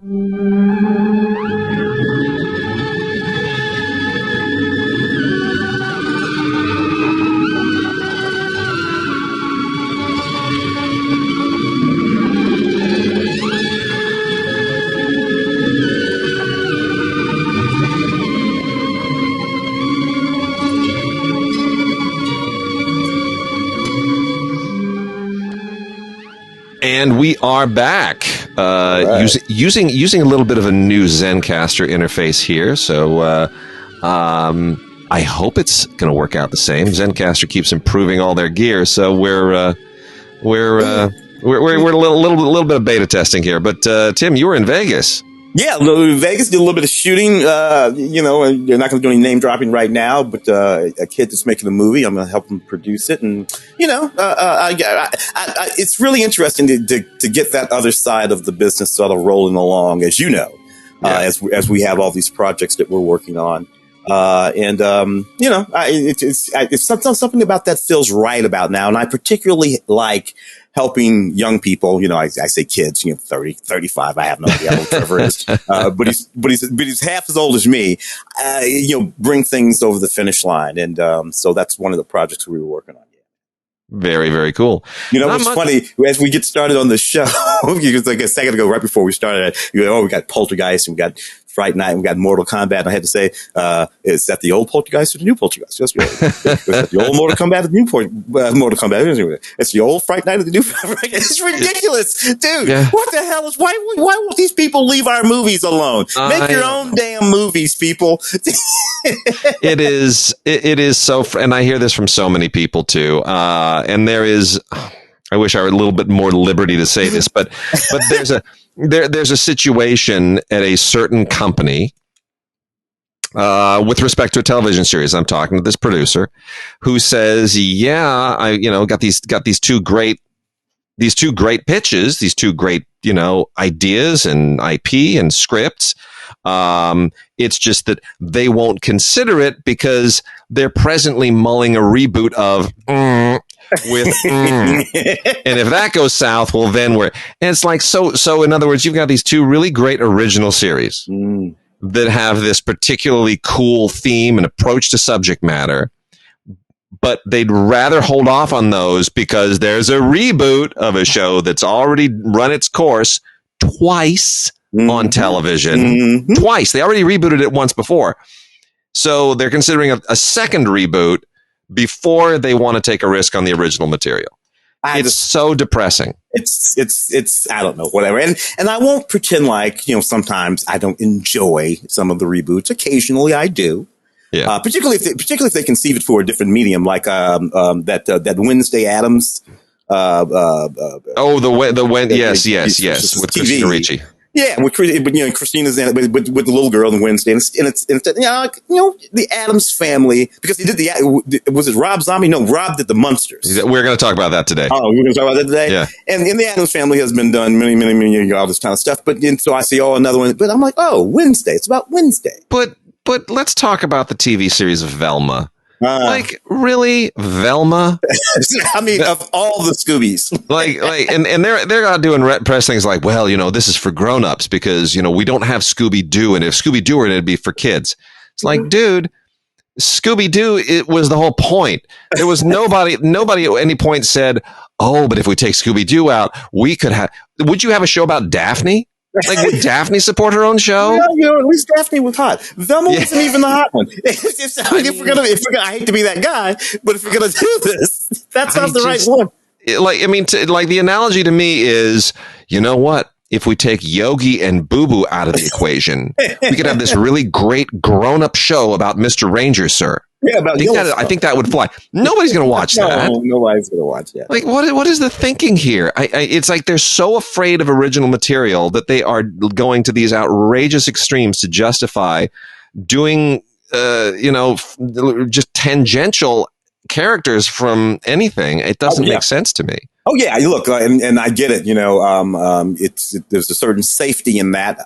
And we are back using a little bit of a new Zencastr interface here. So I hope it's going to work out the same. Zencastr keeps improving all their gear, so we're a little bit of beta testing here. But Tim, you were in Vegas. Yeah, Vegas did a little bit of shooting. You're not going to do any name dropping right now, but a kid that's making a movie, I'm going to help him produce it. And, it's really interesting to get that other side of the business sort of rolling along, as you know, as we have all these projects that we're working on. It's something about that feels right about now. And I particularly like helping young people, I say kids, 30, 35. I have no idea how old Trevor is. But he's half as old as me, bring things over the finish line. And, so that's one of the projects we were working on. Very, very cool. What's funny, as we get started on the show, because like a second ago, right before we started, we got Poltergeist and we got Fright Night and we got Mortal Kombat. And I had to say, is that the old Poltergeist or the new Poltergeist? Yes, the old Mortal Kombat or the new Mortal Kombat? It's the old Fright Night or the new It's ridiculous. Dude, What the hell why won't these people leave our movies alone? Make your own damn movies, people. It is so, and I hear this from so many people too. And there is, I wish I were a little bit more liberty to say this, but there's a situation at a certain company, with respect to a television series. I'm talking to this producer who says, I got these two great pitches, these two great, ideas and IP and scripts. It's just that they won't consider it because they're presently mulling a reboot of and if that goes south, well, then and it's like, so in other words, you've got these two really great original series that have this particularly cool theme and approach to subject matter, but they'd rather hold off on those because there's a reboot of a show that's already run its course twice on television. Twice. They already rebooted it once before. So they're considering a second reboot before they want to take a risk on the original material. It's so depressing. It's I don't know, whatever. And I won't pretend like, sometimes I don't enjoy some of the reboots. Occasionally I do. Yeah. Particularly if they conceive it for a different medium, like that Wednesday Addams. Yes, with Christina Ricci. Yeah, but Christina's in it, but with the little girl on Wednesday, and it's the Addams Family, because he did was it Rob Zombie? No, Rob did the Munsters. We're going to talk about that today. Oh, we're going to talk about that today. Yeah, and the Addams Family has been done many years, all this kind of stuff. But so I see another one, but I'm like, Wednesday. It's about Wednesday. But let's talk about the TV series of Velma. Really, Velma? I mean, of all the Scoobies, and they're out doing press things like, well, this is for grown-ups because we don't have Scooby-Doo, and if Scooby-Doo were, it'd be for kids. It's like, dude, Scooby-Doo, it was the whole point. There was nobody at any point said, but if we take Scooby-Doo out, we could have. Would you have a show about Daphne? Would Daphne support her own show? At least Daphne was hot. Velma wasn't even the hot one. If we're gonna, I hate to be that guy, but if we're gonna do this, that's not the right one. The analogy to me is, you know what? If we take Yogi and Boo Boo out of the equation, we could have this really great grown-up show about Mr. Ranger, sir. Yeah, I think that would fly. Nobody's going to watch that. No, nobody's going to watch that. What is the thinking here? It's like they're so afraid of original material that they are going to these outrageous extremes to justify doing, just tangential characters from anything. It doesn't make sense to me. Oh yeah, look, and I get it. There's a certain safety in that,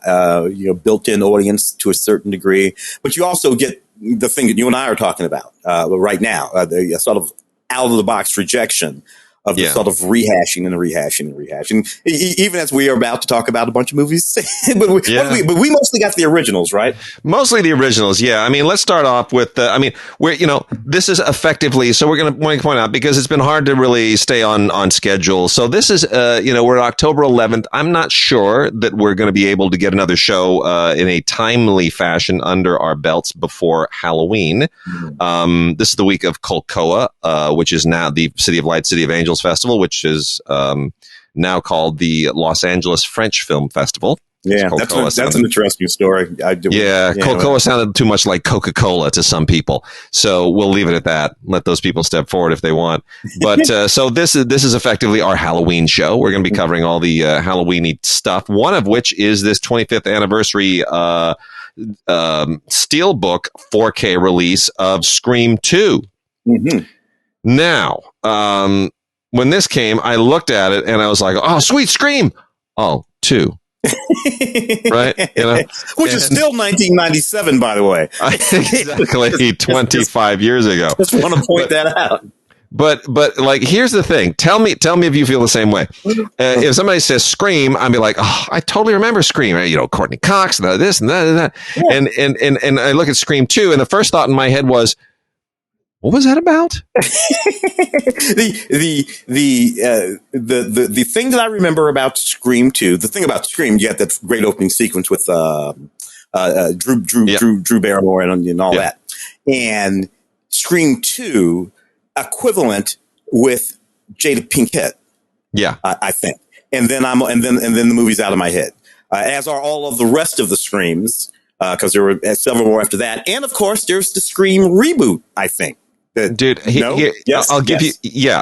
built-in audience to a certain degree, but you also get the thing that you and I are talking about right now, the sort of out of the box rejection of the sort of rehashing and rehashing and rehashing. Even as we are about to talk about a bunch of movies, but we mostly got the originals, right? Mostly the originals, yeah. I mean, let's start off with this is effectively, so we're going to point out, because it's been hard to really stay on schedule. So this is, we're October 11th. I'm not sure that we're going to be able to get another show in a timely fashion under our belts before Halloween. This is the week of Kolkoa, which is now the City of Light, City of Angels Festival, which is now called the Los Angeles French Film Festival. Yeah, that's an interesting story. Kolkoa sounded too much like Coca-Cola to some people, so we'll leave it at that. Let those people step forward if they want. But so this is effectively our Halloween show. We're going to be covering all the Halloween-y stuff. One of which is this 25th anniversary Steelbook 4K release of Scream 2. Now, when this came, I looked at it and I was like, "Oh, sweet Scream!" Oh, 2. Right? Which is still 1997, by the way. Exactly, 25 years ago. Just want to point that out. But like, here's the thing. Tell me if you feel the same way. If somebody says Scream, I'd be like, "Oh, I totally remember Scream." Courtney Cox and this and that and that. Yeah. And I look at Scream 2, and the first thought in my head was, what was that about? The thing that I remember about Scream 2, the thing about Scream, you got that great opening sequence with Drew Barrymore and all that, and Scream 2 equivalent with Jada Pinkett. Yeah, I think, and then the movie's out of my head, as are all of the rest of the Screams, because there were several more after that, and of course there's the Scream reboot, I think. Dude, I'll give you,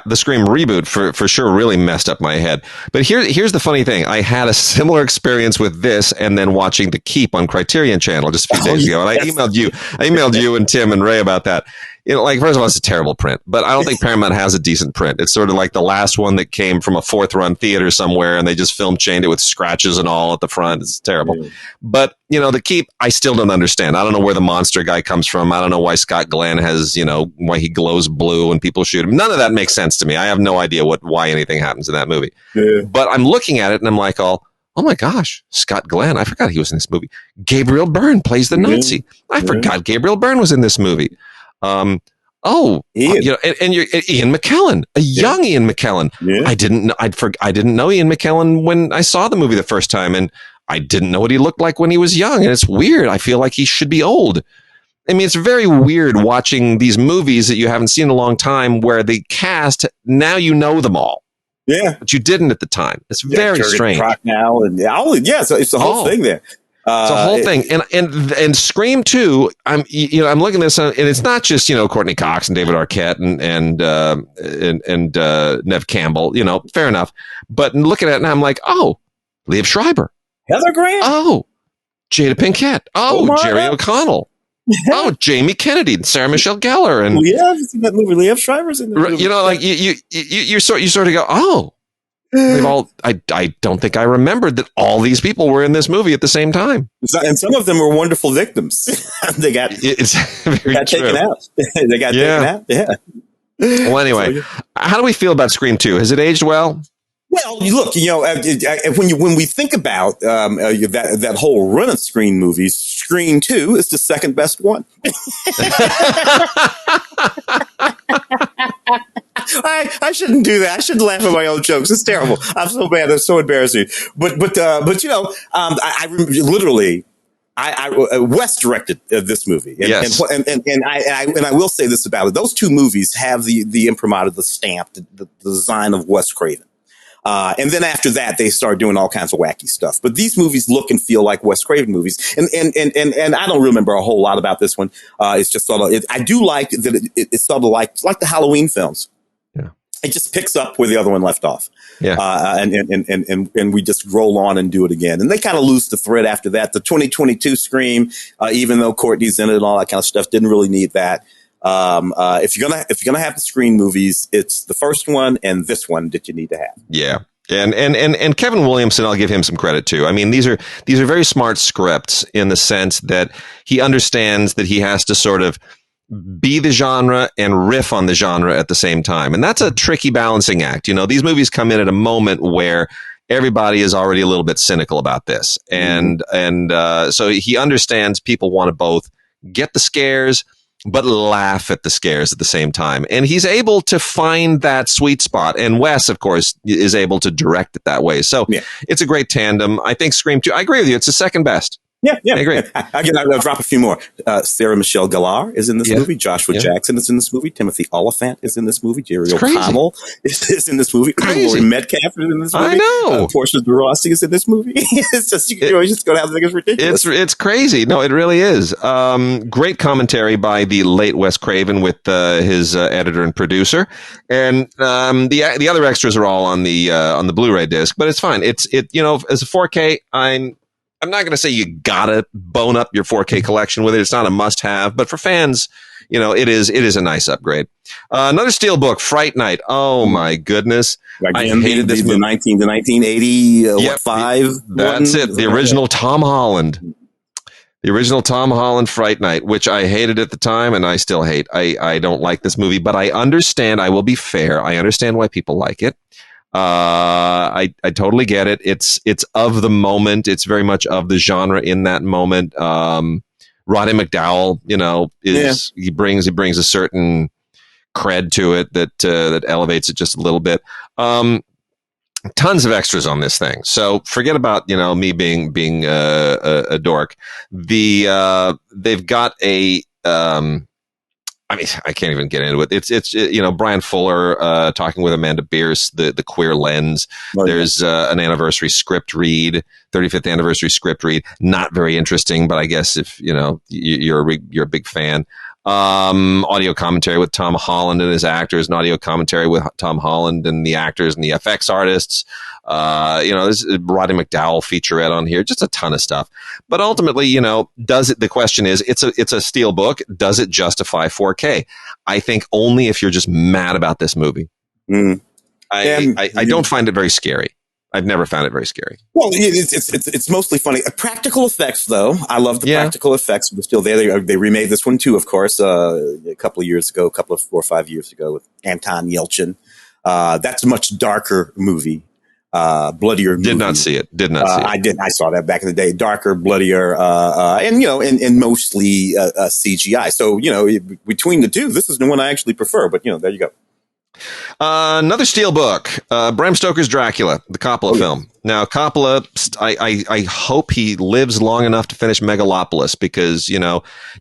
the Scream reboot for sure really messed up my head. But here's the funny thing. I had a similar experience with this and then watching The Keep on Criterion Channel just a few days ago. And I emailed you and Tim and Ray about that. First of all, it's a terrible print, but I don't think Paramount has a decent print. It's sort of like the last one that came from a fourth run theater somewhere, and they just film chained it with scratches and all at the front. It's terrible. Yeah. But, The Keep, I still don't understand. I don't know where the monster guy comes from. I don't know why Scott Glenn has, why he glows blue and people shoot him. None of that makes sense to me. I have no idea why anything happens in that movie. Yeah. But I'm looking at it and I'm like, oh my gosh, Scott Glenn. I forgot he was in this movie. Gabriel Byrne plays the Nazi. I forgot Gabriel Byrne was in this movie. Ian. And you're Ian McKellen, a young Ian McKellen. Yeah. I didn't know Ian McKellen when I saw the movie the first time, and I didn't know what he looked like when he was young. And it's weird. I feel like he should be old. I mean, it's very weird watching these movies that you haven't seen in a long time, where the cast, now you know them all. Yeah, but you didn't at the time. It's very strange. Now and so it's the whole thing there. It's a whole thing, and Scream 2. I'm looking at this, and it's not just Courtney Cox and David Arquette and Neve Campbell. Fair enough, but looking at it now, I'm like, oh, Liev Schreiber, Heather Grant, oh, Jada Pinkett, oh, Jerry O'Connell, oh, Jamie Kennedy, and Sarah Michelle Gellar, and I've seen that movie. Liev Schreiber's in the movie. Like you sort of go, oh. They've all. I don't think I remembered that all these people were in this movie at the same time, and some of them were wonderful victims. They got taken out. They got taken out. Yeah. Well, anyway, how do we feel about Scream 2? Has it aged well? Well, look, when we think about that whole run of Scream movies, Scream 2 is the second best one. I shouldn't do that. I shouldn't laugh at my own jokes. It's terrible. I'm so bad. It's so embarrassing. But I literally, Wes directed this movie. And, yes. And I will say this about it. Those two movies have the imprimatur, the stamp, the design of Wes Craven. And then after that, they start doing all kinds of wacky stuff. But these movies look and feel like Wes Craven movies. And I don't remember a whole lot about this one. It's just sort of, I do like that it's sort of like the Halloween films. Yeah. It just picks up where the other one left off. Yeah. And we just roll on and do it again. And they kind of lose the thread after that. The 2022 Scream, even though Courtney's in it and all that kind of stuff, didn't really need that. If you're gonna have the Scream movies, it's the first one and this one that you need to have. Yeah. And Kevin Williamson, I'll give him some credit too. I mean, these are very smart scripts in the sense that he understands that he has to sort of, be the genre and riff on the genre at the same time. And that's a tricky balancing act. You know, these movies come in at a moment where everybody is already a little bit cynical about this. And so he understands people want to both get the scares, but laugh at the scares at the same time. And he's able to find that sweet spot. And Wes, of course, is able to direct it that way. So it's a great tandem. I think Scream 2, I agree with you. It's the second best. Yeah. I agree. I'll drop a few more. Sarah Michelle Gellar is in this movie. Joshua Jackson is in this movie. Timothy Oliphant is in this movie. Jerry O'Connell is in this movie. Laurie Metcalf is in this movie. I know. Portia de Rossi is in this movie. It's just, it's just going to have it's ridiculous. It's crazy. No, it really is. Great commentary by the late Wes Craven with his editor and producer, and the other extras are all on the Blu-ray disc. But it's fine. It's as a 4K, I'm not going to say you gotta bone up your 4K collection with it. It's not a must-have, but for fans, it is a nice upgrade. Another Steelbook, Fright Night. Oh my goodness, I hated this movie. The 1980 5. That's it. The original Tom Holland. The original Tom Holland Fright Night, which I hated at the time and I still hate. I don't like this movie, but I understand. I will be fair. I understand why people like it. I totally get it. It's of the moment. It's very much of the genre in that moment. Roddy McDowall, he brings a certain cred to it that elevates it just a little bit. Tons of extras on this thing. So forget about, me being a dork. They've got a, I can't even get into it. It's Brian Fuller talking with Amanda Bierce, the queer lens. There's an anniversary script read, 35th anniversary script read. Not very interesting, but I guess if you're a big fan. Audio commentary with Tom Holland and his actors, and audio commentary with Tom Holland and the actors and the FX artists. There's a Roddy McDowall featurette on here, just a ton of stuff. But ultimately, the question is, it's a Steelbook. Does it justify 4K? I think only if you're just mad about this movie. I don't find it very scary. I've never found it very scary. Well, it's mostly funny. Practical effects, though. I love the practical effects. But still, they remade this one too, of course, a couple of 4 or 5 years ago with Anton Yelchin. That's a much darker movie, bloodier movie. Did not see it. I did. I saw that back in the day. Darker, bloodier, and mostly CGI. So between the two, this is the one I actually prefer. But there you go. Another Steelbook, Bram Stoker's Dracula, the Coppola film. Now, Coppola, I hope he lives long enough to finish Megalopolis, because,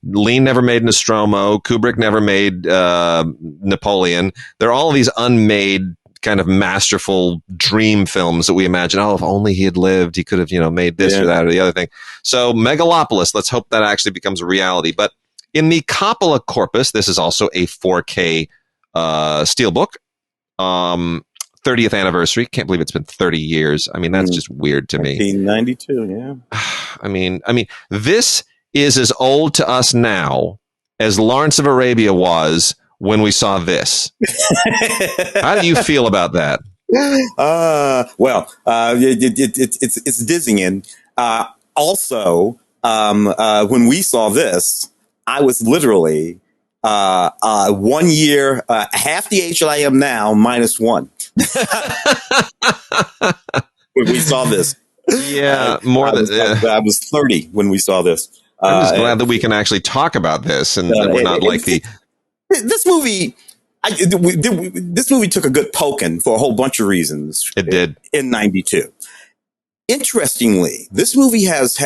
Lean never made Nostromo, Kubrick never made Napoleon. There are all these unmade kind of masterful dream films that we imagine, if only he had lived, he could have, made this or that or the other thing. So Megalopolis, let's hope that actually becomes a reality. But in the Coppola corpus, this is also a 4K Steelbook, 30th anniversary. Can't believe it's been 30 years. I mean, that's just weird to me. 1992, yeah. I mean, this is as old to us now as Lawrence of Arabia was when we saw this. How do you feel about that? It's dizzying. Also, when we saw this, I was literally 1 year, half the age that I am now, -1. When we saw this. Yeah, I was 30 when we saw this. I'm just glad that we can actually talk about this, and that we're not this movie. This movie took a good poking for a whole bunch of reasons. It did in '92. Interestingly, this movie has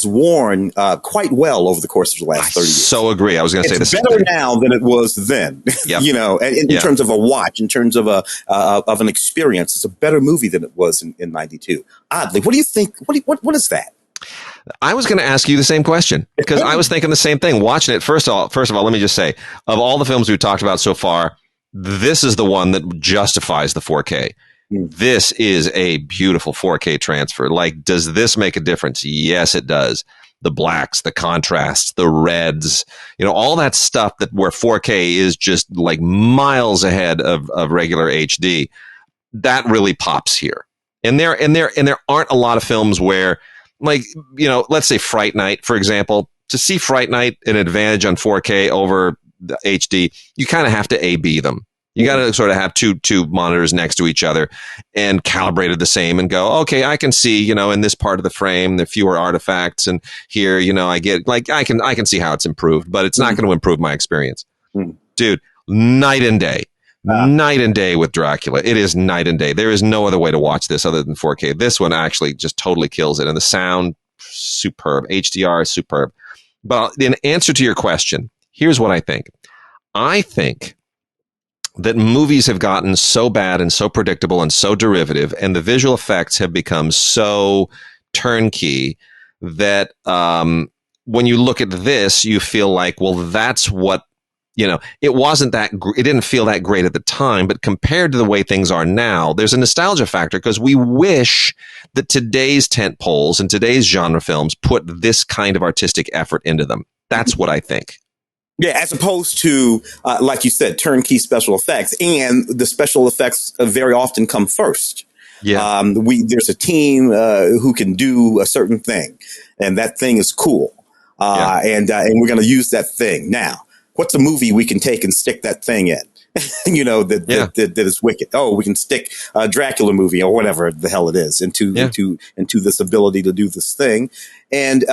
worn quite well over the course of the last 30 years. So agree. I was going to say this. It's better now than it was then. Yep. In terms of a watch, in terms of of an experience, it's a better movie than it was in '92. Oddly, what do you think? What is that? I was going to ask you the same question, because I was thinking the same thing. Watching it, first of all, let me just say, of all the films we've talked about so far, this is the one that justifies the 4K. This is a beautiful 4K transfer. Like, does this make a difference? Yes, it does. The blacks, the contrasts, the reds, all that stuff where 4K is just like miles ahead of regular HD. That really pops here. And there aren't a lot of films where, like, let's say Fright Night, for example. To see Fright Night an advantage on 4K over the HD, you kind of have to A/B them. You got to sort of have two monitors next to each other and calibrated the same and go, okay, I can see, in this part of the frame, the fewer artifacts, and here, I get like, I can see how it's improved, but it's not going to improve my experience. Dude, night and day. Night and day with Dracula. It is night and day. There is no other way to watch this other than 4K. This one actually just totally kills it. And the sound, superb. HDR is superb. But in answer to your question, here's what I think. I think that movies have gotten so bad and so predictable and so derivative, and the visual effects have become so turnkey that when you look at this, you feel like, well, that's what, it wasn't that, it didn't feel that great at the time, but compared to the way things are now, there's a nostalgia factor because we wish that today's tent poles and today's genre films put this kind of artistic effort into them. That's what I think. Yeah, as opposed to, like you said, turnkey special effects, and the special effects very often come first. Yeah, there's a team who can do a certain thing, and that thing is cool, and we're going to use that thing. Now, what's a movie we can take and stick that thing in? That is wicked. Oh, we can stick a Dracula movie or whatever the hell it is into this ability to do this thing, and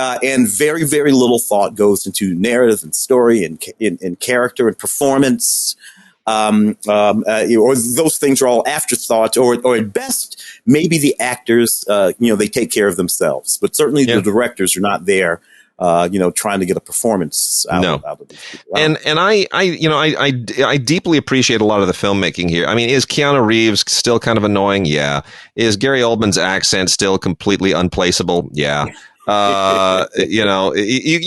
very, very little thought goes into narrative and story and in character and performance. Or those things are all afterthoughts, or at best, maybe the actors, they take care of themselves, but certainly the directors are not there. Trying to get a performance out of these people. Wow. And I deeply appreciate a lot of the filmmaking here. I mean, is Keanu Reeves still kind of annoying? Yeah. Is Gary Oldman's accent still completely unplaceable? Yeah. You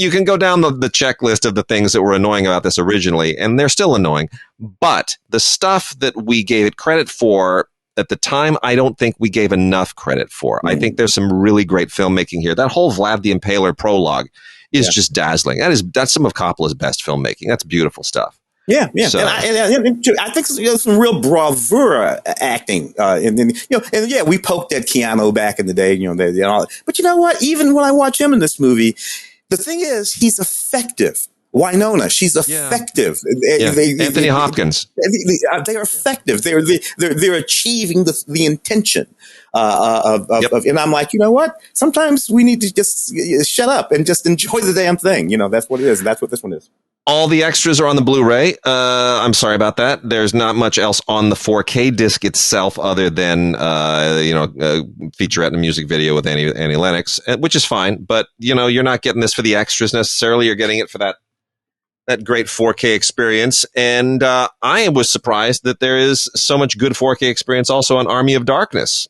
can go down the checklist of the things that were annoying about this originally, and they're still annoying. But the stuff that we gave it credit for at the time, I don't think we gave enough credit for. I think there's some really great filmmaking here. That whole Vlad the Impaler prologue is just dazzling. That's some of Coppola's best filmmaking. That's beautiful stuff. Yeah. So, and I think some real bravura acting. And we poked at Keanu back in the day. But you know what? Even when I watch him in this movie, the thing is, he's effective. Winona, she's effective. Anthony Hopkins. They are effective. They're achieving the intention of. And I'm like, you know what? Sometimes we need to just shut up and just enjoy the damn thing. That's what it is. And that's what this one is. All the extras are on the Blu-ray. I'm sorry about that. There's not much else on the 4K disc itself other than, featurette and a music video with Annie Lennox, which is fine. But, you're not getting this for the extras necessarily. You're getting it for that great 4K experience. And I was surprised that there is so much good 4K experience also on Army of Darkness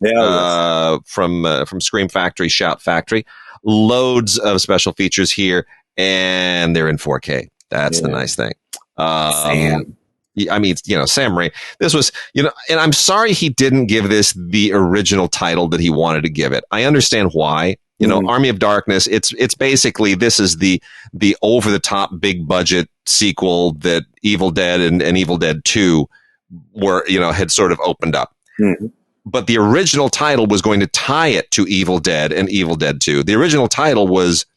from Scream Factory, Shout Factory. Loads of special features here, and they're in 4K. That's the nice thing. Sam Raimi. This was, and I'm sorry he didn't give this the original title that he wanted to give it. I understand why. Army of Darkness, it's basically, this is the over the top big budget sequel that Evil Dead and Evil Dead 2 were, had sort of opened up. Mm-hmm. But the original title was going to tie it to Evil Dead and Evil Dead 2. The original title was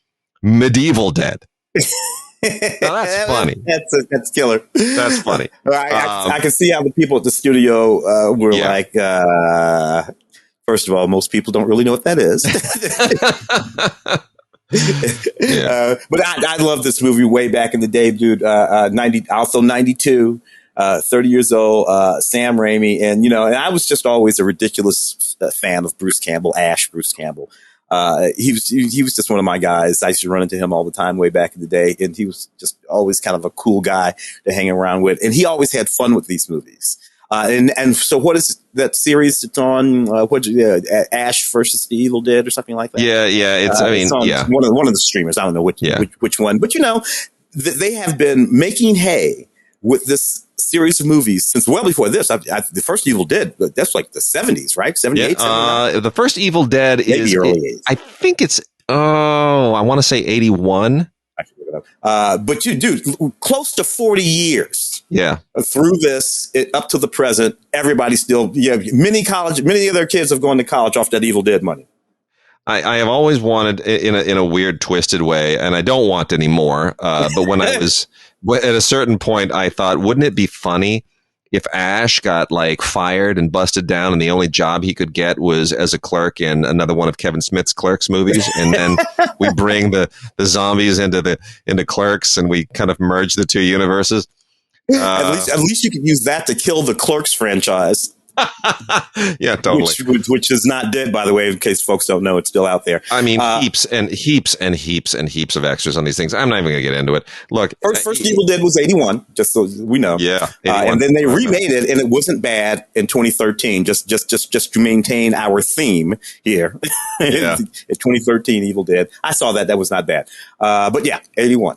Medieval Dead. Now that's funny. That's killer. That's funny. I can see how the people at the studio were like, first of all, most people don't really know what that is. But I love this movie way back in the day, dude. 92, 30 years old, Sam Raimi. And, and I was just always a ridiculous fan of Bruce Campbell. He was just one of my guys. I used to run into him all the time way back in the day. And he was just always kind of a cool guy to hang around with. And he always had fun with these movies. And so what is that series it's on? Ash versus the Evil Dead or something like that? Yeah. It's one of the streamers. I don't know which one, but they have been making hay with this series of movies since well before this. The first Evil Dead, that's like the 70s, right? 78, 79? The first Evil Dead is early 80s. I think it's, I want to say 81. I should look it up. But dude, close to 40 years. Yeah. Through this, up to the present, everybody's still, many of their kids have gone to college off that Evil Dead money. I have always wanted in a weird, twisted way, and I don't want anymore. But when I was at a certain point, I thought, wouldn't it be funny if Ash got like fired and busted down, and the only job he could get was as a clerk in another one of Kevin Smith's Clerks movies, and then we bring the zombies into Clerks, and we kind of merge the two universes. At least you could use that to kill the Clerks franchise. Yeah, totally. Which is not dead, by the way, in case folks don't know, it's still out there. I mean, heaps and heaps and heaps and heaps of extras on these things. I'm not even going to get into it. Look, first Evil Dead was 81, just so we know. Yeah, and then they remade it, and it wasn't bad in 2013. Just to maintain our theme here. Yeah. In 2013, Evil Dead. I saw that. That was not bad. But yeah, 81.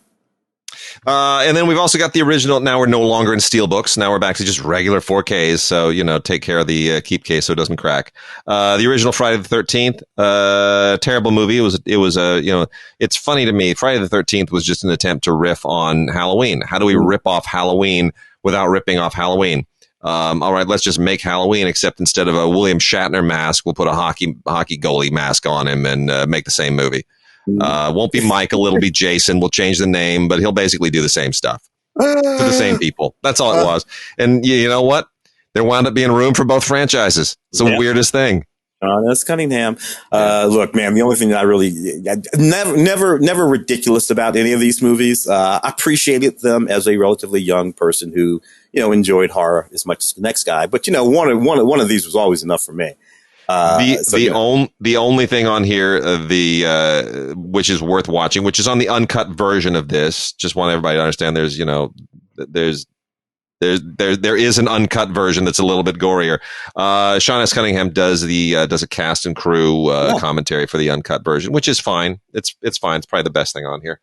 And then we've also got the original. Now we're no longer in steelbooks. Now we're back to just regular 4Ks. So, take care of the keep case so it doesn't crack. The original Friday the 13th, terrible movie. It was it's funny to me. Friday the 13th was just an attempt to riff on Halloween. How do we rip off Halloween without ripping off Halloween? All right, let's just make Halloween, except instead of a William Shatner mask, we'll put a hockey goalie mask on him and make the same movie. Won't be Michael, it'll be Jason. We'll change the name, but he'll basically do the same stuff to the same people. That's all it was. And you know what? There wound up being room for both franchises. It's the weirdest thing. That's Cunningham. Look, man, the only thing that I really never ridiculous about any of these movies. I appreciated them as a relatively young person who, enjoyed horror as much as the next guy. But, one of these was always enough for me. The only thing on here, which is worth watching, which is on the uncut version of this. Just want everybody to understand. There is an uncut version that's a little bit gorier. Sean S. Cunningham does a cast and crew commentary for the uncut version, which is fine. It's fine. It's probably the best thing on here.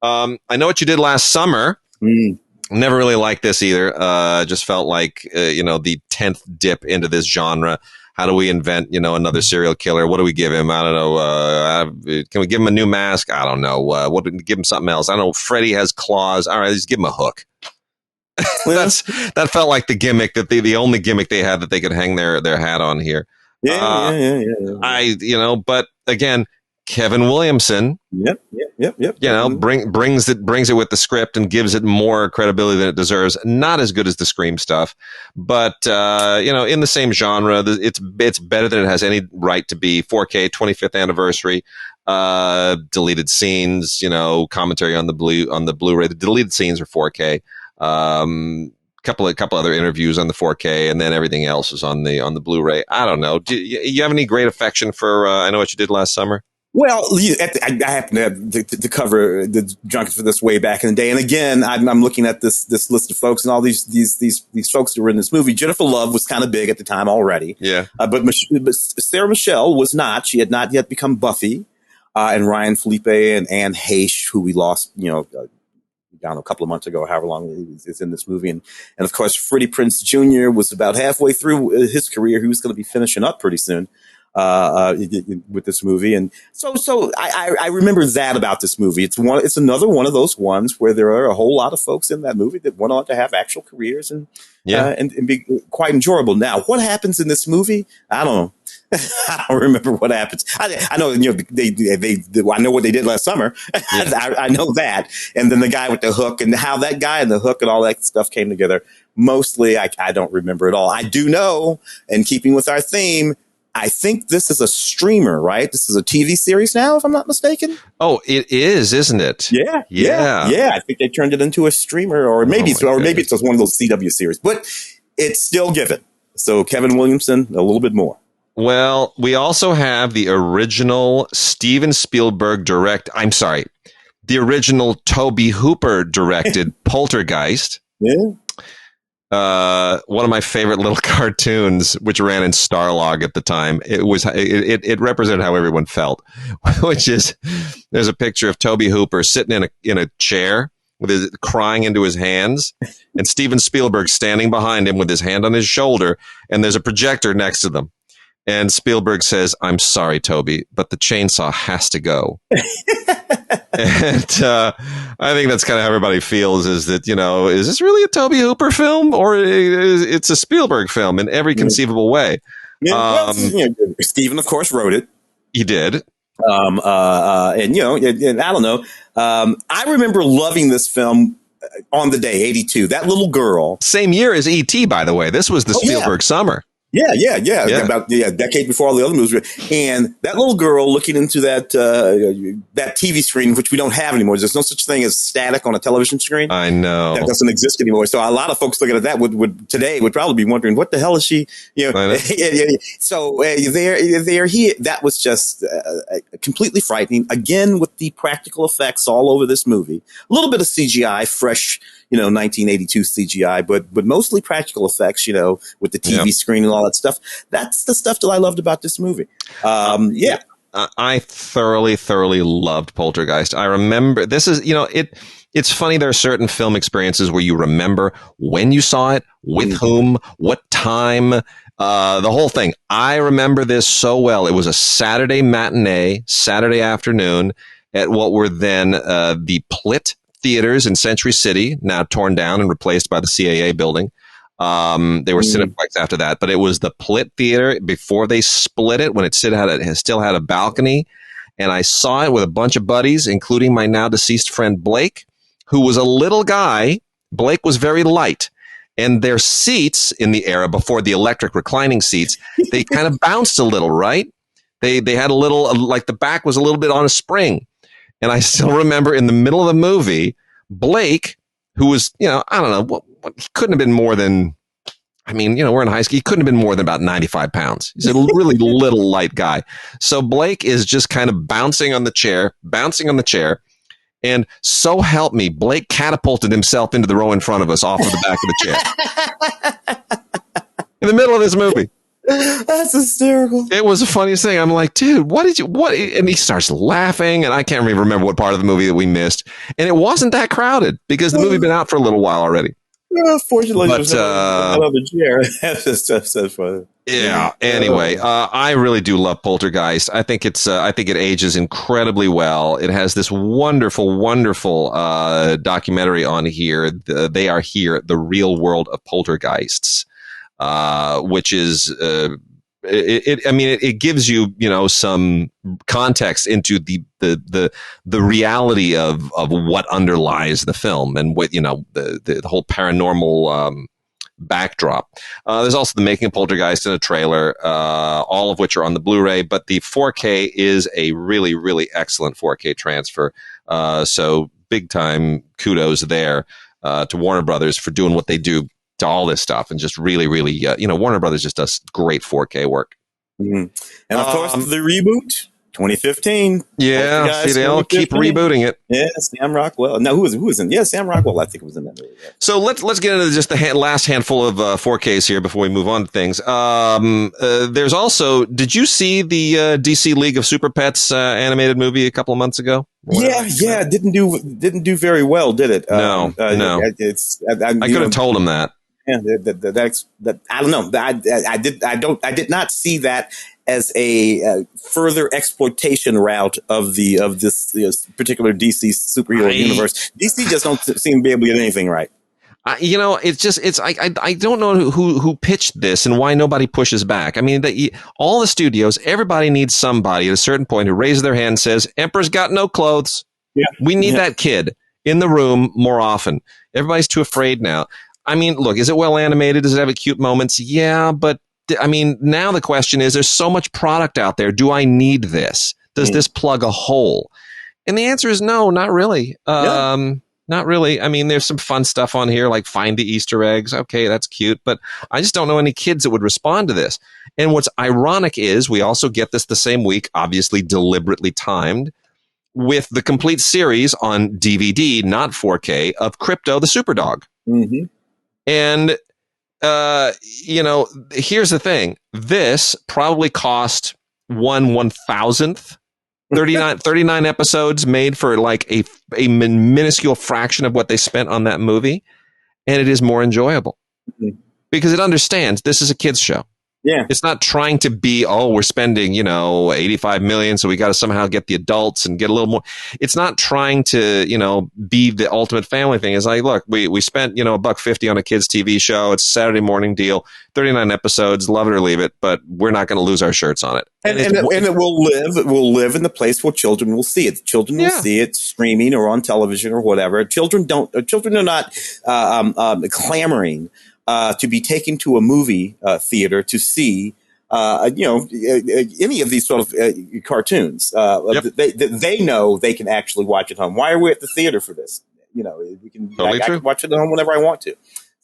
I Know What You Did Last Summer. Never really liked this either. Just felt like the 10th dip into this genre. How do we invent, another serial killer? What do we give him? I don't know. Can we give him a new mask? I don't know. What do we give him something else? I don't know. Freddy has claws. All right, let's give him a hook. That felt like the gimmick the only gimmick they had that they could hang their hat on here. Yeah. But again, Kevin Williamson. Yep. Brings it with the script and gives it more credibility than it deserves. Not as good as the Scream stuff, but in the same genre, it's better than it has any right to be. 4K, 25th anniversary, deleted scenes, commentary on the Blu-ray. The deleted scenes are 4K. Couple other interviews on the 4K, and then everything else is on the Blu-ray. I don't know. Do you have any great affection for I Know What You Did Last Summer? Well, I happen to cover the Junkets for this way back in the day, and again, I'm looking at this list of folks and all these folks that were in this movie. Jennifer Love was kind of big at the time already, but Sarah Michelle was not. She had not yet become Buffy, and Ryan Felipe and Anne Heche, who we lost, down a couple of months ago, however long is in this movie, and of course, Freddie Prinze Jr. was about halfway through his career. He was going to be finishing up pretty soon. With this movie, and so I remember that about this movie. It's another one of those ones where there are a whole lot of folks in that movie that went on to have actual careers and be quite enjoyable. Now, what happens in this movie? I don't know. I don't remember what happens. I know, I know what they did last summer. Yeah. I know that, and then the guy with the hook and how that guy and the hook and all that stuff came together. Mostly, I don't remember it all. I do know, in keeping with our theme, I think this is a streamer, right? This is a TV series now, if I'm not mistaken. Oh, it is, isn't it? Yeah. I think they turned it into a streamer, or maybe it's just one of those CW series, but it's still given. So Kevin Williamson, a little bit more. Well, we also have the original Steven Spielberg the original Tobe Hooper directed Poltergeist. Yeah. One of my favorite little cartoons, which ran in Starlog at the time. It represented how everyone felt, which is there's a picture of Tobe Hooper sitting in a chair with his crying into his hands, and Steven Spielberg standing behind him with his hand on his shoulder, and there's a projector next to them. And Spielberg says, "I'm sorry, Toby, but the chainsaw has to go." And I think that's kind of how everybody feels, is that, is this really a Tobe Hooper film, or it's a Spielberg film in every conceivable way? Yeah, Steven, of course, wrote it. He did. And and I don't know. I remember loving this film on the day, 82. That little girl. Same year as E.T., by the way. This was the Spielberg summer. Yeah. About a decade before all the other movies. And that little girl looking into that TV screen, which we don't have anymore. There's no such thing as static on a television screen. I know. That doesn't exist anymore. So a lot of folks looking at that would today would probably be wondering, what the hell is she? So that was just completely frightening. Again, with the practical effects all over this movie. A little bit of CGI, fresh, 1982 CGI, but mostly practical effects, with the TV screen and all that stuff. That's the stuff that I loved about this movie. I thoroughly loved Poltergeist. I remember this is, it's funny. There are certain film experiences where you remember when you saw it, with whom, what time, the whole thing. I remember this so well. It was a Saturday matinee, Saturday afternoon at what were then the Plitt theaters in Century City, now torn down and replaced by the CAA building. They were Cineplex after that, but it was the Plitt Theater before they split it, when it still had a balcony. And I saw it with a bunch of buddies, including my now deceased friend Blake, who was a little guy. Blake was very light. And their seats in the era before the electric reclining seats, they kind of bounced a little, right? They had a little, like the back was a little bit on a spring. And I still remember in the middle of the movie, Blake, who was, I don't know, he couldn't have been more than, we're in high school. He couldn't have been more than about 95 pounds. He's a really little light guy. So Blake is just kind of bouncing on the chair. And so help me, Blake catapulted himself into the row in front of us off of the back of the chair. In the middle of this movie. That's hysterical. It was the funniest thing. I'm like, dude, what? And he starts laughing, and I can't even remember what part of the movie that we missed. And it wasn't that crowded because the movie had been out for a little while already. Fortunately, another chair. That's just so funny. Yeah. Anyway, I really do love Poltergeist. I think it ages incredibly well. It has this wonderful documentary on here. They Are Here: The Real World of Poltergeists. Which is, it gives you, some context into the reality of what underlies the film and what, the whole paranormal, backdrop. There's also the making of Poltergeist in a trailer, all of which are on the Blu-ray, but the 4K is a really, really excellent 4K transfer. So big time kudos there, to Warner Brothers for doing what they do to all this stuff, and just really, really, Warner Brothers just does great 4K work. And of course, the reboot, 2015. Yeah, see, they all keep rebooting it. Yeah, Sam Rockwell. No, who was in? Yeah, Sam Rockwell, I think it was in that movie. Yeah. So let's get into just the last handful of 4Ks here before we move on to things. There's also, did you see the DC League of Super Pets animated movie a couple of months ago? Yeah, didn't do very well, did it? No. I could have told him that. Yeah, that I don't know. I did not see that as a further exploitation route of this particular DC superhero universe. DC just don't seem to be able to get anything right. I don't know who pitched this and why nobody pushes back. I mean, all the studios, everybody needs somebody at a certain point who raises their hand and says, "Emperor's got no clothes. Yeah, we need that kid in the room more often." Everybody's too afraid now. I mean, look, is it well animated? Does it have cute moments? Yeah, but I mean, now the question is, there's so much product out there. Do I need this? Does this plug a hole? And the answer is no, not really. Not really. I mean, there's some fun stuff on here, like find the Easter eggs. Okay, that's cute, but I just don't know any kids that would respond to this. And what's ironic is we also get this the same week, obviously deliberately timed, with the complete series on DVD, not 4K, of Crypto the Superdog. Mm-hmm. And, here's the thing. This probably cost 1/1000th, 39 episodes made for like a minuscule fraction of what they spent on that movie. And it is more enjoyable because it understands this is a kid's show. Yeah. It's not trying to be, oh, we're spending, 85 million, so we got to somehow get the adults and get a little more. It's not trying to, be the ultimate family thing. It's like, look, we spent, $1.50 on a kids TV show. It's a Saturday morning deal, 39 episodes, love it or leave it, but we're not going to lose our shirts on it. And it will live in the place where children will see it. Children will see it streaming or on television or whatever. Children are not clamoring to be taken to a movie theater to see, any of these sort of cartoons. They know they can actually watch at home. Why are we at the theater for this? We can. I can watch it at home whenever I want to.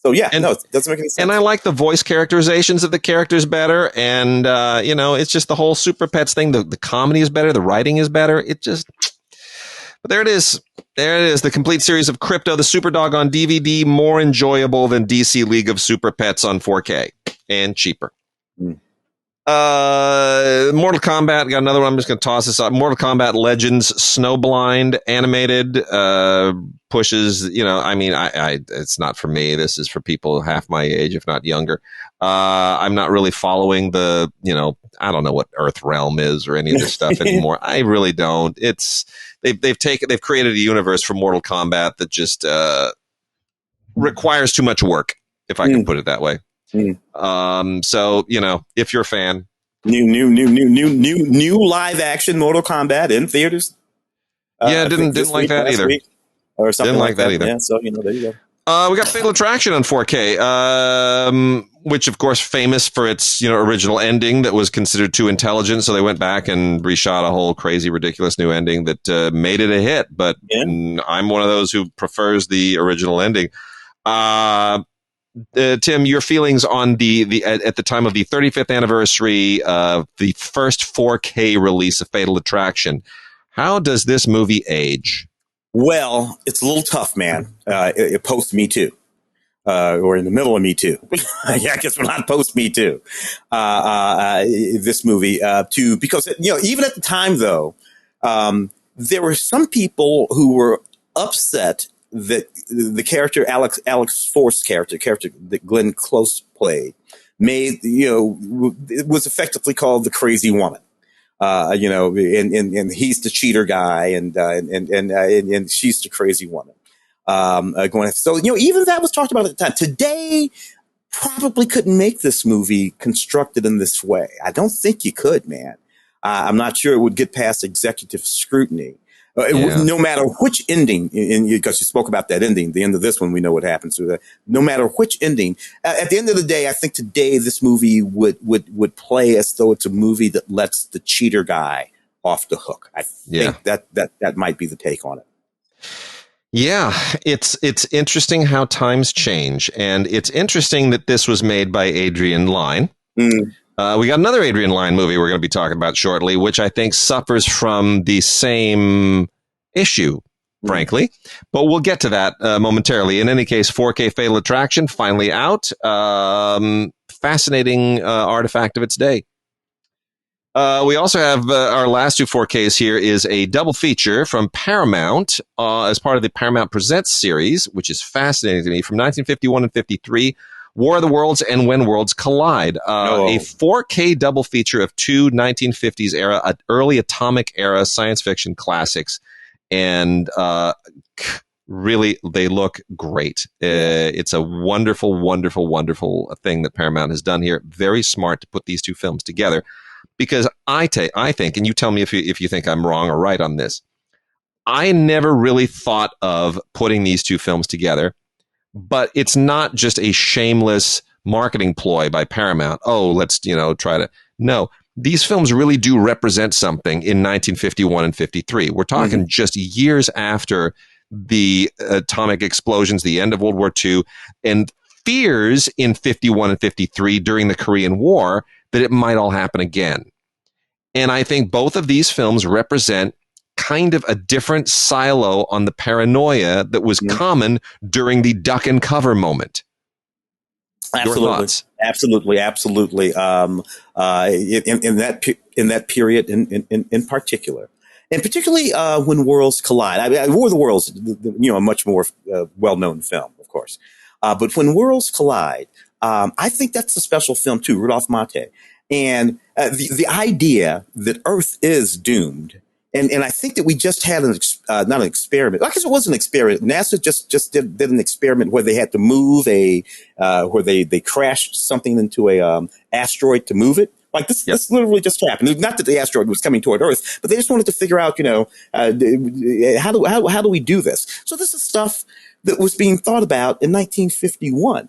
So it doesn't make any sense. And I like the voice characterizations of the characters better. And, it's just the whole Super Pets thing. The comedy is better. The writing is better. But there it is. There it is. The complete series of Crypto, the Super Dog on DVD, more enjoyable than DC League of Super Pets on 4K and cheaper. Mortal Kombat, got another one. I'm just going to toss this up. Mortal Kombat Legends Snowblind animated, pushes, it's not for me. This is for people half my age, if not younger. I'm not really following the, I don't know what Earth Realm is or any of this stuff anymore. I really don't. They've created a universe for Mortal Kombat that just, requires too much work, if I can put it that way. So, if you're a fan, new live action Mortal Kombat in theaters. Didn't like that either. Or something didn't like that either. Yeah, so there you go. We got Fatal Attraction on 4K, which of course famous for its original ending that was considered too intelligent, so they went back and reshot a whole crazy, ridiculous new ending that made it a hit. But I'm one of those who prefers the original ending. Tim, your feelings on the at the time of the 35th anniversary of the first 4K release of Fatal Attraction. How does this movie age? Well, it's a little tough, man. It post Me Too, or in the middle of Me Too. I guess we're not post Me Too. This movie, because even at the time though, there were some people who were upset that the character Alex Force character that Glenn Close played it was effectively called the crazy woman. And he's the cheater guy, and she's the crazy woman. Even that was talked about at the time. Today, probably couldn't make this movie constructed in this way. I don't think you could, man. I'm not sure it would get past executive scrutiny. No matter which ending, because you spoke about that ending, the end of this one, we know what happens to that. No matter which ending, at the end of the day, I think today this movie would play as though it's a movie that lets the cheater guy off the hook. I think that might be the take on it. Yeah, it's interesting how times change, and it's interesting that this was made by Adrian Lyne. We got another Adrian Lyne movie we're going to be talking about shortly, which I think suffers from the same issue, frankly. But we'll get to that momentarily. In any case, 4K Fatal Attraction, finally out. Fascinating artifact of its day. We also have our last two 4Ks here is a double feature from Paramount as part of the Paramount Presents series, which is fascinating to me, from 1951 and 53. War of the Worlds and When Worlds Collide, a 4K double feature of two 1950s era, early atomic era science fiction classics. And really, they look great. It's a wonderful, wonderful, wonderful thing that Paramount has done here. Very smart to put these two films together, because I think, and you tell me if you think I'm wrong or right on this, I never really thought of putting these two films together. But it's not just a shameless marketing ploy by Paramount. Oh, let's, try to. No, these films really do represent something in 1951 and 53. We're talking just years after the atomic explosions, the end of World War II, and fears in 51 and 53 during the Korean War that it might all happen again. And I think both of these films represent kind of a different silo on the paranoia that was common during the duck and cover moment. Absolutely. In that period, in particular, and particularly when worlds collide. War of the Worlds, a much more well-known film, of course. But when worlds collide, I think that's a special film too, Rudolph Mate. And the idea that Earth is doomed. And I think that we just had not an experiment. I guess it was an experiment. NASA just did an experiment where they had to move where they crashed something into a asteroid to move it. Like this literally just happened. Not that the asteroid was coming toward Earth, but they just wanted to figure out, how do we do this? So this is stuff that was being thought about in 1951.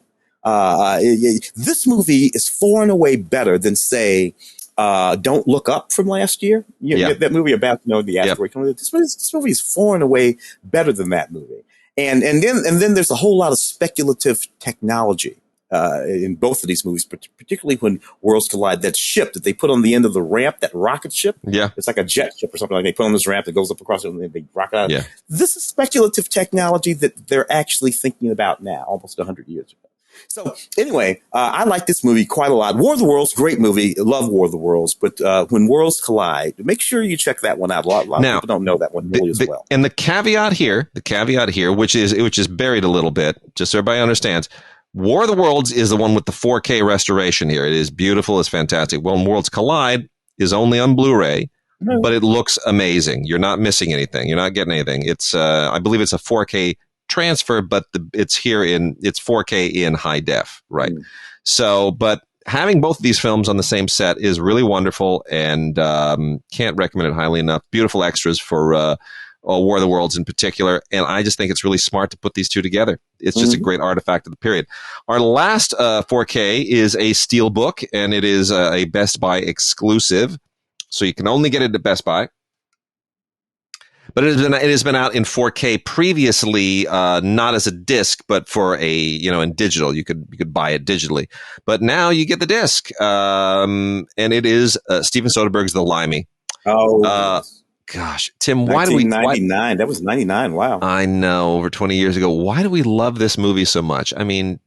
This movie is far and away better than, say, Don't Look Up from last year. That movie about the asteroid coming. This movie is far and away better than that movie. And then there's a whole lot of speculative technology in both of these movies, particularly when worlds collide. That ship that they put on the end of the ramp, that rocket ship, it's like a jet ship or something. Like they put on this ramp that goes up across it and they rocket out. Yeah. This is speculative technology that they're actually thinking about now, almost 100 years ago. So anyway, I like this movie quite a lot. War of the Worlds, great movie. Love War of the Worlds. But When Worlds Collide, make sure you check that one out. A lot of people don't know that one really as well. And the caveat here, which is buried a little bit, just so everybody understands, War of the Worlds is the one with the 4K restoration here. It is beautiful. It's fantastic. When Worlds Collide is only on Blu-ray, but it looks amazing. You're not missing anything. You're not getting anything. It's I believe it's a 4K transfer, but it's 4K in high def, right? So, but having both of these films on the same set is really wonderful, and can't recommend it highly enough. Beautiful extras for War of the Worlds in particular, and I just think it's really smart to put these two together. It's just a great artifact of the period. Our last 4K is a STEELBOOK, and it is a Best Buy exclusive, so you can only get it at Best Buy. But it has been out in 4K previously, not as a disc, but for in digital. You could buy it digitally, but now you get the disc, and it is Steven Soderbergh's The Limey. Gosh, Tim, why do we? 1999. That was 99. Wow. I know, over 20 years ago. Why do we love this movie so much? I mean,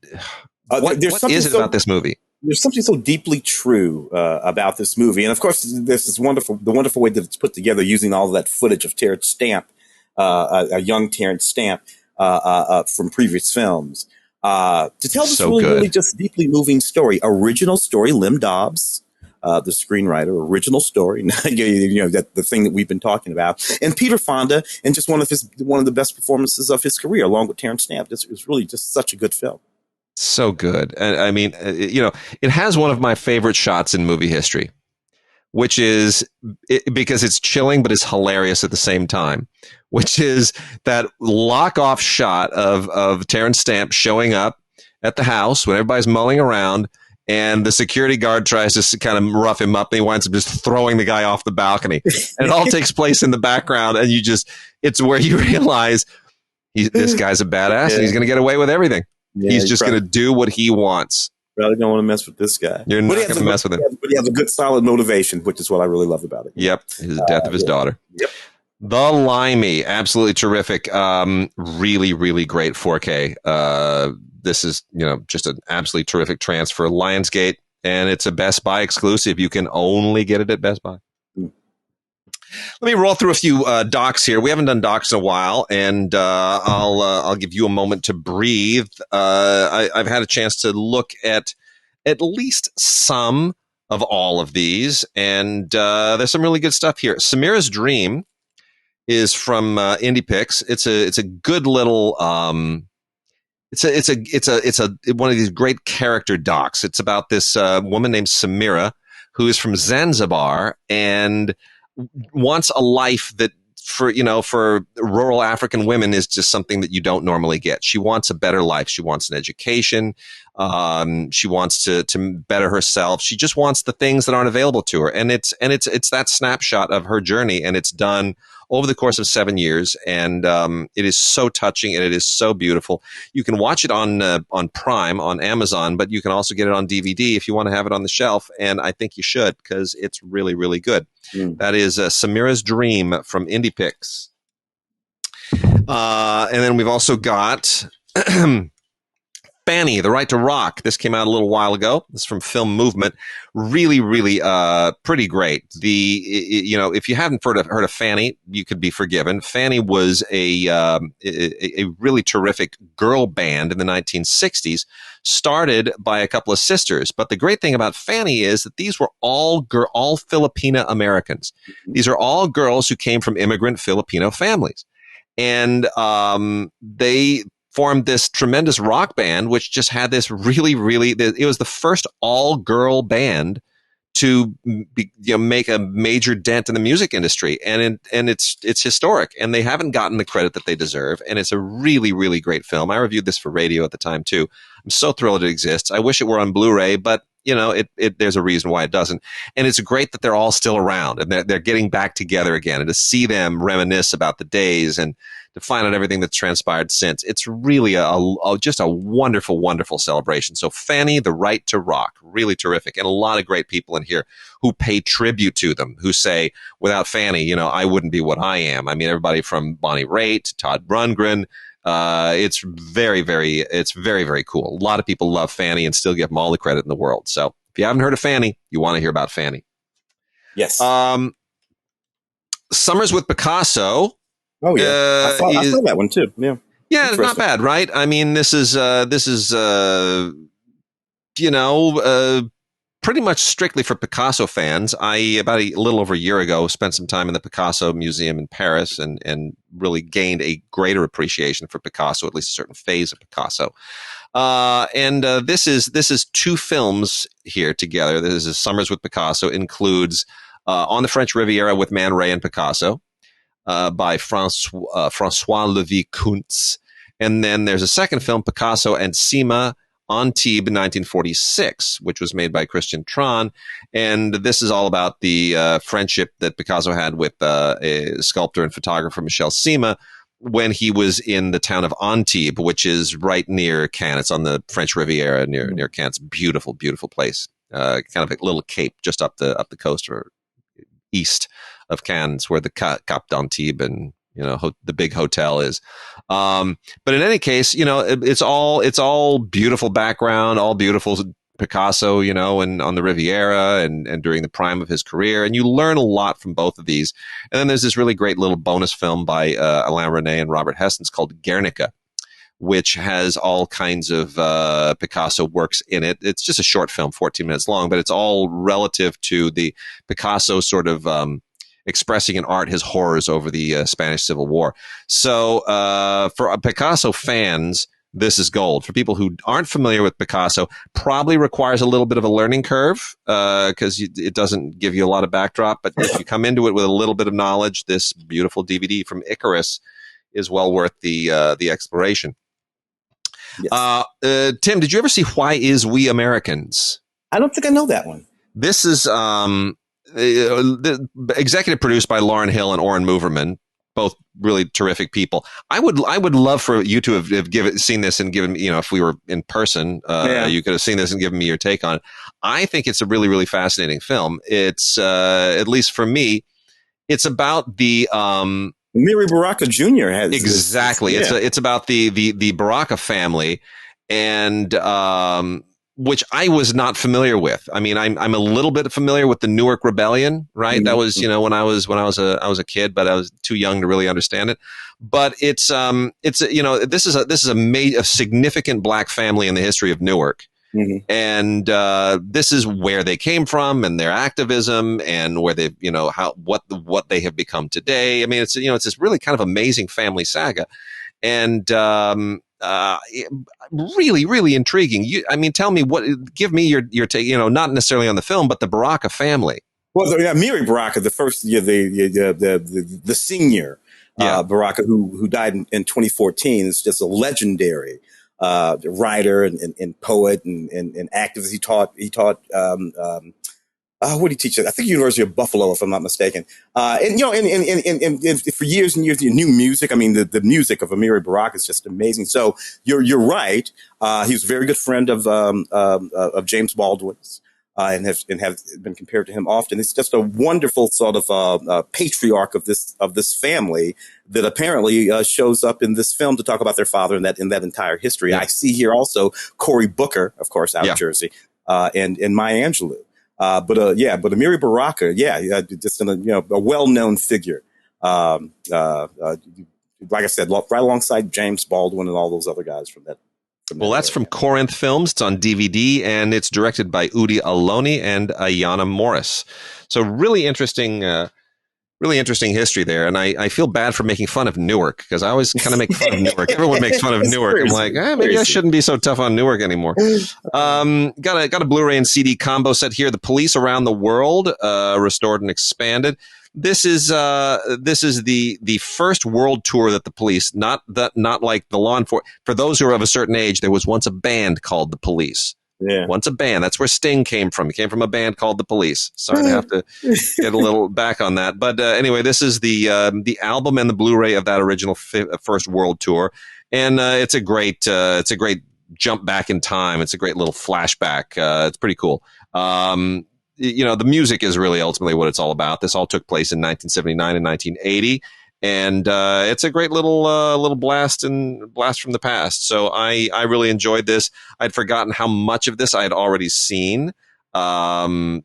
what is it about this movie? There's something so deeply true about this movie, and of course, this is the wonderful way that it's put together, using all of that footage of Terrence Stamp, a young Terrence Stamp from previous films, to tell this really just deeply moving story. Original story, Lim Dobbs, the screenwriter, original story. That the thing that we've been talking about, and Peter Fonda, and just one of the best performances of his career, along with Terrence Stamp. It was really just such a good film. So good. And I mean, it has one of my favorite shots in movie history, which is because it's chilling, but it's hilarious at the same time, which is that lock off shot of Terrence Stamp showing up at the house when everybody's mulling around, and the security guard tries to kind of rough him up, and he winds up just throwing the guy off the balcony. And it all takes place in the background, and it's where you realize this guy's a badass and he's going to get away with everything. Yeah, he's just going to do what he wants. Probably don't want to mess with this guy. You're not going to mess with him. But he has a good, solid motivation, which is what I really love about it. Yep. The death of his daughter. Yep. The Limey. Absolutely terrific. Really, really great 4K. This is, just an absolutely terrific transfer. Lionsgate, and it's a Best Buy exclusive. You can only get it at Best Buy. Let me roll through a few docs here. We haven't done docs in a while, and I'll give you a moment to breathe. I've had a chance to look at least some of all of these, and there's some really good stuff here. Samira's Dream is from IndiePix. It's a good little it's one of these great character docs. It's about this woman named Samira who is from Zanzibar and wants a life that for rural African women is just something that you don't normally get. She wants a better life. She wants an education. She wants to better herself. She just wants the things that aren't available to her. And it's that snapshot of her journey, and it's done over the course of 7 years. And it is so touching, and it is so beautiful. You can watch it on Prime, on Amazon, but you can also get it on DVD if you want to have it on the shelf. And I think you should, because it's really, really good. That is Samira's Dream from IndiePix. And then we've also got Fanny, The Right to Rock. This came out a little while ago. This is from Film Movement. Really, really, pretty great. If you haven't heard of Fanny, you could be forgiven. Fanny was a really terrific girl band in the 1960s, started by a couple of sisters. But the great thing about Fanny is that these were all Filipina Americans. These are all girls who came from immigrant Filipino families. And they formed this tremendous rock band, which just had this it was the first all-girl band to make a major dent in the music industry. And it's historic, and they haven't gotten the credit that they deserve. And it's a really, really great film. I reviewed this for radio at the time, too. I'm so thrilled it exists. I wish it were on Blu-ray, but there's a reason why it doesn't. And it's great that they're all still around and they're getting back together again, and to see them reminisce about the days and to find out everything that's transpired since. It's really just a wonderful, wonderful celebration. So Fanny, The Right to Rock, really terrific. And a lot of great people in here who pay tribute to them, who say, without Fanny, I wouldn't be what I am. I mean, everybody from Bonnie Raitt, Todd Rundgren. It's very, very cool. A lot of people love Fanny and still give them all the credit in the world. So if you haven't heard of Fanny, you want to hear about Fanny. Yes. Summers with Picasso. Oh yeah, I saw that one too. Yeah, it's not bad, right? I mean, this is pretty much strictly for Picasso fans. I about a little over a year ago spent some time in the Picasso Museum in Paris and really gained a greater appreciation for Picasso, at least a certain phase of Picasso. This is two films here together. This is Summers with Picasso, includes On the French Riviera with Man Ray and Picasso, by Francois Lévy Kuntz. And then there's a second film, Picasso and Sima, Antibes 1946, which was made by Christian Tron. And this is all about the friendship that Picasso had with a sculptor and photographer, Michel Sima, when he was in the town of Antibes, which is right near Cannes. It's on the French Riviera near Cannes. Beautiful, beautiful place. Kind of a little cape just up the coast or east of Cannes, where the Cap d'Antibes and the big hotel is. But in any case, it's all beautiful background, all beautiful Picasso, and on the Riviera and during the prime of his career, and you learn a lot from both of these. And then there's this really great little bonus film by Alain Resnais and Robert Hessens called Guernica, which has all kinds of Picasso works in it. It's just a short film, 14 minutes long, but it's all relative to the Picasso sort of expressing in art his horrors over the Spanish Civil War. So for Picasso fans, this is gold. For people who aren't familiar with Picasso, probably requires a little bit of a learning curve because it doesn't give you a lot of backdrop. But if you come into it with a little bit of knowledge, this beautiful DVD from Icarus is well worth the exploration. Yes. Tim, did you ever see Why Is We Americans? I don't think I know that one. This is executive produced by Lauryn Hill and Oren Moverman, both really terrific people. I would love for you to have seen this and given, if we were in person, you could have seen this and given me your take on it. I think it's a really, really fascinating film. It's, at least for me, it's about the, Miri Baraka Jr. has exactly. It's about the Baraka family, and which I was not familiar with. I mean, I'm a little bit familiar with the Newark Rebellion, right? Mm-hmm. That was when I was a kid, but I was too young to really understand it. But it's this is a significant black family in the history of Newark. Mm-hmm. And this is where they came from and their activism and where they, what they have become today. I mean, it's this really kind of amazing family saga, and really, really intriguing. Tell me give me your take. Not necessarily on the film, but the Baraka family. Well, Miri Baraka, the first, the senior Baraka who died in 2014, is just a legendary writer and poet and activist. He taught what did he teach? I think University of Buffalo, if I'm not mistaken. And for years and years, new music. I mean, the music of Amiri Baraka is just amazing. So you're right. He was a very good friend of James Baldwin's. And have been compared to him often. It's just a wonderful sort of patriarch of this family that apparently shows up in this film to talk about their father and that entire history. Yeah. I see here also Cory Booker, of course, out Yeah. of Jersey, and Maya Angelou. But Amiri Baraka, just a well-known figure. Like I said, right alongside James Baldwin and all those other guys from that. Well, that's from Corinth Films. It's on DVD, and it's directed by Udi Aloni and Ayanna Morris. So really interesting history there. And I feel bad for making fun of Newark, because I always kind of make fun of Newark. Everyone makes fun of Newark. I'm like, maybe I shouldn't be so tough on Newark anymore. Got a Blu-ray and CD combo set here. The Police Around the World, restored and expanded. This is the first world tour that the Police, not like the Law Enforcement. For those who are of a certain age, there was once a band called the Police. Yeah. Once a band. That's where Sting came from. He came from a band called the Police. Sorry to have to get a little back on that. But anyway, this is the album and the Blu-ray of that original first world tour, and it's a great jump back in time. It's a great little flashback. It's pretty cool. The music is really ultimately what it's all about. This all took place in 1979 and 1980. And it's a great little blast from the past. So I really enjoyed this. I'd forgotten how much of this I had already seen. The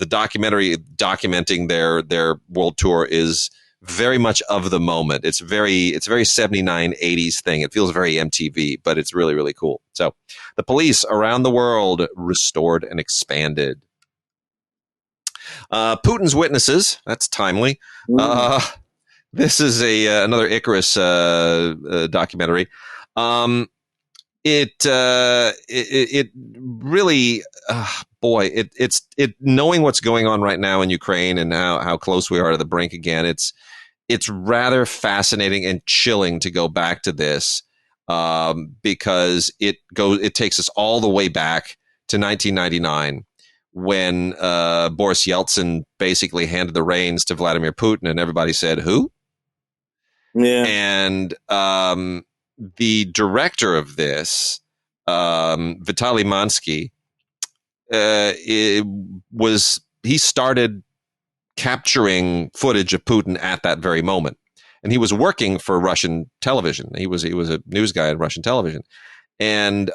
documentary documenting their world tour is very much of the moment. It's very 79 80s thing. It feels very MTV, but it's really, really cool. So The Police Around the World, restored and expanded. Putin's Witnesses. That's timely. This is another Icarus documentary. It really, it's knowing what's going on right now in Ukraine and how close we are to the brink again. It's rather fascinating and chilling to go back to this, because it takes us all the way back to 1999. When Boris Yeltsin basically handed the reins to Vladimir Putin, and everybody said, "Who?" Yeah. And the director of this, Vitaly Mansky, he started capturing footage of Putin at that very moment, and he was working for Russian television. He was a news guy on Russian television. And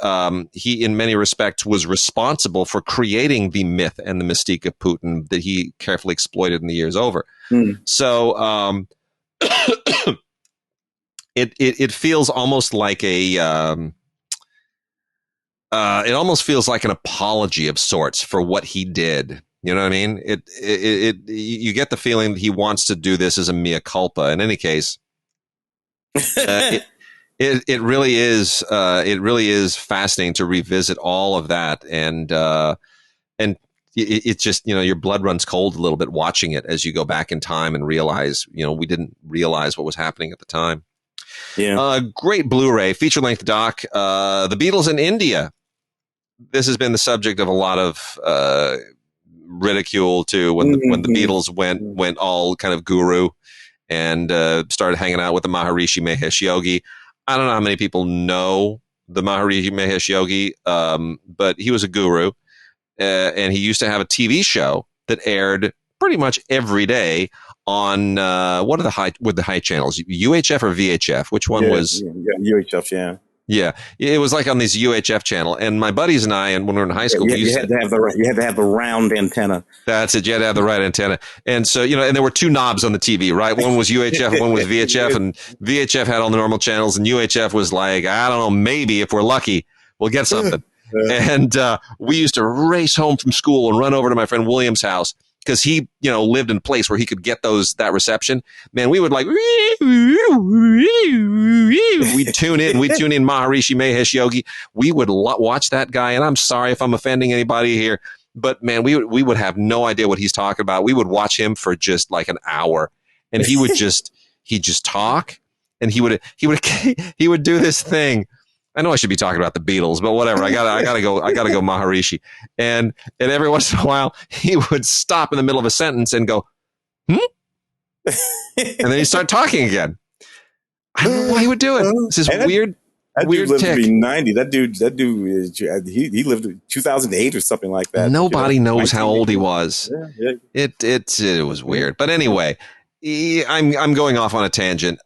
he, in many respects, was responsible for creating the myth and the mystique of Putin that he carefully exploited in the years over. So it feels almost like it almost feels like an apology of sorts for what he did. You know what I mean? You get the feeling that he wants to do this as a mea culpa. In any case, It really is fascinating to revisit all of that, and it's just, your blood runs cold a little bit watching it as you go back in time and realize, we didn't realize what was happening at the time. Yeah. Great Blu-ray feature length doc. The Beatles in India. This has been the subject of a lot of ridicule too, when the Beatles went all kind of guru and started hanging out with the Maharishi Mahesh Yogi. I don't know how many people know the Maharishi Mahesh Yogi, but he was a guru, and he used to have a TV show that aired pretty much every day on what are the high channels? UHF or VHF? Which one was? Yeah, UHF. Yeah. Yeah, it was like on this UHF channel, and my buddies and I, and when we were in high school, you had to have the round antenna. That's it. You had to have the right antenna, and so and there were two knobs on the TV, right? One was UHF, one was VHF, and VHF had all the normal channels, and UHF was like, I don't know, maybe if we're lucky, we'll get something. And we used to race home from school and run over to my friend William's house, because he, lived in a place where he could get that reception. Man, we would we'd tune in Maharishi Mahesh Yogi. We would watch that guy, and I'm sorry if I'm offending anybody here, but man, we would have no idea what he's talking about. We would watch him for just like an hour, and he'd just talk, and he would do this thing. I know I should be talking about the Beatles, but whatever. I gotta go Maharishi. And every once in a while, he would stop in the middle of a sentence and go, and then he'd start talking again. I don't know why he would do it. It's this weird dude lived tick. to be 90. That dude he lived in 2008 or something like that. Nobody knows how old he was. Yeah. It was weird. But anyway, I'm going off on a tangent.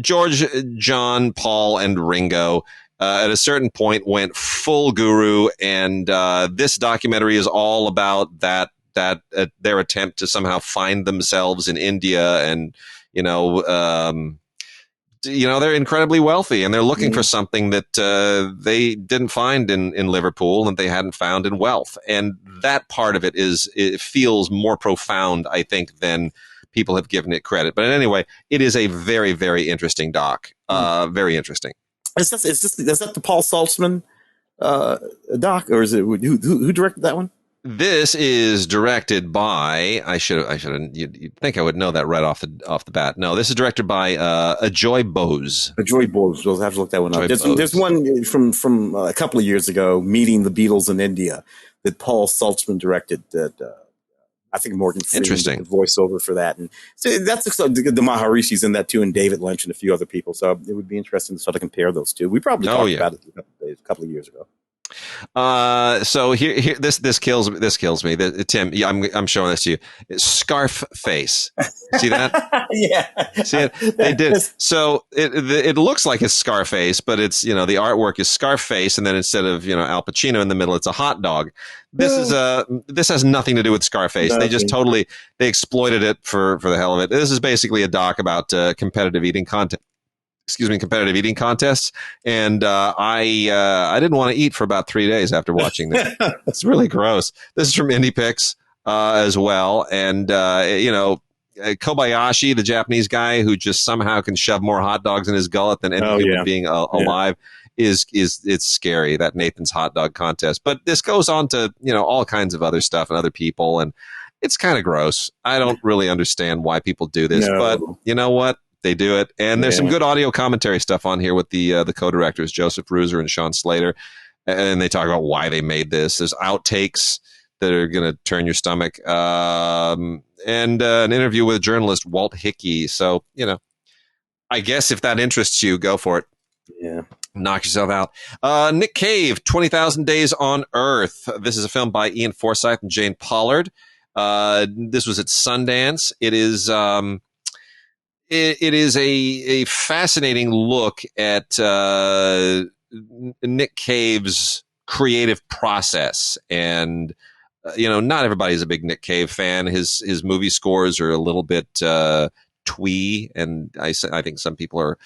George, John, Paul, and Ringo at a certain point went full guru, and this documentary is all about that their attempt to somehow find themselves in India, and they're incredibly wealthy, and they're looking for something that they didn't find in Liverpool, and they hadn't found in wealth. And that part of it feels more profound, I think, than people have given it credit. But anyway, it is a very, very interesting doc. Very interesting. Is that the Paul Saltzman doc, or is it who directed that one? This is directed by, you'd think I would know that right off the bat. No, this is directed by Ajoy Bose. Ajoy Bose. We'll have to look that one up. There's one from a couple of years ago, Meeting the Beatles in India, that Paul Saltzman directed. That I think Morgan Freeman did the voiceover for that. And so that's the Maharishi's in that too, and David Lynch and a few other people. So it would be interesting to sort of compare those two. We probably talked about it a couple of years ago. So here this kills me. Tim, I'm showing this to you. It's Scarf Face. See that? Yeah. See it? They did. So it looks like it's Scarface, but it's, the artwork is Scarface, and then instead of, Al Pacino in the middle, it's a hot dog. This has nothing to do with Scarface. Nothing. They just they exploited it for the hell of it. This is basically a doc about competitive eating contests, and I didn't want to eat for about 3 days after watching this. It's really gross. This is from IndiePix as well, and Kobayashi, the Japanese guy who just somehow can shove more hot dogs in his gullet than any human being alive, it's scary, that Nathan's hot dog contest. But this goes on to all kinds of other stuff and other people, and it's kind of gross. I don't really understand why people do this, but you know what? They do it. And there's some good audio commentary stuff on here with the co-directors, Joseph Ruser and Sean Slater. And they talk about why they made this. There's outtakes that are going to turn your stomach. And an interview with journalist Walt Hickey. So, I guess if that interests you, go for it. Yeah. Knock yourself out. Nick Cave, 20,000 Days on Earth. This is a film by Ian Forsyth and Jane Pollard. This was at Sundance. It is... It is a fascinating look at Nick Cave's creative process, and not everybody's a big Nick Cave fan. His movie scores are a little bit twee, and I think some people are,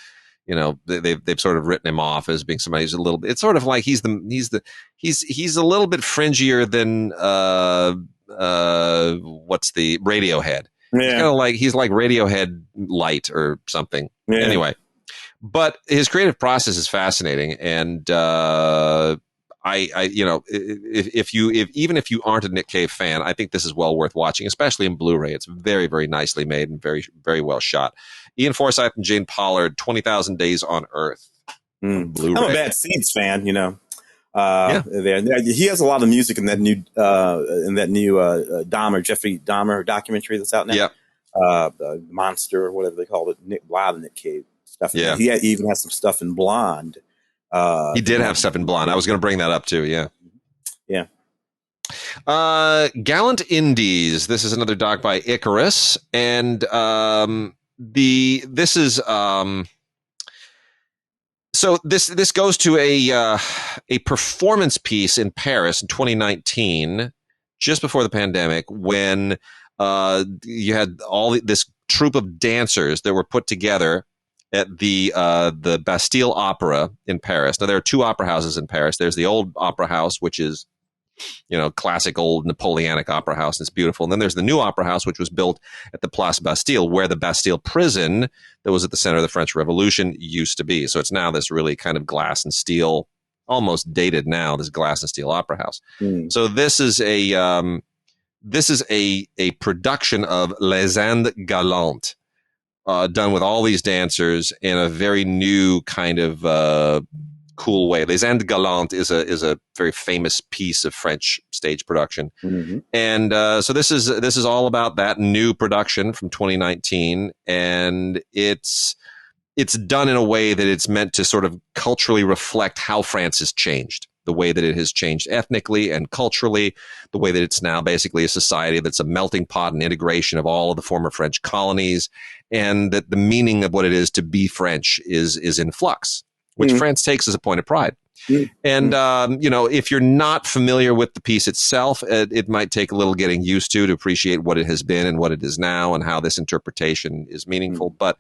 they've sort of written him off as being somebody who's a little bit. It's sort of like he's a little bit fringier than what's the Radiohead. Yeah. He's like Radiohead light or something. Yeah. Anyway, but his creative process is fascinating, and if you aren't a Nick Cave fan, I think this is well worth watching, especially in Blu-ray. It's very, very nicely made and very, very well shot. Ian Forsyth and Jane Pollard, 20,000 Days on Earth. Blu-ray. I'm a Bad Seeds fan, He has a lot of music in that new Jeffrey Dahmer documentary that's out now. Yeah. Monster or whatever they called it. Nick Cave stuff. Yeah. He even has some stuff in Blonde. He did have stuff in Blonde. I was going to bring that up too. Yeah. Yeah. Gallant Indies. This is another doc by Icarus, and So this goes to a performance piece in Paris in 2019, just before the pandemic, when you had this troupe of dancers that were put together at the Bastille Opera in Paris. Now there are two opera houses in Paris. There's the old opera house, which is classic old Napoleonic opera house. And it's beautiful. And then there's the new opera house, which was built at the Place Bastille, where the Bastille prison that was at the center of the French Revolution used to be. So it's now this really kind of glass and steel, almost dated now, this glass and steel opera house. So this is a production of Les Indes Galantes, done with all these dancers in a very new kind of cool way. Les Indes Galantes is a very famous piece of French stage production, and so this is all about that new production from 2019, and it's done in a way that it's meant to sort of culturally reflect how France has changed. the way that it has changed ethnically and culturally, the way that it's now basically a society that's a melting pot and integration of all of the former French colonies, and that the meaning of what it is to be French is in flux, which France takes as a point of pride. And, if you're not familiar with the piece itself, it might take a little getting used to appreciate what it has been and what it is now and how this interpretation is meaningful. But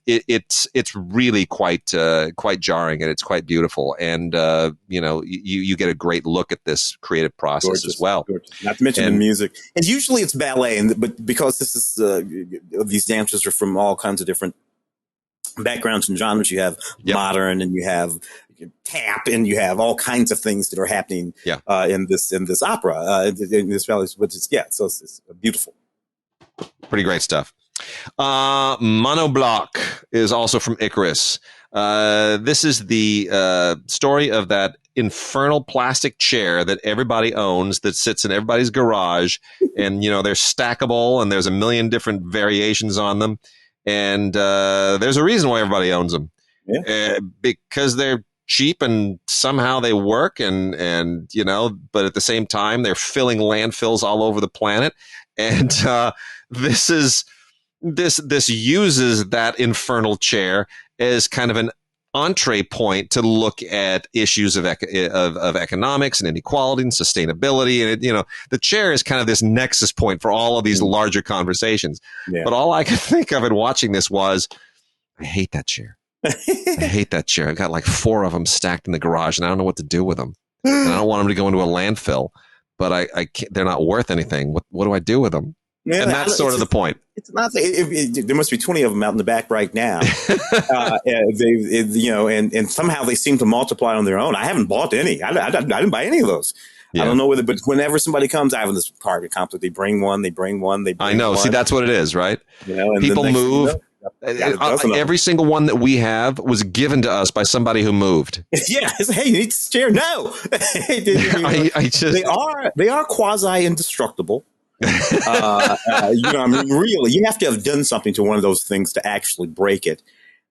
it's really quite jarring, and it's quite beautiful. And, you get a great look at this creative process as well. Gorgeous. Not to mention the music. And usually it's ballet, but because this is these dancers are from all kinds of different backgrounds and genres. You have modern, and you have tap, and you have all kinds of things that are happening in this opera, in this ballet, which is so it's beautiful. Pretty great stuff. Monoblock is also from Icarus. This is the story of that infernal plastic chair that everybody owns, that sits in everybody's garage, and they're stackable, and there's a million different variations on them. And there's a reason why everybody owns them, because they're cheap and somehow they work, and but at the same time they're filling landfills all over the planet. And this uses that infernal chair as kind of an entree point to look at issues of economics and inequality and sustainability. And the chair is kind of this nexus point for all of these larger conversations. But all I could think of in watching this was, I hate that chair. I hate that chair. I've got like 4 of them stacked in the garage, and I don't know what to do with them. And I don't want them to go into a landfill, but I can't, they're not worth anything. What do I do with them? Yeah, and that's sort of the point. It's not. There must be 20 of them out in the back right now, and somehow they seem to multiply on their own. I haven't bought any. I didn't buy any of those. Yeah. I don't know whether, but whenever somebody comes, I have this target complex. They bring one. I know. See, that's what it is, right? And people move. Every single one that we have was given to us by somebody who moved. Yeah. Hey, you need this chair? No. They are quasi indestructible. Really, you have to have done something to one of those things to actually break it.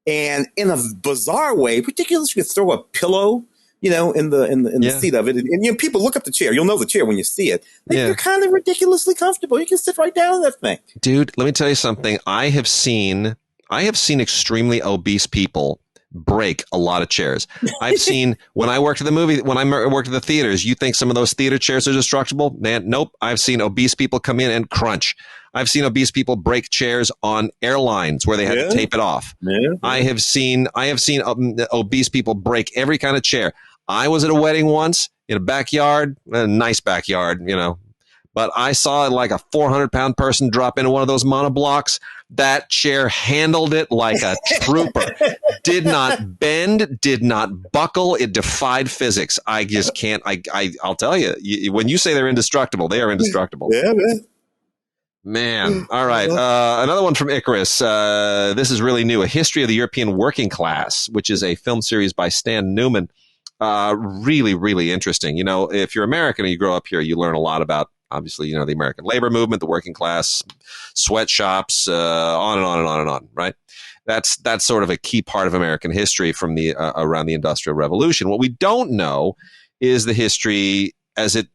And in a bizarre way, particularly if you throw a pillow, in the seat of it, and people look up the chair. You'll know the chair when you see it. They're kind of ridiculously comfortable. You can sit right down in that thing. Dude, let me tell you something. I have seen extremely obese people break a lot of chairs. I've seen when I worked at the theaters, you think some of those theater chairs are destructible? Man, nope. I've seen obese people come in and crunch. I've seen obese people break chairs on airlines where they had to tape it off. Yeah. I have seen obese people break every kind of chair. I was at a wedding once in a backyard, a nice backyard, but I saw like a 400-pound person drop into one of those monoblocks. That chair handled it like a trooper. Did not bend, did not buckle. It defied physics. I just can't. I'll tell you, when you say they're indestructible, they are indestructible. Yeah, man. All right. Another one from Icarus. This is really new. A History of the European Working Class, which is a film series by Stan Newman. Really, really interesting. If you're American and you grow up here, you learn a lot about, obviously, the American labor movement, the working class, sweatshops, on and on and on and on, right? That's sort of a key part of American history from the around the Industrial Revolution. What we don't know is the history as it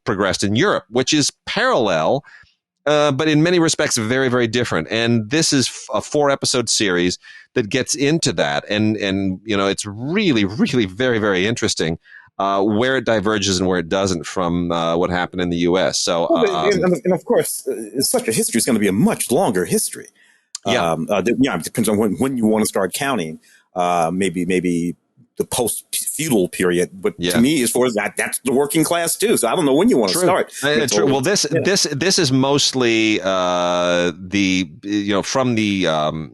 progressed in Europe, which is parallel, but in many respects very, very different. And this is a 4-episode series that gets into that, and it's really, really very, very interesting. Where it diverges and where it doesn't from what happened in the U.S. So, and of course, such a history is going to be a much longer history. It depends on when you want to start counting. Maybe the post-feudal period, but to me, as far as that's the working class too. So I don't know when you want to start. True. Well, this is mostly from the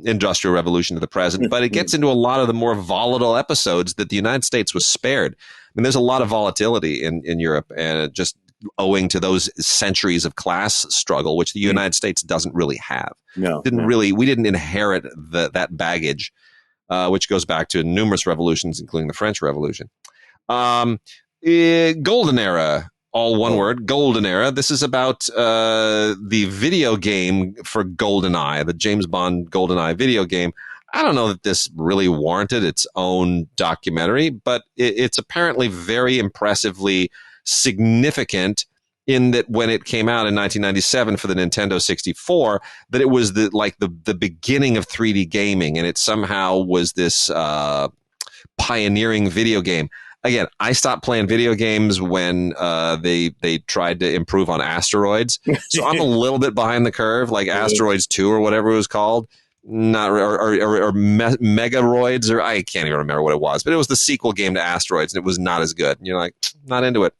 Industrial Revolution to the present, but it gets into a lot of the more volatile episodes that the United States was spared. I mean, there's a lot of volatility in Europe, and just owing to those centuries of class struggle, which the United States doesn't really have. We didn't inherit that baggage, which goes back to numerous revolutions, including the French Revolution. Golden Era, all one word, Golden Era. This is about the video game for GoldenEye, the James Bond GoldenEye video game. I don't know that this really warranted its own documentary, but it's apparently very impressively significant in that when it came out in 1997 for the Nintendo 64, that it was the beginning of 3D gaming, and it somehow was this pioneering video game. Again, I stopped playing video games when they tried to improve on asteroids, so I'm a little bit behind the curve, like Asteroids 2 or whatever it was called. Not or Megaroids, or I can't even remember what it was, but it was the sequel game to Asteroids, and it was not as good. And you're like, not into it.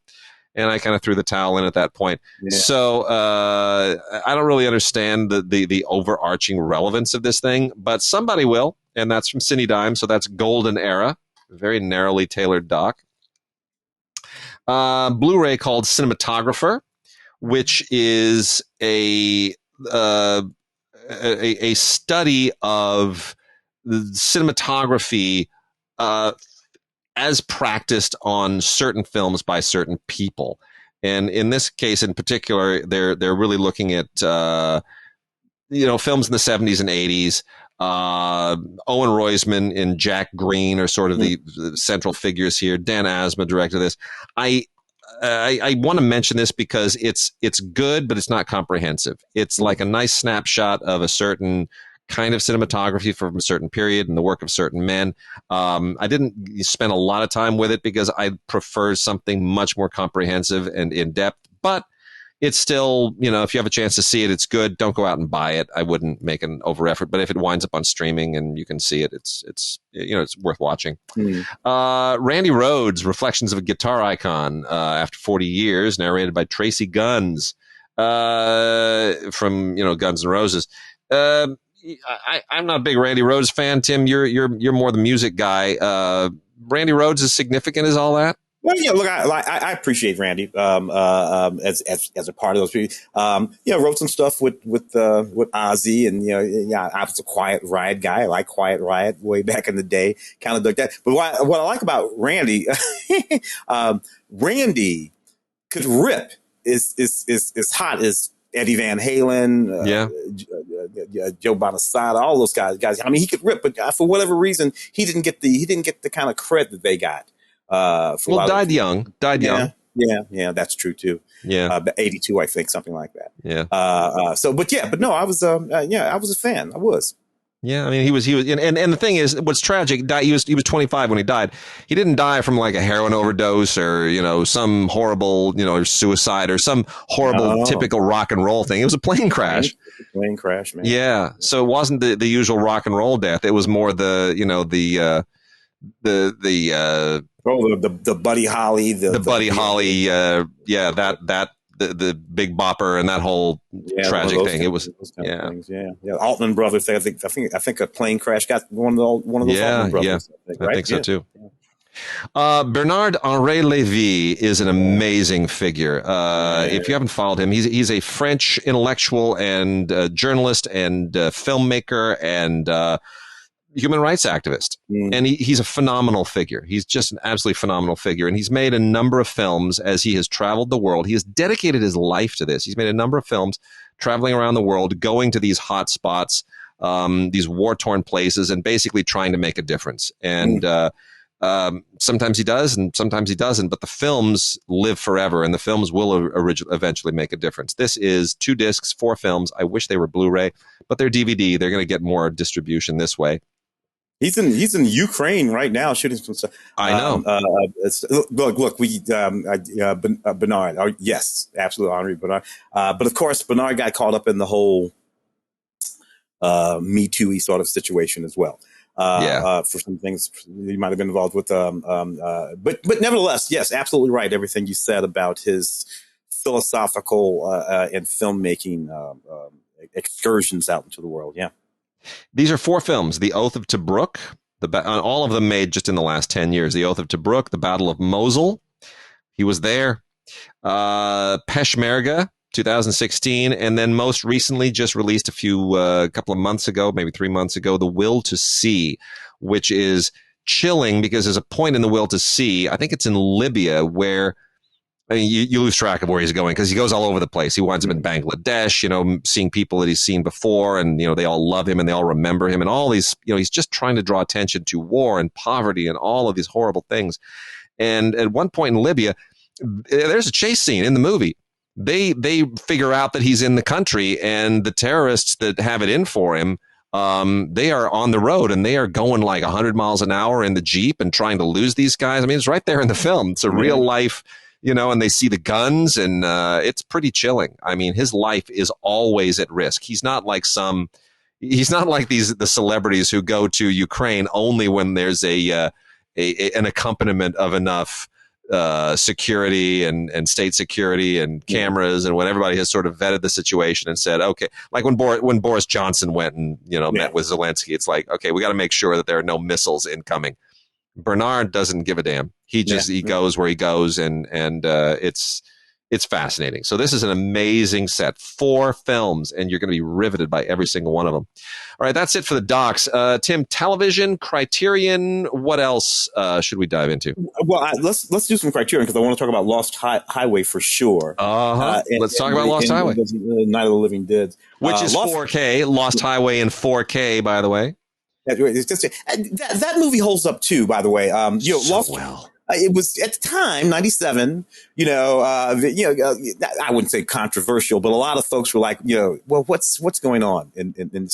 And I kind of threw the towel in at that point. Yeah. So I don't really understand the overarching relevance of this thing, but somebody will, and that's from CineDime. So that's Golden Era, very narrowly tailored doc. Blu-ray called Cinematographer, which is a study of cinematography as practiced on certain films by certain people. And in this case in particular, they're really looking at films in the 70s and 80s. Owen Roizman and Jack Green are sort of the central figures here. Dan Asma directed this. I want to mention this because it's good, but it's not comprehensive. It's like a nice snapshot of a certain kind of cinematography from a certain period and the work of certain men. I didn't spend a lot of time with it because I prefer something much more comprehensive and in depth, but it's still, if you have a chance to see it, it's good. Don't go out and buy it. I wouldn't make an over effort, but if it winds up on streaming and you can see it, it's worth watching. Randy Rhoads, Reflections of a Guitar Icon, after 40 years, narrated by Tracy Guns, from, Guns N' Roses. I'm not a big Randy Rhoads fan. Tim, you're more the music guy. Randy Rhoads is significant as all that? Well, yeah, look, I appreciate Randy as a part of those people. Wrote some stuff with Ozzy, and I was a Quiet Riot guy. I like Quiet Riot way back in the day, kind of like that. But what I like about Randy, Randy could rip is hot as Eddie Van Halen, Joe Bonasada, all those guys. I mean, he could rip, but for whatever reason, he didn't get the kind of credit that they got. Died young. Yeah, that's true too. Yeah, 82, I think, something like that. Yeah. But no, I was a fan. I was. Yeah, I mean, he was, and the thing is, what's tragic, he was 25 when he died. He didn't die from like a heroin overdose or, some horrible, suicide or some horrible typical rock and roll thing. It was a plane crash. Plane crash, man. Yeah. So it wasn't the usual rock and roll death. It was more the Buddy Holly, the Buddy Holly, the Big Bopper and that whole tragic thing. It was things, Altman Brothers. I think a plane crash got one of those Altman Brothers. I think so too. Yeah. Bernard-Henri Lévy is an amazing figure. If you haven't followed him, he's a French intellectual and journalist and filmmaker and human rights activist. And he's a phenomenal figure. He's just an absolutely phenomenal figure. And he's made a number of films as he has traveled the world. He has dedicated his life to this. He's made a number of films traveling around the world, going to these hot spots, these war-torn places, and basically trying to make a difference. And sometimes he does and sometimes he doesn't, but the films live forever and the films will eventually make a difference. This is 2 discs, 4 films. I wish they were Blu-ray, but they're DVD. They're going to get more distribution this way. He's in Ukraine right now shooting some stuff. I know. Look, Bernard. Yes, absolutely, Henri Bernard. But of course, Bernard got caught up in the whole Me Too-y sort of situation as well. For some things he might have been involved with. But nevertheless, yes, absolutely right. Everything you said about his philosophical and filmmaking excursions out into the world. Yeah. These are 4 films: The Oath of Tobruk, all of them made just in the last 10 years. The Oath of Tobruk, The Battle of Mosul, he was there. Peshmerga, 2016, and then most recently just released a couple of months ago, maybe 3 months ago, The Will to See, which is chilling because there's a point in The Will to See, I think it's in Libya, where I mean, you lose track of where he's going because he goes all over the place. He winds up in Bangladesh, seeing people that he's seen before, and they all love him and they all remember him, and all these, he's just trying to draw attention to war and poverty and all of these horrible things. And at one point in Libya, there's a chase scene in the movie. They figure out that he's in the country, and the terrorists that have it in for him, they are on the road and they are going like 100 miles an hour in the Jeep and trying to lose these guys. I mean, it's right there in the film. It's a real life, and they see the guns, and it's pretty chilling. I mean, his life is always at risk. He's not like the celebrities who go to Ukraine only when there's an accompaniment of enough security and state security and cameras, and when everybody has sort of vetted the situation and said, okay, like when Boris Johnson went and met with Zelensky, it's like, okay, we got to make sure that there are no missiles incoming. Bernard doesn't give a damn. He just he goes where he goes, and it's fascinating. So this is an amazing set. 4 films, and you're going to be riveted by every single one of them. All right, that's it for the docs. Tim, television, Criterion, what else should we dive into? Well, let's do some Criterion, because I want to talk about Lost Highway for sure. Let's talk about Lost Highway. Night of the Living Dead. Which is 4K. Lost Highway in 4K, by the way. It's just, that movie holds up too, by the way. Well. It was at the time, 97, I wouldn't say controversial, but a lot of folks were like, well, what's going on in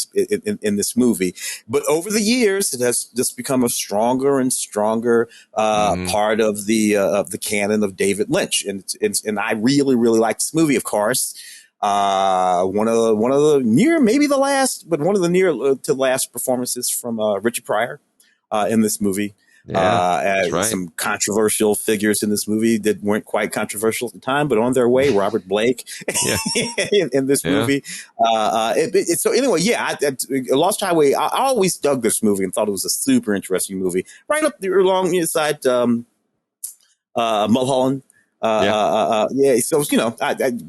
this movie? But over the years, it has just become a stronger and stronger part of the canon of David Lynch. And I really, really like this movie, of course. One of the near, maybe the last, but one of the near to last performances from Richard Pryor in this movie. That's right. Some controversial figures in this movie that weren't quite controversial at the time, but on their way. Robert Blake in this movie. So anyway, Lost Highway. I always dug this movie and thought it was a super interesting movie. Right up there along inside Mulholland. So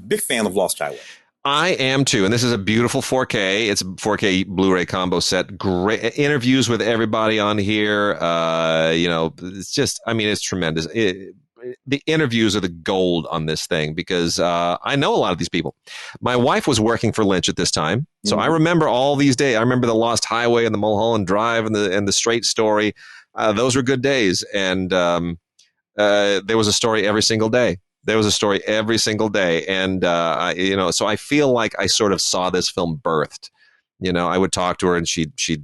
big fan of Lost Highway. I am too, and this is a beautiful 4K. It's a 4K Blu-ray combo set. Great interviews with everybody on here. It's just, it's tremendous. The interviews are the gold on this thing, because I know a lot of these people. My wife was working for Lynch at this time, so I remember all these days. I remember the Lost Highway and the Mulholland Drive and the Straight Story. Those were good days, and there was a story every single day. There was a story every single day. And, so I feel like I sort of saw this film birthed. I would talk to her, and she'd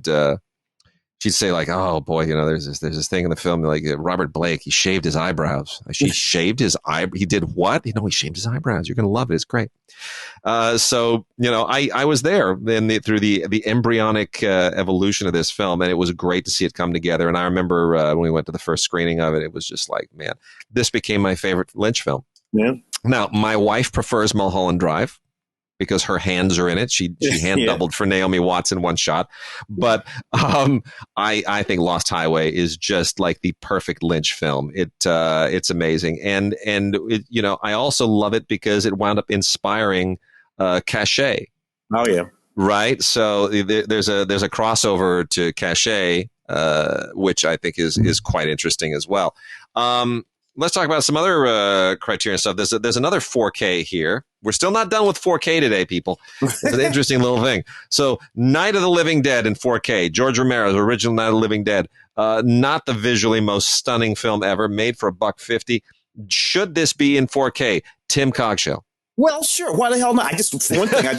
say like, oh boy, there's this thing in the film, like Robert Blake, he shaved his eyebrows. He shaved his he did what? He shaved his eyebrows. You're going to love it. It's great. I was there through the embryonic evolution of this film, and it was great to see it come together. And I remember when we went to the first screening of it, it was just like, man, this became my favorite Lynch film. Yeah. Now, my wife prefers Mulholland Drive, because her hands are in it. She hand doubled for Naomi Watts in one shot. But I think Lost Highway is just like the perfect Lynch film. It's amazing. And I also love it because it wound up inspiring Cachet. Oh yeah. Right. So there's a crossover to Cachet, which I think is quite interesting as well. Let's talk about some other Criterion stuff. There's another 4K here. We're still not done with 4K today, people. It's an interesting little thing. So, Night of the Living Dead in 4K. George Romero's original Night of the Living Dead. Not the visually most stunning film ever. Made for $1.50. Should this be in 4K? Tim Cogshell. Well, sure. Why the hell not? For one thing, I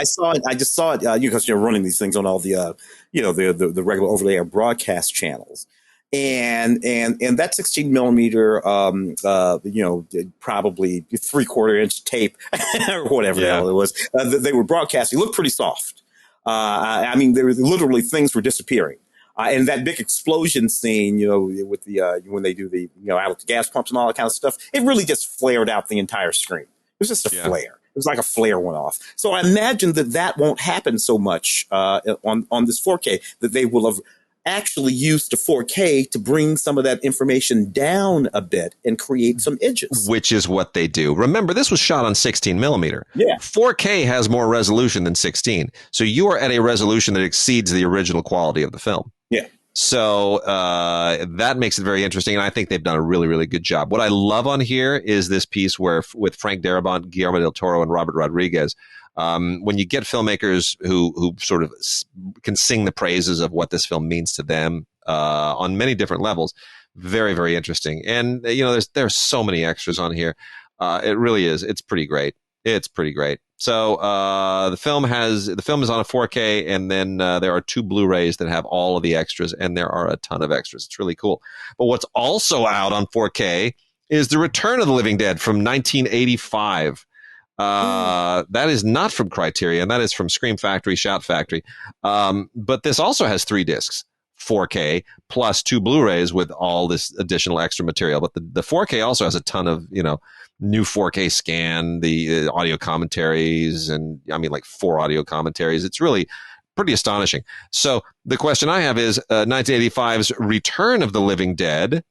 saw it. I just saw it because you're running these things on all the the regular over-the-air broadcast channels. And that 16 millimeter, probably 3/4 inch tape or whatever the hell it was, they were broadcasting. It looked pretty soft. There were literally things were disappearing. And that big explosion scene, with the, when they do the, out with the gas pumps and all that kind of stuff, it really just flared out the entire screen. It was just a flare. It was like a flare went off. So I imagine that won't happen so much, on this 4K, that they will have actually used the 4K to bring some of that information down a bit and create some edges. Which is what they do. Remember, this was shot on 16 millimeter. Yeah. 4K has more resolution than 16. So you are at a resolution that exceeds the original quality of the film. Yeah. So that makes it very interesting, and I think they've done a really, really good job. What I love on here is this piece where with Frank Darabont, Guillermo del Toro, and Robert Rodriguez, when you get filmmakers who sort of can sing the praises of what this film means to them on many different levels, very, very interesting. And there's so many extras on here. It really is. It's pretty great. It's pretty great. So the film is on a 4K, and then there are 2 Blu-rays that have all of the extras, and there are a ton of extras. It's really cool. But what's also out on 4K is The Return of the Living Dead from 1985. That is not from Criterion. That is from Scream Factory, Shout Factory. But this also has 3 discs. 4K plus 2 Blu-rays with all this additional extra material. But the 4K also has a ton of, new 4K scan, the audio commentaries, and like 4 audio commentaries. It's really pretty astonishing. So the question I have is 1985's Return of the Living Dead,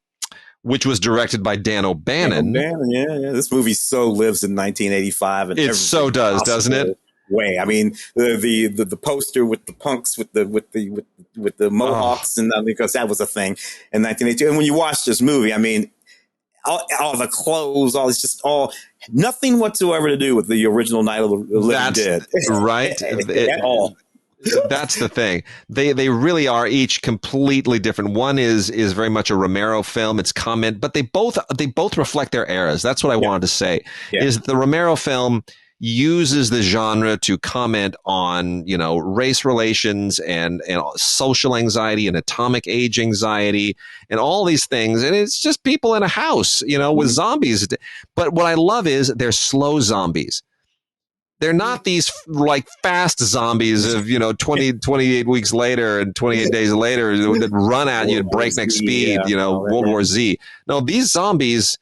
which was directed by Dan O'Bannon. Yeah. This movie so lives in 1985. And it so does, doesn't it? Way. I mean, the poster with the punks with the mohawks, and because that was a thing in 1982. And when you watch this movie, I mean, all the clothes, nothing whatsoever to do with the original Night of the Living Dead. Right. At all. That's the thing. They really are each completely different. One is very much a Romero film. It's comment, but they both reflect their eras. That's what I wanted to say. Yeah. Is the Romero film uses the genre to comment on, race relations and social anxiety and atomic age anxiety and all these things. And it's just people in a house, with zombies. But what I love is they're slow zombies. They're not these like fast zombies of, 28 weeks later and 28 days later that run at you at breakneck speed, World War Z. No, these zombies,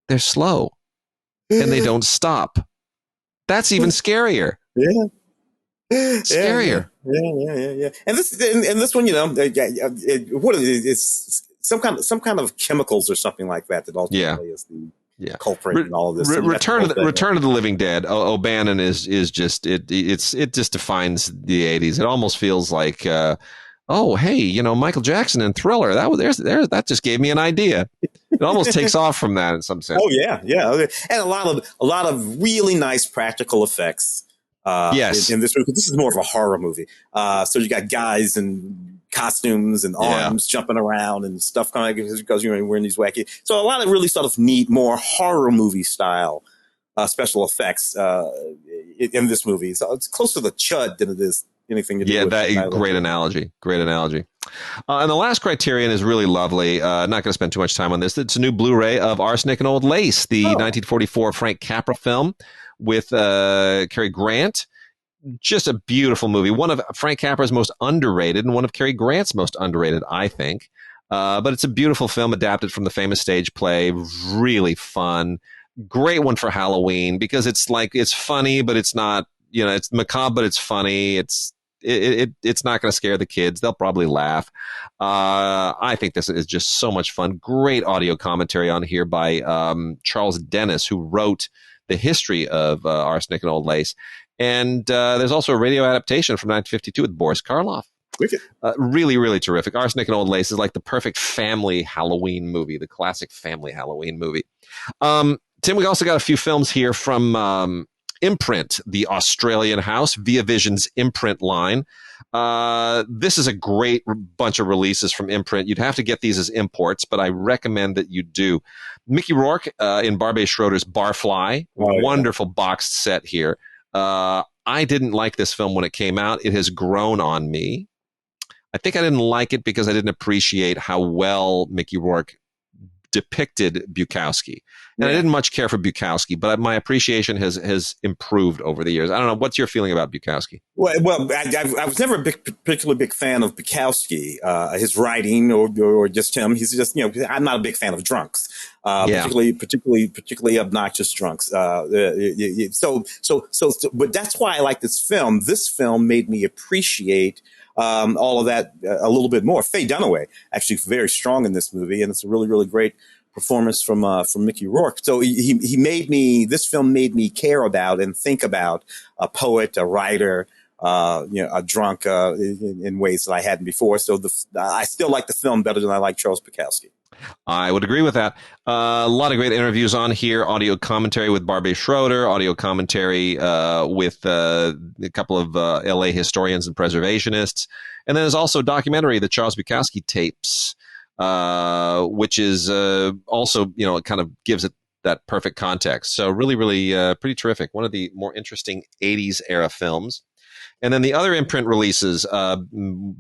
they're slow and they don't stop. That's even scarier. Yeah. Scarier. Yeah. And this one, what is it? It's some kind of chemicals or something like that ultimately is the culprit in all of this. Return of the Living Dead. O'Bannon is just it just defines the 80s. It almost feels like Michael Jackson and Thriller. That just gave me an idea. It almost takes off from that in some sense. Oh yeah, and a lot of really nice practical effects. Yes, in this movie, this is more of a horror movie. So you got guys in costumes and arms jumping around and stuff kind of because you're wearing these wacky. So a lot of really sort of neat, more horror movie style special effects in this movie. So it's closer to the Chud than it is anything to do with that. Great analogy. And the last Criterion is really lovely. Not going to spend too much time on this. It's a new Blu-ray of Arsenic and Old Lace, the 1944 Frank Capra film with Cary Grant. Just a beautiful movie. One of Frank Capra's most underrated and one of Cary Grant's most underrated, I think. But it's a beautiful film adapted from the famous stage play. Really fun. Great one for Halloween because it's funny, but it's not, it's macabre, but it's funny. It's not going to scare the kids. They'll probably laugh. I think this is just so much fun. Great audio commentary on here by Charles Dennis, who wrote the history of Arsenic and Old Lace. And there's also a radio adaptation from 1952 with Boris Karloff. Wicked. Really, really terrific. Arsenic and Old Lace is like the perfect family Halloween movie, the classic family Halloween movie. Tim, we also got a few films here from Imprint, the Australian house, Via Vision's Imprint line. This is a great bunch of releases from Imprint. You'd have to get these as imports, but I recommend that you do. Mickey Rourke in Barbet Schroeder's Barfly. Wonderful boxed set here. I didn't like this film when it came out. It has grown on me. I think I didn't like it because I didn't appreciate how well Mickey Rourke depicted Bukowski. And I didn't much care for Bukowski, but my appreciation has improved over the years. I don't know. What's your feeling about Bukowski? Well, I was never a particularly big fan of Bukowski, his writing or just him. He's just, I'm not a big fan of drunks, particularly obnoxious drunks. But that's why I like this film. This film made me appreciate all of that a little bit more. Faye Dunaway actually very strong in this movie, and it's a really, really great performance from Mickey Rourke. So this film made me care about and think about a poet, a writer, drunk in ways that I hadn't before. So I still like the film better than I like Charles Bukowski. I would agree with that. A lot of great interviews on here. Audio commentary with Barbie Schroeder. Audio commentary with a couple of LA historians and preservationists. And then there's also a documentary, the Charles Bukowski tapes, which is also, it kind of gives it that perfect context. So really, really pretty terrific. One of the more interesting 80s era films. And then the other imprint releases,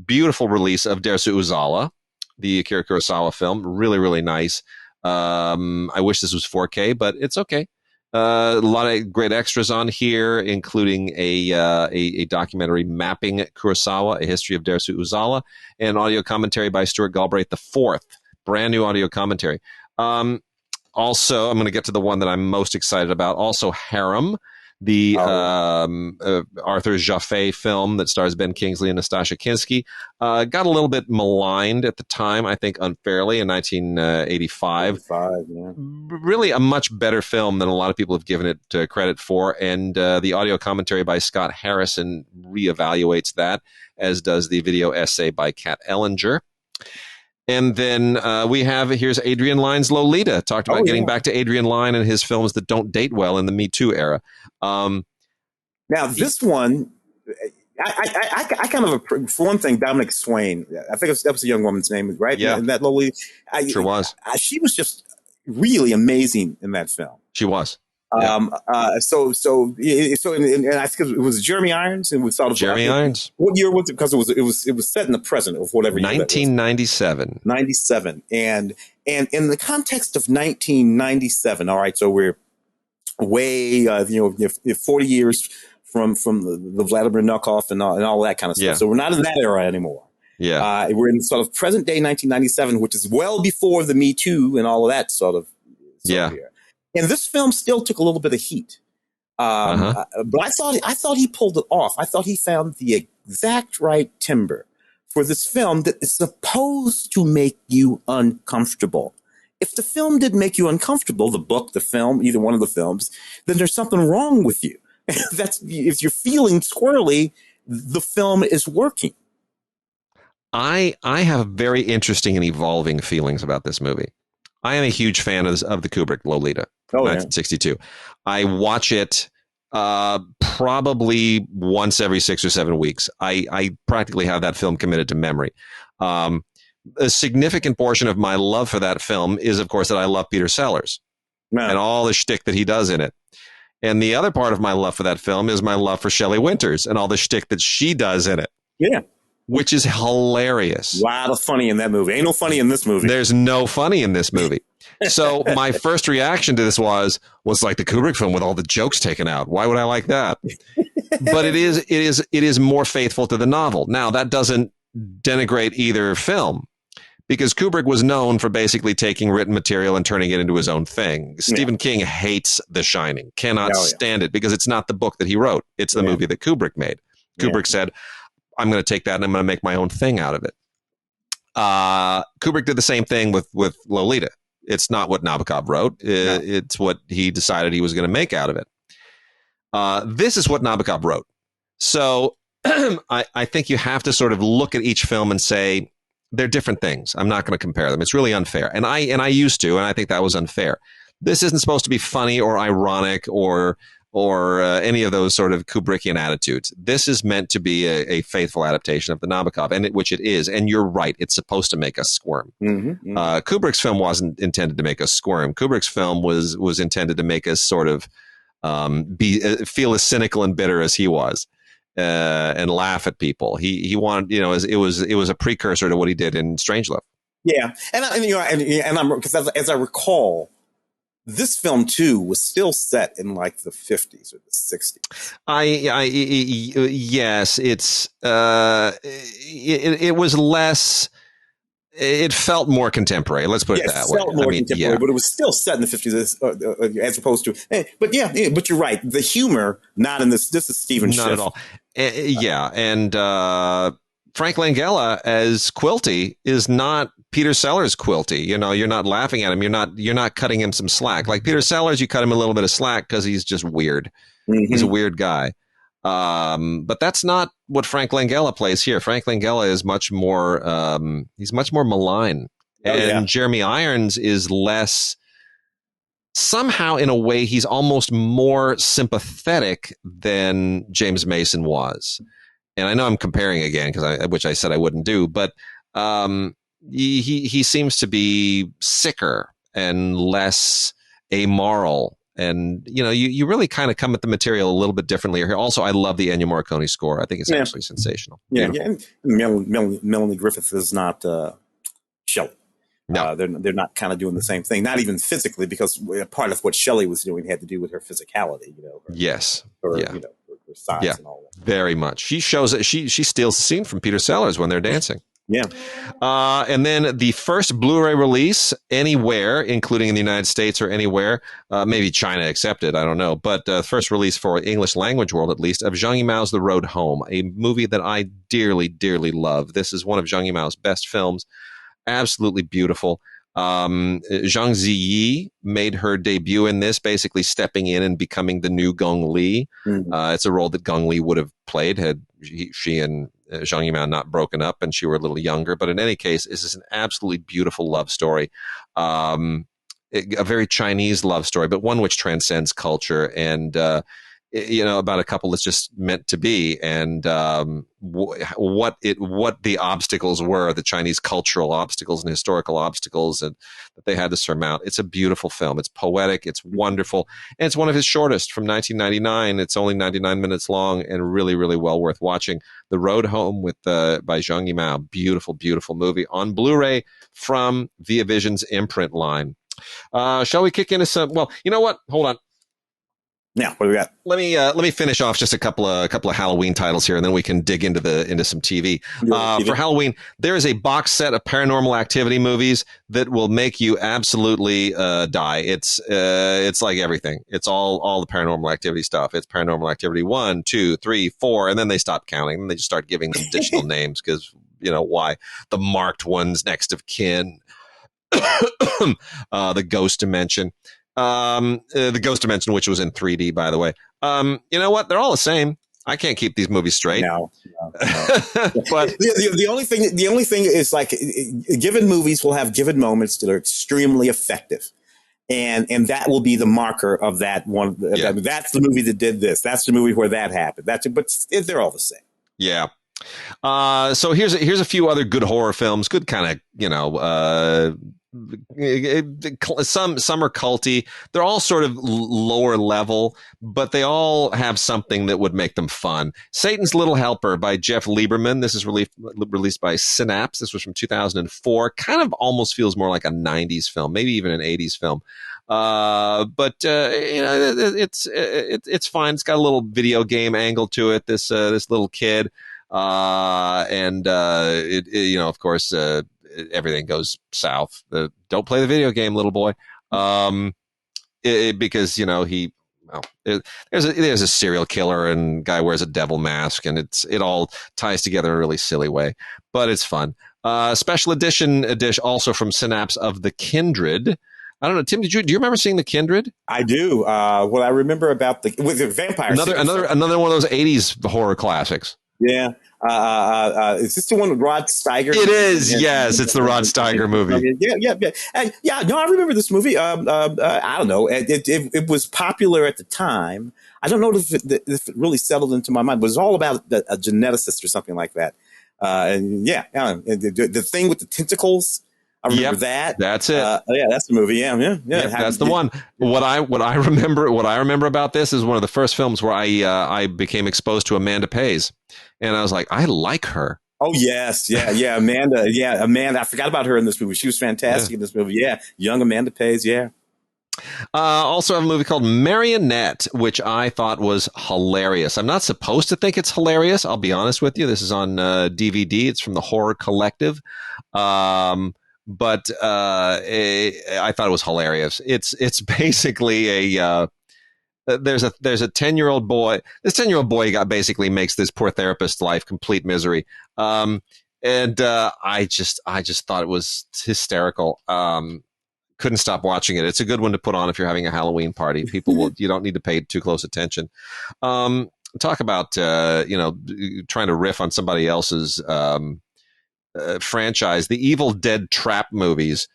beautiful release of Dersu Uzala, the Akira Kurosawa film. Really, really nice. I wish this was 4K, but it's okay. A lot of great extras on here, including a documentary mapping Kurosawa, A History of Dersu Uzala, and audio commentary by Stuart Galbraith IV. Brand new audio commentary. Also, I'm going to get to the one that I'm most excited about. Also, Harem, the Arthur Jaffé film that stars Ben Kingsley and Nastassja Kinski. Got a little bit maligned at the time, I think unfairly, in 1985. Yeah. Really a much better film than a lot of people have given it credit for. And the audio commentary by Scott Harrison reevaluates that, as does the video essay by Kat Ellinger. And then here's Adrian Lyne's Lolita. Talked about getting back to Adrian Lyne and his films that don't date well in the Me Too era. Now, this one, I kind of, for one thing, Dominic Swain, I think that was a young woman's name, right? Yeah. And that Lolita. Sure was. She was just really amazing in that film. She was. Yeah. And I think it was Jeremy Irons, and we sort of Jeremy Irons. What year was it? Because it was set in the present of whatever year 1997. 97, and in the context of 1997. All right, so we're way 40 years from the Vladimir Nabokov and all that kind of stuff. Yeah. So we're not in that era anymore. Yeah, we're in sort of present day 1997, which is well before the Me Too and all of that sort of here. And this film still took a little bit of heat, but I thought he pulled it off. I thought he found the exact right timbre for this film that is supposed to make you uncomfortable. If the film didn't make you uncomfortable, the book, the film, either one of the films, then there's something wrong with you. If you're feeling squirrely, the film is working. I have very interesting and evolving feelings about this movie. I am a huge fan of the Kubrick Lolita from 1962. I watch it probably once every 6 or 7 weeks. I practically have that film committed to memory. A significant portion of my love for that film is, of course, that I love Peter Sellers and all the shtick that he does in it. And the other part of my love for that film is my love for Shelley Winters and all the shtick that she does in it. Yeah. Which is hilarious. A lot of funny in that movie. Ain't no funny in this movie. There's no funny in this movie. So my first reaction to this was like the Kubrick film with all the jokes taken out. Why would I like that? But it is more faithful to the novel. Now, that doesn't denigrate either film, because Kubrick was known for basically taking written material and turning it into his own thing. Stephen King hates The Shining, cannot stand it, because it's not the book that he wrote. It's the movie that Kubrick made. Kubrick said, I'm going to take that and I'm going to make my own thing out of it. Kubrick did the same thing with Lolita. It's not what Nabokov wrote. It's what he decided he was going to make out of it. This is what Nabokov wrote. So I think you have to sort of look at each film and say, they're different things. I'm not going to compare them. It's really unfair. And I used to, and I think that was unfair. This isn't supposed to be funny or ironic or any of those sort of Kubrickian attitudes. This is meant to be a faithful adaptation of the Nabokov, which it is. And you're right, it's supposed to make us squirm. Kubrick's film wasn't intended to make us squirm. Kubrick's film was intended to make us sort of feel as cynical and bitter as he was, and laugh at people. He wanted, it was a precursor to what he did in Strangelove. Yeah, and I'm because as I recall, this film too was still set in like the 50s or the 60s. Yes, it was less. It felt more contemporary. Let's put it that way. It felt more contemporary, but it was still set in the 50s as opposed to. But you're right. The humor, not in this. This is Stephen Schiff. Not at all. And Frank Langella as Quilty is not Peter Sellers Quilty. You're not laughing at him. You're not cutting him some slack. Like Peter Sellers, you cut him a little bit of slack because he's just weird. He's a weird guy. But that's not what Frank Langella plays here. Frank Langella is much more, he's much more malign. And Jeremy Irons is less, somehow in a way, he's almost more sympathetic than James Mason was. And I know I'm comparing again, which I said I wouldn't do, but he seems to be sicker and less amoral. And, you really kind of come at the material a little bit differently here. Also, I love the Ennio Morricone score. I think it's actually sensational. Yeah. And Melanie Griffith is not Shelley. No. They're not kind of doing the same thing, not even physically, because part of what Shelley was doing had to do with her physicality, her size and all that. Very much. She shows it. She steals the scene from Peter Sellers when they're dancing. Yeah. And then the first Blu-ray release anywhere, including in the United States or anywhere, maybe China accepted, I don't know, but first release for English language world, at least, of Zhang Yimou's The Road Home, a movie that I dearly, dearly love. This is one of Zhang Yimou's best films. Absolutely beautiful. Zhang Ziyi made her debut in this, basically stepping in and becoming the new Gong Li. Mm-hmm. It's a role that Gong Li would have played had she and Zhang Yimou not broken up and she were a little younger. But in any case, this is an absolutely beautiful love story. A very Chinese love story, but one which transcends culture and, about a couple that's just meant to be, and what the obstacles were, the Chinese cultural obstacles and historical obstacles that they had to surmount. It's a beautiful film. It's poetic. It's wonderful, and it's one of his shortest from 1999. It's only 99 minutes long and really, really well worth watching. The Road Home by Zhang Yimou. Beautiful, beautiful movie on Blu-ray from Via Vision's imprint line. Shall we kick into some? Well, you know what? Hold on. Now, what do we got? Let me finish off just a couple of Halloween titles here, and then we can dig into some TV. For Halloween, there is a box set of Paranormal Activity movies that will make you absolutely die. It's like everything. It's all the Paranormal Activity stuff. It's Paranormal Activity 1, 2, 3, 4, and then they stop counting and they just start giving them additional names because why? The marked ones, Next of Kin, the Ghost Dimension. The Ghost Dimension, which was in 3D, by the way. You know what? They're all the same. I can't keep these movies straight. No. But the only thing is, like, given movies will have given moments that are extremely effective. And that will be the marker of that one. Yeah. That's the movie that did this. That's the movie where that happened. But they're all the same. Yeah. So here's a few other good horror films. Good kind of, some are culty. They're all sort of lower level, but they all have something that would make them fun. Satan's Little Helper by Jeff Lieberman. This is released by Synapse. This was from 2004. Kind of almost feels more like a 90s film, maybe even an 80s film. But it's fine. It's got a little video game angle to it. This little kid, of course, everything goes south. Don't play the video game, little boy. Because there's a serial killer and guy wears a devil mask, and it all ties together in a really silly way, but it's fun. Special edition also from Synapse of The Kindred. I don't know, Tim. Do you remember seeing The Kindred? I do. What I remember about with the vampires. Another one of those 80s horror classics. Yeah. Is this the one with Rod Steiger? It is. Yes, it's the Rod Steiger movie. Yeah. No, I remember this movie. I don't know. It was popular at the time. I don't know if it really settled into my mind. But it was all about a geneticist or something like that. The thing with the tentacles. I remember that. That's it. That's the movie. Yeah. That's the one. What I remember about this is one of the first films where I became exposed to Amanda Pays, and I was like, I like her. Oh yes, yeah, Amanda. Yeah, Amanda. I forgot about her in this movie. She was fantastic in this movie. Yeah, young Amanda Pays. Yeah. Also have a movie called Marionette, which I thought was hilarious. I'm not supposed to think it's hilarious. I'll be honest with you. This is on DVD. It's from the Horror Collective. But I thought it was hilarious. It's basically there's a 10-year-old boy. This 10-year-old boy basically makes this poor therapist's life complete misery. I just thought it was hysterical. Couldn't stop watching it. It's a good one to put on if you're having a Halloween party. You don't need to pay too close attention. talk about trying to riff on somebody else's franchise. The Evil Dead trap movies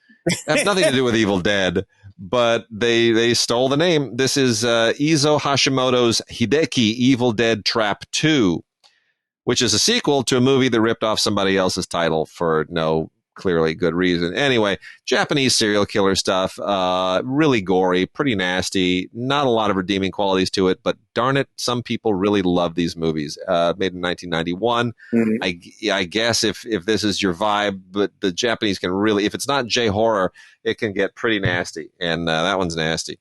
have nothing to do with Evil Dead, but they stole the name. This is Izo Hashimoto's Hideki Evil Dead Trap 2, which is a sequel to a movie that ripped off somebody else's title for no clearly good reason. Anyway, Japanese serial killer stuff, really gory, pretty nasty, not a lot of redeeming qualities to it, but darn it, some people really love these movies. Made in 1991. I guess if this is your vibe, but the Japanese can really, if it's not J-horror, it can get pretty nasty, and that one's nasty.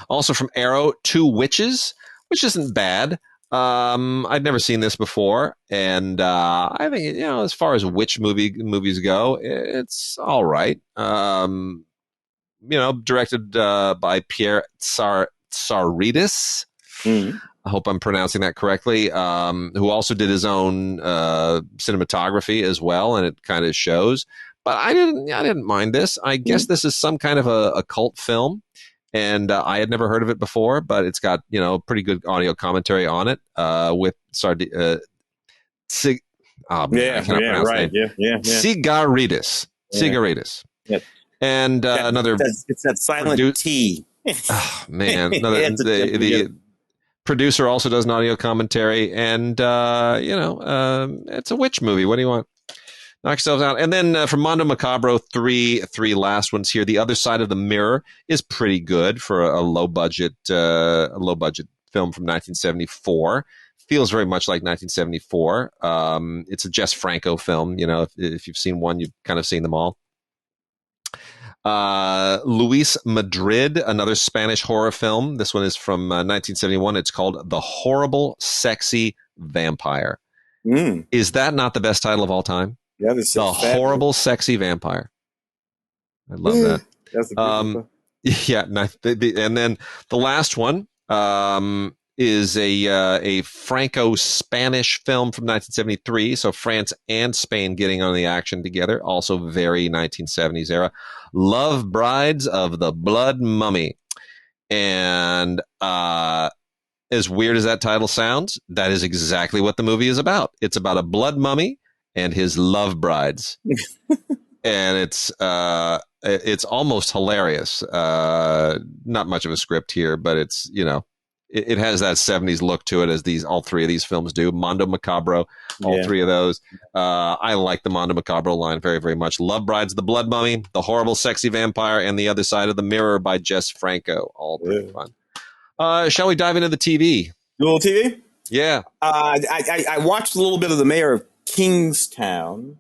Also from Arrow, Two Witches, which isn't bad. I'd never seen this before, and I think as far as witch movies go, it's all right. Directed by Pierre Tsaridis. I hope I'm pronouncing that correctly. Who also did his own cinematography as well, and it kind of shows. But I didn't mind this. I guess this is some kind of a cult film. And I had never heard of it before, but it's got pretty good audio commentary on it with Cigaridis. Cigaridis. Yep. And another. It's that silent T. Oh man, the producer also does an audio commentary, and it's a witch movie. What do you want? Knock yourselves out. And then from Mondo Macabro, three last ones here. The Other Side of the Mirror is pretty good for a low budget film from 1974. Feels very much like 1974. It's a Jess Franco film. If you've seen one, you've kind of seen them all. Luis Madrid, another Spanish horror film. This one is from 1971. It's called The Horrible Sexy Vampire. Is that not the best title of all time? Yeah, The Horrible Sexy Vampire. I love that. That's and then the last one is a Franco-Spanish film from 1973. So France and Spain getting on the action together. Also very 1970s era. Love Brides of the Blood Mummy. And as weird as that title sounds, that is exactly what the movie is about. It's about a blood mummy and his love brides. And it's almost hilarious. Not much of a script here, but it's, it has that 70s look to it, as all three of these films do. Mondo Macabro, all three of those. I like the Mondo Macabro line very, very much. Love Brides, The Blood Mummy, The Horrible Sexy Vampire, and The Other Side of the Mirror by Jess Franco. All pretty fun. Shall we dive into the TV? A little TV? Yeah. I watched a little bit of The Mayor of Kingstown,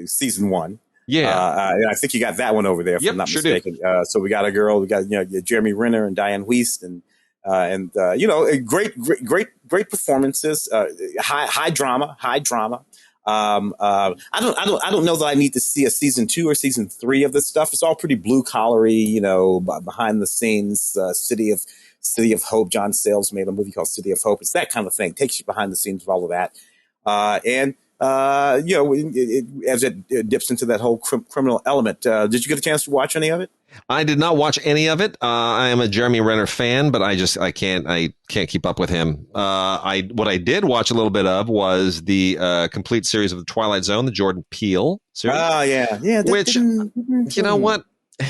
season 1. Yeah. I think you got that one over there, if I'm not mistaken. So we got a girl, we got Jeremy Renner and Diane Wiest, and great performances, high drama. I don't know that I need to see a season 2 or season 3 of this stuff. It's all pretty blue collary, behind the scenes, City of Hope. John Sayles made a movie called City of Hope. It's that kind of thing. Takes you behind the scenes of all of that. As it dips into that whole criminal element. Did you get a chance to watch any of it? I did not watch any of it. I am a Jeremy Renner fan, but I can't keep up with him. What I did watch a little bit of was the complete series of The Twilight Zone, the Jordan Peele series. Oh yeah. Which, you know what? I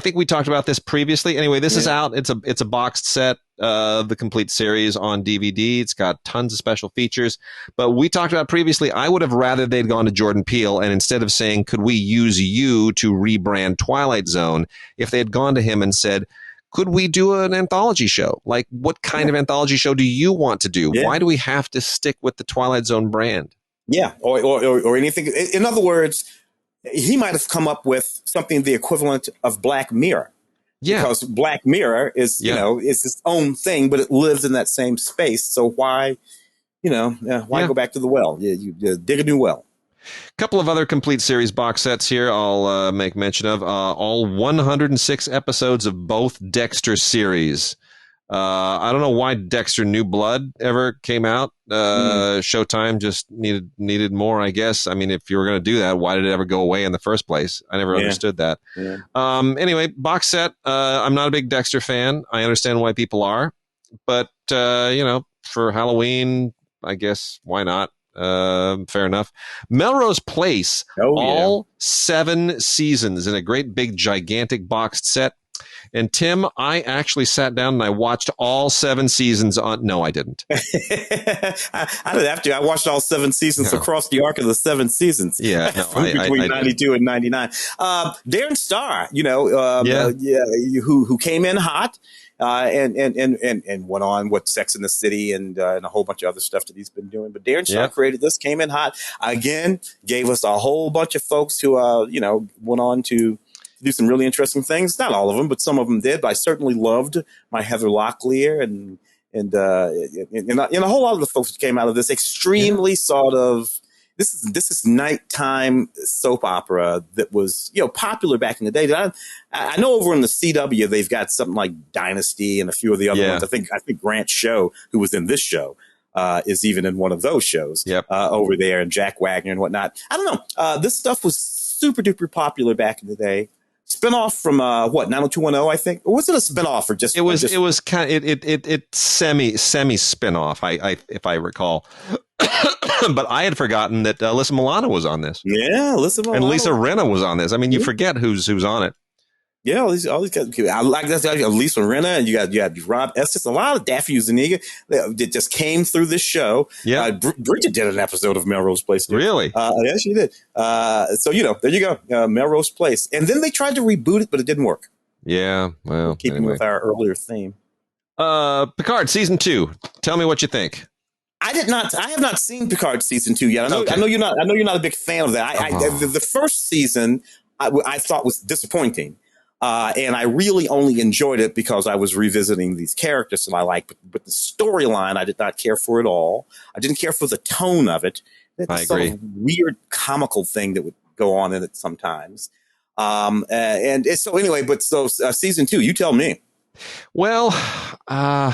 think we talked about this previously. Anyway, this is out. It's a boxed set, the complete series on DVD. It's got tons of special features. But we talked about previously, I would have rather they'd gone to Jordan Peele, and instead of saying, could we use you to rebrand Twilight Zone, if they had gone to him and said, could we do an anthology show? Like, what kind of anthology show do you want to do? Why do we have to stick with the Twilight Zone brand? Yeah, or anything. In other words, he might have come up with something the equivalent of Black Mirror. Yeah. Because Black Mirror is, is its own thing, but it lives in that same space. So why go back to the well? You dig a new well. A couple of other complete series box sets here I'll make mention of. All 106 episodes of both Dexter series. I don't know why Dexter New Blood ever came out. Showtime just needed more, I guess. I mean, if you were going to do that, why did it ever go away in the first place? I never understood that. Yeah. Anyway, box set. I'm not a big Dexter fan. I understand why people are, but for Halloween, I guess why not? Fair enough. Melrose Place, all 7 seasons in a great big gigantic boxed set. And Tim, I actually sat down and I watched all 7 seasons on. No, I didn't. I didn't have to. I watched all 7 seasons across the arc of the 7 seasons. Yeah, between 92 and 99. Darren Star, who came in hot. And went on with Sex in the City and a whole bunch of other stuff that he's been doing. But Darren Star created this, came in hot again, gave us a whole bunch of folks who, went on to do some really interesting things. Not all of them, but some of them did. But I certainly loved my Heather Locklear and a whole lot of the folks that came out of this extremely sort of. This is nighttime soap opera that was, popular back in the day. I know over in the CW, they've got something like Dynasty and a few of the other ones. I think Grant Show, who was in this show, is even in one of those shows over there, and Jack Wagner and whatnot. I don't know. This stuff was super duper popular back in the day. Spinoff from 90210, I think. Or was it a spinoff or just? It was kind of it semi spinoff. If I recall. But I had forgotten that Alyssa Milano was on this. Yeah, Alyssa Milano. And Lisa Rinna was on this. I mean, you forget who's on it. Yeah, all these guys. I like that. Lisa Rinna, and you got Rob Estes. A lot of Daffy Zuniga that just came through this show. Yeah, Bridget did an episode of Melrose Place. Really? Yeah, she did. So there you go, Melrose Place. And then they tried to reboot it, but it didn't work. Yeah, well, keeping with our earlier theme. Picard season 2. Tell me what you think. I have not seen Picard season 2 yet. I know you're not a big fan of that. The first season I thought was disappointing. And I really only enjoyed it because I was revisiting these characters that I like, but the storyline I did not care for at all. I didn't care for the tone of it. I agree. Sort of weird comical thing that would go on in it sometimes. Season 2, you tell me. Well, I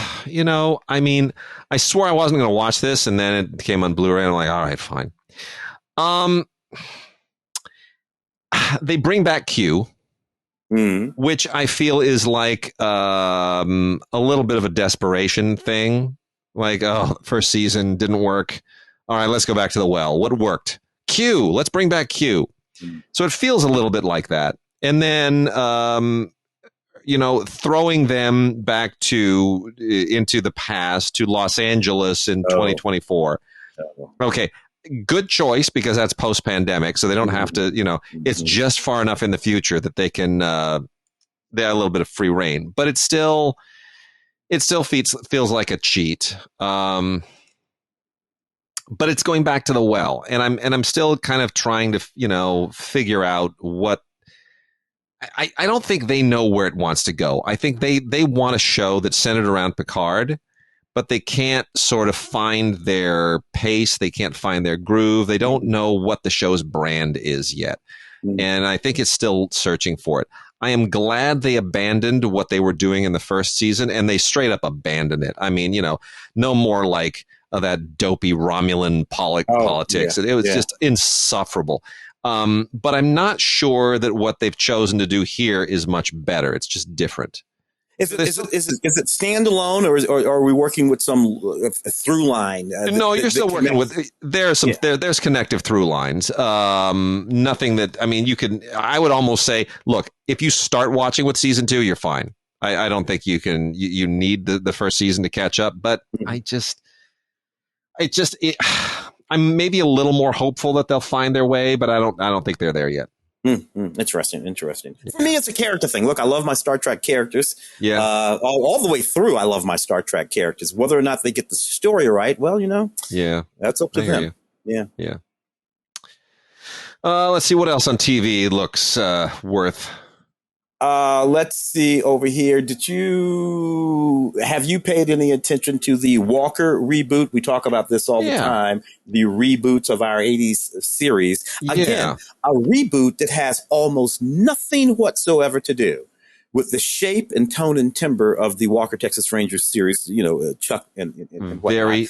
mean, I swore I wasn't going to watch this, and then it came on Blu-ray, and I'm like, all right, fine. They bring back Q, which I feel is like a little bit of a desperation thing. Like, first season didn't work. All right, let's go back to the well. What worked? Q. Let's bring back Q. So it feels a little bit like that. And then, throwing them back into the past to Los Angeles in 2024. Okay. Good choice, because that's post-pandemic, so they don't have to, it's just far enough in the future that they can, they have a little bit of free reign, but it still feels like a cheat. But it's going back to the well, and I'm still kind of trying to, figure out what. I don't think they know where it wants to go. I think they want a show that's centered around Picard, but they can't sort of find their pace. They can't find their groove. They don't know what the show's brand is yet. And I think it's still searching for it. I am glad they abandoned what they were doing in the first season, and they straight up abandoned it. I mean, no more like that dopey Romulan politics. It was just insufferable. But I'm not sure that what they've chosen to do here is much better. It's just different. Is it standalone, or are we working with some through line? No, you're still working with. There's connective through lines. Nothing that, I mean, I would almost say, look, if you start watching with season 2, you're fine. I don't think you can. You need the first season to catch up. But I'm maybe a little more hopeful that they'll find their way, but I don't think they're there yet. Interesting. For me, it's a character thing. Look, I love my Star Trek characters. Yeah. All the way through, I love my Star Trek characters. Whether or not they get the story right, well, yeah, that's up to them. Yeah. Let's see what else on TV looks worth. Let's see over here. Have you paid any attention to the Walker reboot? We talk about this all the time. The reboots of our 80s series. Again, a reboot that has almost nothing whatsoever to do with the shape and tone and timbre of the Walker Texas Rangers series, Chuck and whatnot. Very.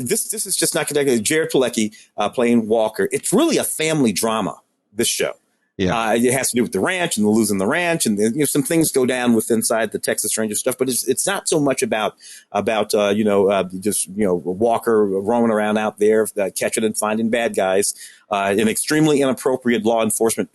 This is just not connected. Jared Padalecki playing Walker. It's really a family drama, this show. Yeah. It has to do with the ranch and the losing the ranch, and some things go down with inside the Texas Ranger stuff. But it's not so much about Walker roaming around out there, catching and finding bad guys, an extremely inappropriate law enforcement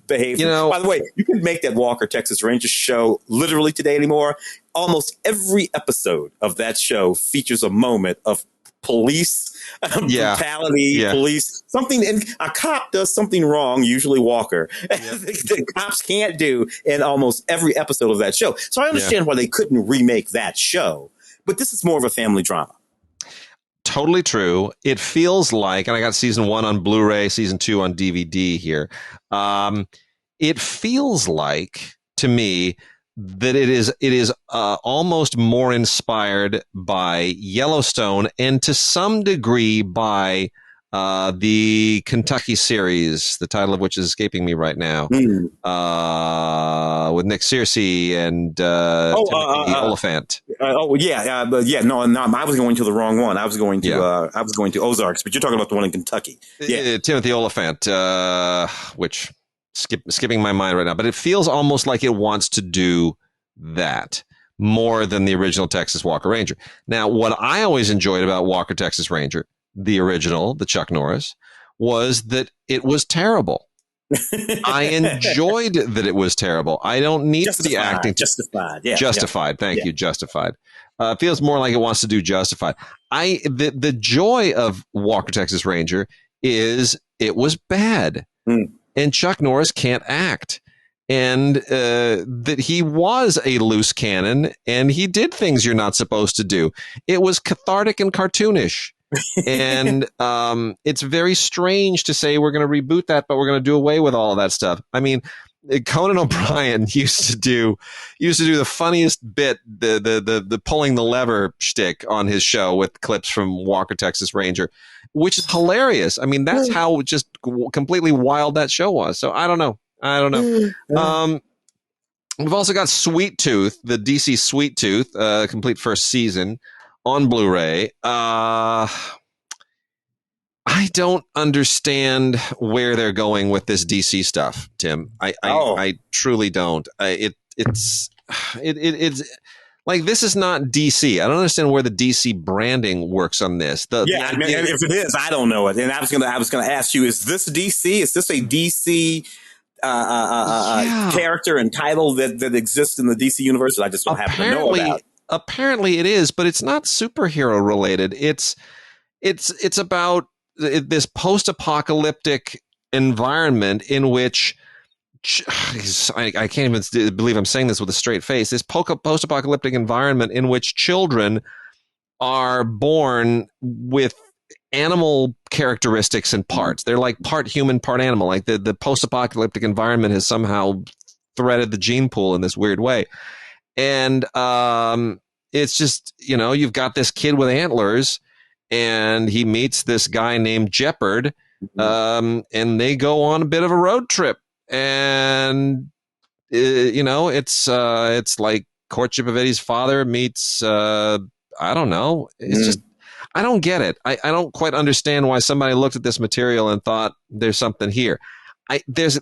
behavior. By the way, you can make that Walker Texas Ranger show literally today anymore. Almost every episode of that show features a moment of police brutality, police something, and a cop does something wrong, usually Walker. The cops can't do in almost every episode of that show. So I understand why they couldn't remake that show, but this is more of a family drama. Totally true. It feels like, and I got season 1 on Blu-ray, season 2 on DVD here. It feels like to me that it is almost more inspired by Yellowstone and to some degree by the Kentucky series, the title of which is escaping me right now, with Nick Searcy and Timothy Oliphant. I was going to the wrong one. I was going to Ozarks, but you're talking about the one in Kentucky. Timothy Oliphant, which skipping my mind right now, but it feels almost like it wants to do that more than the original Texas Walker Ranger. Now, what I always enjoyed about Walker Texas Ranger, the original, the Chuck Norris, was that it was terrible. I enjoyed that it was terrible. I don't need the acting. Justified. Thank you. Justified. Feels more like it wants to do Justified. The joy of Walker Texas Ranger is it was bad. And Chuck Norris can't act. And that he was a loose cannon and he did things you're not supposed to do. It was cathartic and cartoonish. And it's very strange to say we're going to reboot that, but we're going to do away with all of that stuff. I mean, Conan O'Brien used to do the funniest bit, the pulling the lever shtick on his show with clips from Walker Texas Ranger, which is hilarious. I mean, that's how just completely wild that show was. So I don't know. We've also got Sweet Tooth, the DC Sweet Tooth, complete first season on Blu-ray. I don't understand where they're going with this DC stuff, Tim. I truly don't. It's like, this is not DC. I don't understand where the DC branding works on this. If it is, I don't know it. And I was gonna ask you: is this DC? Is this a DC character and title that exists in the DC universe that I just don't happen to know about? Apparently, it is, but it's not superhero related. It's about this post-apocalyptic environment in which I can't even believe I'm saying this with a straight face. This post-apocalyptic environment in which children are born with animal characteristics and parts. They're like part human, part animal. Like the post-apocalyptic environment has somehow threaded the gene pool in this weird way. And it's just, you've got this kid with antlers and he meets this guy named Jeopard, and they go on a bit of a road trip. And, it's like Courtship of Eddie's Father meets, I don't know. It's just, I don't get it. I don't quite understand why somebody looked at this material and thought there's something here. There's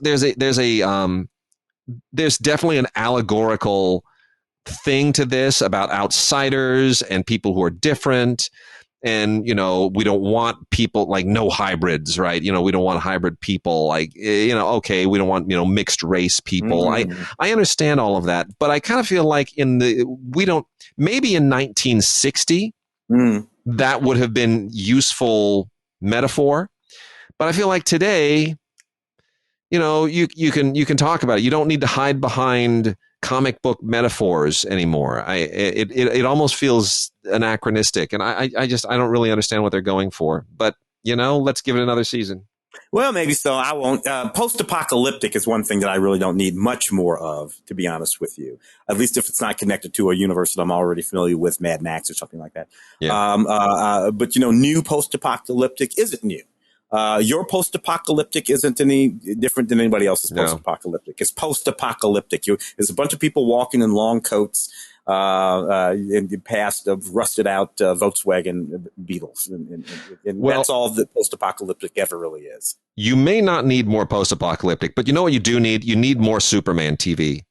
definitely an allegorical thing to this about outsiders and people who are different. And, we don't want people like no hybrids, right? We don't want hybrid people like, okay, we don't want, mixed race people. I understand all of that, but I kind of feel like maybe in 1960, that would have been useful metaphor. But I feel like today, you can talk about it. You don't need to hide behind comic book metaphors anymore. It almost feels anachronistic, and I don't really understand what they're going for. But let's give it another season. Well, maybe so. I won't. Post-apocalyptic is one thing that I really don't need much more of, to be honest with you. At least if it's not connected to a universe that I'm already familiar with, Mad Max or something like that. Yeah. But new post-apocalyptic isn't new. Your post-apocalyptic isn't any different than anybody else's No. post-apocalyptic. It's post-apocalyptic. There's a bunch of people walking in long coats in the past of rusted-out Volkswagen Beatles. And Well, that's all that post-apocalyptic ever really is. You may not need more post-apocalyptic, but you know what you do need? You need more Superman TV.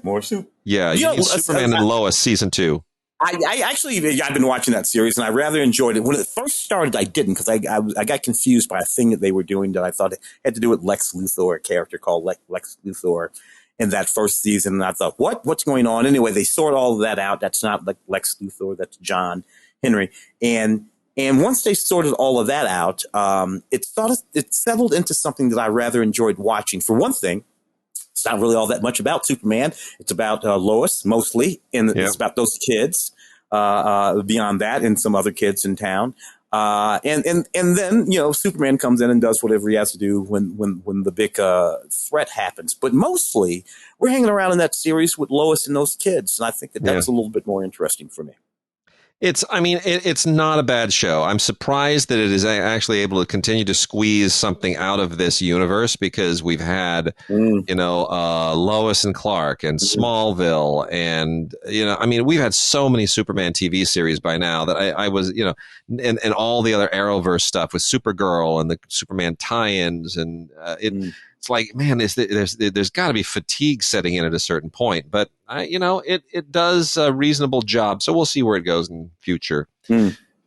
More soup. Yeah, you need Superman and Lois season 2. I've been watching that series and I rather enjoyed it. When it first started, I didn't because I got confused by a thing that they were doing that I thought it had to do with Lex Luthor, a character called Lex Luthor in that first season. And I thought, what's going on? Anyway, they sort all of that out. That's not like Lex Luthor. That's John Henry. And once they sorted all of that out, it settled into something that I rather enjoyed watching. For one thing, it's not really all that much about Superman. It's about Lois mostly, and it's about those kids. Beyond that, and some other kids in town, and then Superman comes in and does whatever he has to do when the big threat happens. But mostly, we're hanging around in that series with Lois and those kids, and I think that's a little bit more interesting for me. It's not a bad show. I'm surprised that it is actually able to continue to squeeze something out of this universe because we've had, Lois and Clark and Smallville and, we've had so many Superman TV series by now that I was, and all the other Arrowverse stuff with Supergirl and the Superman tie-ins and it's like, man, there's got to be fatigue setting in at a certain point, but it does a reasonable job. So we'll see where it goes in future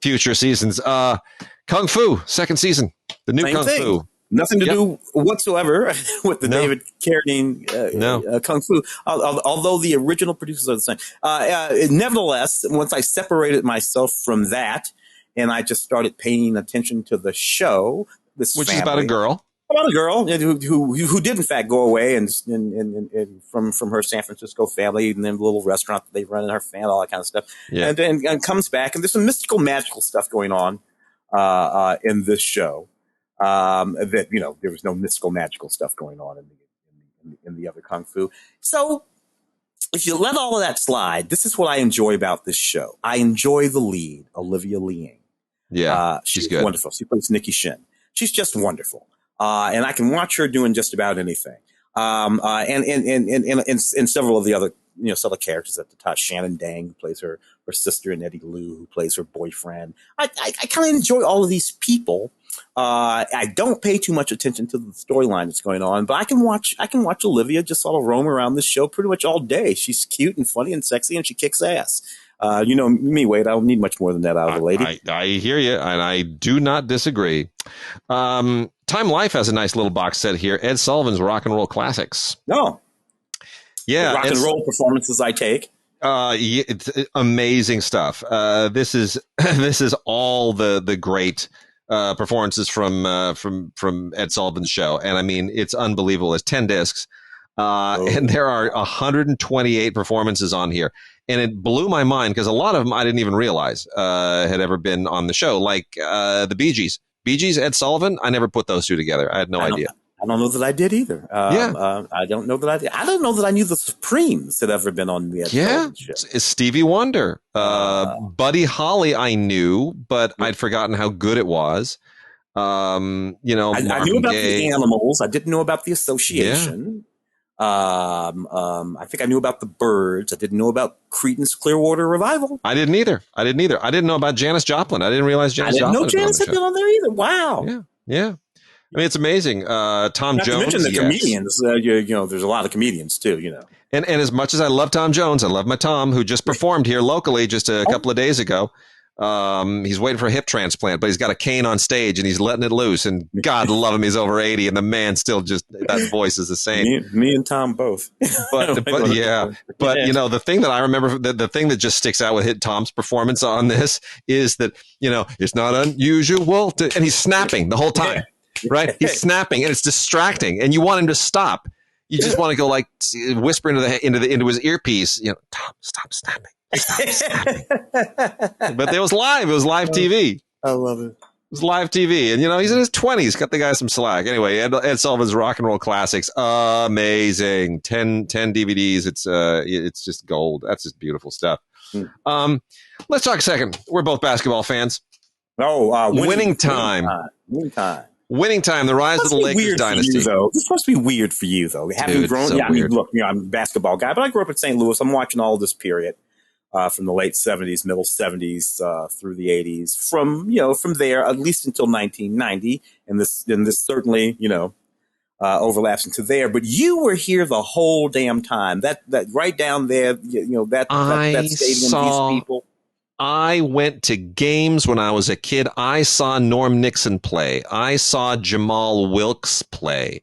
seasons. Kung Fu second season, the new Kung Fu. Nothing to do whatsoever with the David Carradine Kung Fu, although the original producers are the same. Nevertheless, once I separated myself from that and I just started paying attention to the show, which is about a girl. About a girl who did in fact go away and from her San Francisco family and then the little restaurant that they run in her family, all that kind of stuff, and comes back and there's some mystical, magical stuff going on in this show that there was no mystical, magical stuff going on in the other Kung Fu. So if you let all of that slide, this is what I enjoy about this show. I enjoy the lead, Olivia Liang. Yeah, she's good. Wonderful. She plays Nikki Shin. She's just wonderful. And I can watch her doing just about anything. And several of the other, some of the characters at the top, Shannon Dang, who plays her sister, and Eddie Liu, who plays her boyfriend. I kind of enjoy all of these people. I don't pay too much attention to the storyline that's going on, but I can watch Olivia just sort of roam around this show pretty much all day. She's cute and funny and sexy, and she kicks ass. Me, Wade, I don't need much more than that out of a lady. I hear you, and I do not disagree. Time Life has a nice little box set here. Ed Sullivan's Rock and Roll Classics. Oh. Yeah. The rock and roll performances I take. It's amazing stuff. This is all the great performances from Ed Sullivan's show. And it's unbelievable. It's 10 discs. And there are 128 performances on here. And it blew my mind because a lot of them I didn't even realize had ever been on the show, like the Bee Gees. Bee Gees, Ed Sullivan, I never put those two together. I had no idea. I don't know that I did either. I don't know that I did. I don't know that I knew the Supremes had ever been on the Ed Sullivan show. It's Stevie Wonder. Buddy Holly I knew, but I'd forgotten how good it was. I knew about the Animals. I didn't know about the Association. I think I knew about the Byrds. I didn't know about Creedence Clearwater Revival. I didn't either. I didn't know about Janis Joplin. I didn't realize Janis Joplin. I didn't know Janis had been on there either. Wow. Yeah. It's amazing. Tom Not Jones. To mention the comedians. There's a lot of comedians too. And as much as I love Tom Jones, I love my Tom, who just performed here locally just a couple of days ago. He's waiting for a hip transplant, but he's got a cane on stage and he's letting it loose. And God love him, he's over 80, and the man still that voice is the same. Me and Tom both. But the thing that I remember, the thing that just sticks out with Tom's performance on this is that it's not unusual and he's snapping the whole time, right? He's snapping and it's distracting, and you want him to stop. You just want to go like whisper into his earpiece, Tom, stop snapping. But it was live. It was live TV. I love it. It was live TV, and he's in his 20s. Cut the guy some slack. Anyway, Ed Sullivan's Rock and Roll Classics, amazing. 10 DVDs. It's just gold. That's just beautiful stuff. Let's talk a second. We're both basketball fans. Oh, Winning Time. Winning Time. Winning Time, the rise of the Lakers dynasty. This must be weird for you, though. Having grown, so I mean, look, I'm a basketball guy, but I grew up in St. Louis. I'm watching all this period from the late 70s, middle 70s through the 80s. From there, at least until 1990, and this certainly, overlaps into there. But you were here the whole damn time. That right down there, that stadium, these people. I went to games when I was a kid. I saw Norm Nixon play. I saw Jamal Wilkes play.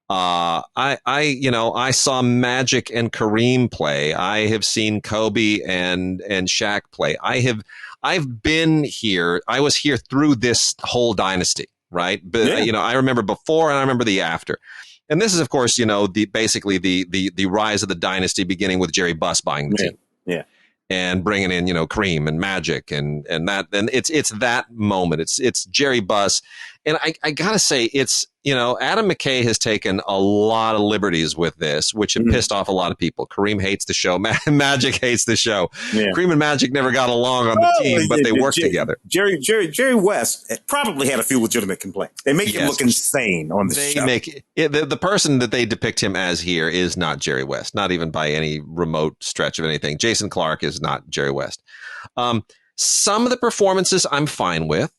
I saw Magic and Kareem play. I have seen Kobe and Shaq play. I've been here. I was here through this whole dynasty, right? But I remember before and I remember the after. And this is, of course, basically the rise of the dynasty, beginning with Jerry Buss buying the team. Yeah. And bringing in, Kareem and Magic and it's that moment. It's Jerry Buss. And I gotta say, it's, Adam McKay has taken a lot of liberties with this, which have pissed off a lot of people. Kareem hates the show. Magic hates the show. Yeah. Kareem and Magic never got along on the team, but they worked together. Jerry West probably had a few legitimate complaints. They make him look insane on the show. The person that they depict him as here is not Jerry West, not even by any remote stretch of anything. Jason Clarke is not Jerry West. Some of the performances I'm fine with.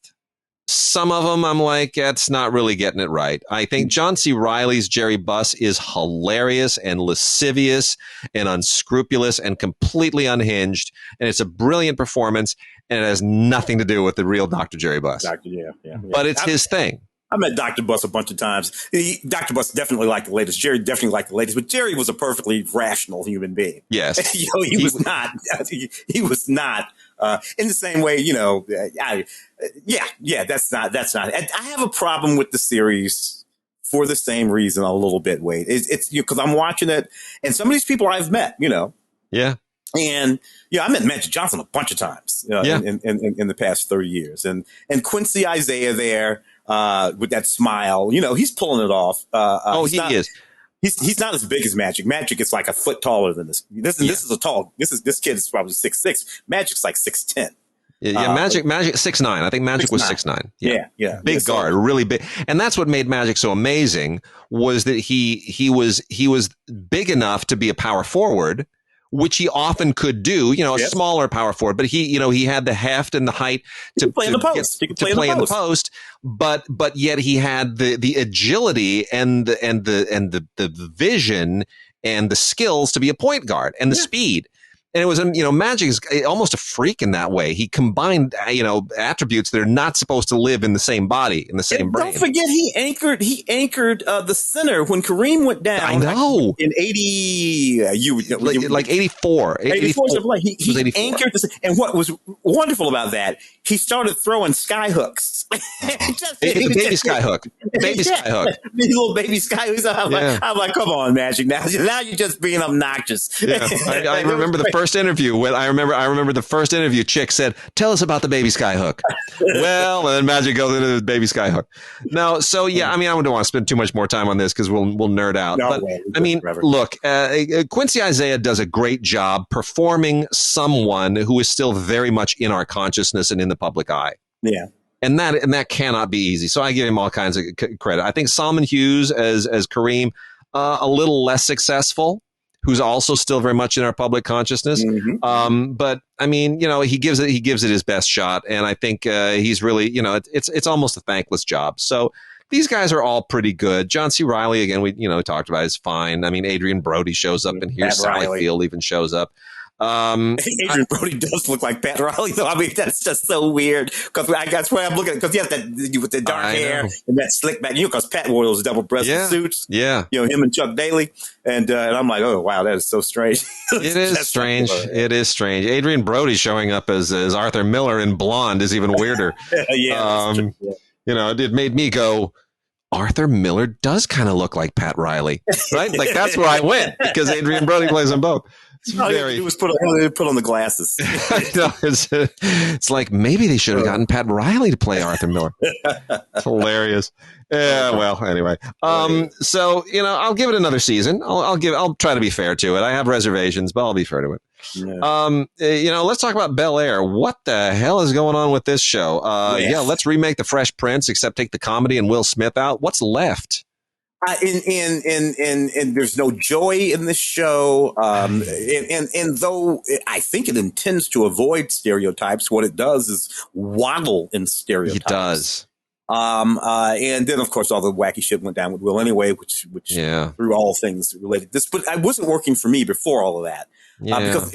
Some of them I'm like, it's not really getting it right. I think John C. Reilly's Jerry Buss is hilarious and lascivious and unscrupulous and completely unhinged. And it's a brilliant performance. And it has nothing to do with the real Dr. Jerry Buss. But it's his thing. I met Dr. Buss a bunch of times. Dr. Buss definitely liked the latest. Jerry definitely liked the latest. But Jerry was a perfectly rational human being. Yes. He was not. He was not. In the same way, that's not. I have a problem with the series for the same reason a little bit, Wade. It's because I'm watching it, and some of these people I've met, Yeah. And I met Magic Johnson a bunch of times in the past 30 years, and Quincy Isaiah there with that smile, he's pulling it off. He is. He's not as big as Magic. Magic is like a foot taller than this. This kid is probably 6'6". Magic's like 6'10". Magic 6'9". I think Magic was 6'9". Yeah. Big guard, really big. And that's what made Magic so amazing, was that he was big enough to be a power forward, which he often could do, a smaller power forward, but he had the heft and the height to play in the post. But yet he had the agility and the vision and the skills to be a point guard and the speed. And it was, Magic is almost a freak in that way. He combined, attributes that are not supposed to live in the same body, in the same brain. Don't forget, he anchored the center when Kareem went down. I know. In 80, like 84. 84. He anchored the, and what was wonderful about that, he started throwing sky hooks. Baby sky hook. Baby sky hook. Little baby sky hooks. I'm like, come on, Magic. Now you're just being obnoxious. Yeah. I remember the first interview. I remember the first interview. Chick said, "Tell us about the baby sky hook." Well, and then Magic goes into the baby sky hook. Now, so I don't want to spend too much more time on this because we'll nerd out. Look, Quincy Isaiah does a great job performing someone who is still very much in our consciousness and in the public eye. Yeah. And that cannot be easy. So I give him all kinds of credit. I think Salman Hughes as Kareem, a little less successful, who's also still very much in our public consciousness. Mm-hmm. But I mean, he gives it his best shot. And I think he's really, it's almost a thankless job. So these guys are all pretty good. John C. Reilly, again, we talked about, is fine. I mean, Adrian Brody shows up in here. Sally Field even shows up. Adrian Brody does look like Pat Riley, though. I mean, that's just so weird. Because that's why I'm looking, because he has that with the dark hair and that slick back. Because Pat wore those double-breasted suits. Yeah. Him and Chuck Daly. And I'm like, oh, wow, that is so strange. It is strange. It is strange. Adrian Brody showing up as Arthur Miller in Blonde is even weirder. It made me go, Arthur Miller does kind of look like Pat Riley, right? Like, that's where I went, because Adrian Brody plays them both. He was put on the glasses. It's like, maybe they should have gotten Pat Riley to play Arthur Miller. It's hilarious. Yeah. Well, anyway. So, I'll give it another season. I'll try to be fair to it. I have reservations, but I'll be fair to it. No. Let's talk about Bel-Air. What the hell is going on with this show? Let's remake The Fresh Prince, except take the comedy and Will Smith out. What's left? And there's no joy in this show. And though I think it intends to avoid stereotypes, what it does is waddle in stereotypes. It does. And then of course all the wacky shit went down with Will anyway, which through all things related to this, but it wasn't working for me before all of that.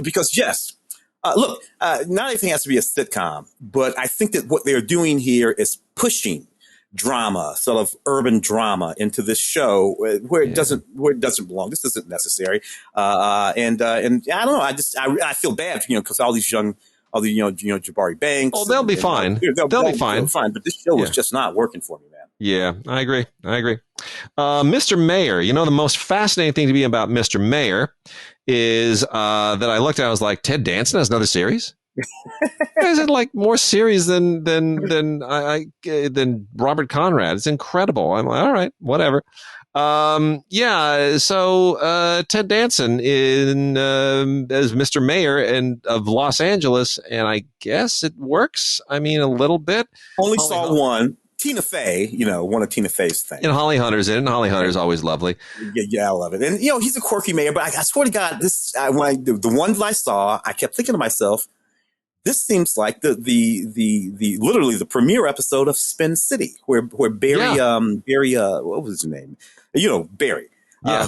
Because yes, look, not everything has to be a sitcom, but I think that what they're doing here is pushing drama, sort of urban drama, into this show where it doesn't belong. This isn't necessary. And I don't know. I feel bad, because all these young, Jabari Banks. Oh, they'll be fine. They'll be fine. But this show is just not working for me, man. Yeah, I agree. Mr. Mayor, the most fascinating thing to me about Mr. Mayor is that I looked at, I was like, Ted Danson has another series? Is it like more series than Robert Conrad? It's incredible. I'm like, all right, whatever. So Ted Danson as Mr. Mayor of Los Angeles, and I guess it works. I mean, a little bit. Only saw one. Tina Fey, one of Tina Fey's things. And Holly Hunter's in it, and Holly Hunter's always lovely. Yeah, I love it. And, he's a quirky mayor, but I swear to God, the one that I saw, I kept thinking to myself, this seems like the literally the premiere episode of Spin City, where Barry, what was his name? Barry.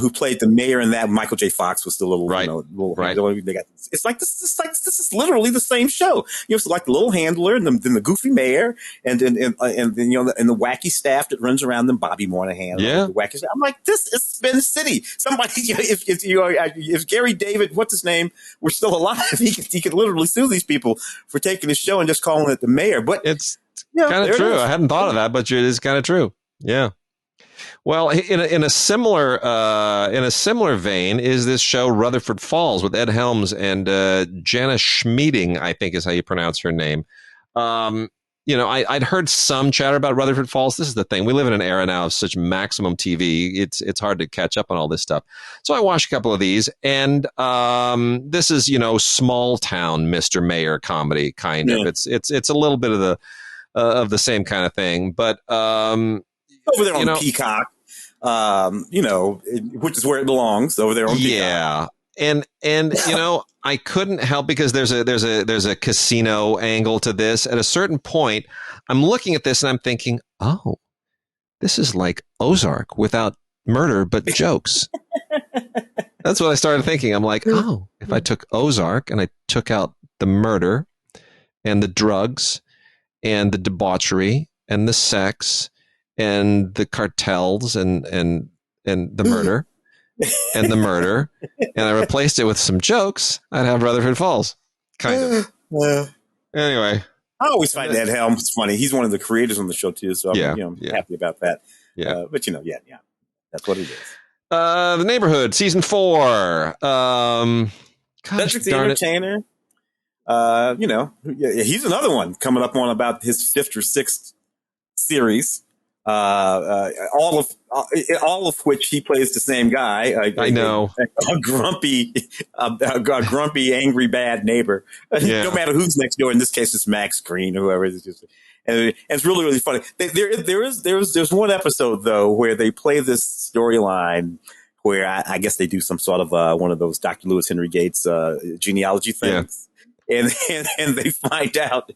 Who played the mayor in that? Michael J. Fox was the little, right. They got, it's like this is literally the same show. It's like the little handler and then the goofy mayor and then and the wacky staff that runs around them. Bobby Moynihan, the wacky staff. I'm like, this is Spin City. Somebody, if Gary David, what's his name, were still alive, he could literally sue these people for taking his show and just calling it the mayor. But it's kind of true. I hadn't thought of that, but it is kind of true. Yeah. Well, in a similar vein is this show Rutherford Falls with Ed Helms and Jana Schmieding, I think is how you pronounce her name. I'd heard some chatter about Rutherford Falls. This is the thing. We live in an era now of such maximum TV. It's hard to catch up on all this stuff. So I watched a couple of these, and this is small town Mr. Mayor comedy kind of. It's a little bit of the same kind of thing, but over there on Peacock, which is where it belongs, over there on Peacock. And I couldn't help, because there's a casino angle to this. At a certain point, I'm looking at this and I'm thinking, oh, this is like Ozark without murder but jokes. That's what I started thinking. I'm like, oh, if I took Ozark and I took out the murder and the drugs and the debauchery and the sex and the cartels and the murder and the murder, and I replaced it with some jokes, I'd have Rutherford Falls, kind of. Anyway, I always find Ed Helms funny. He's one of the creators on the show too, so I'm happy about that. But that's what it is. The Neighborhood, season 4. Cedric the Entertainer. He's another one coming up on about his 5th or 6th series. All of which he plays the same guy. I know, a grumpy, angry, bad neighbor. No matter who's next door. In this case, it's Max Green or whoever. And it's really, really funny. There's one episode though where they play this storyline where I guess they do some sort of one of those Dr. Lewis Henry Gates genealogy things. And they find out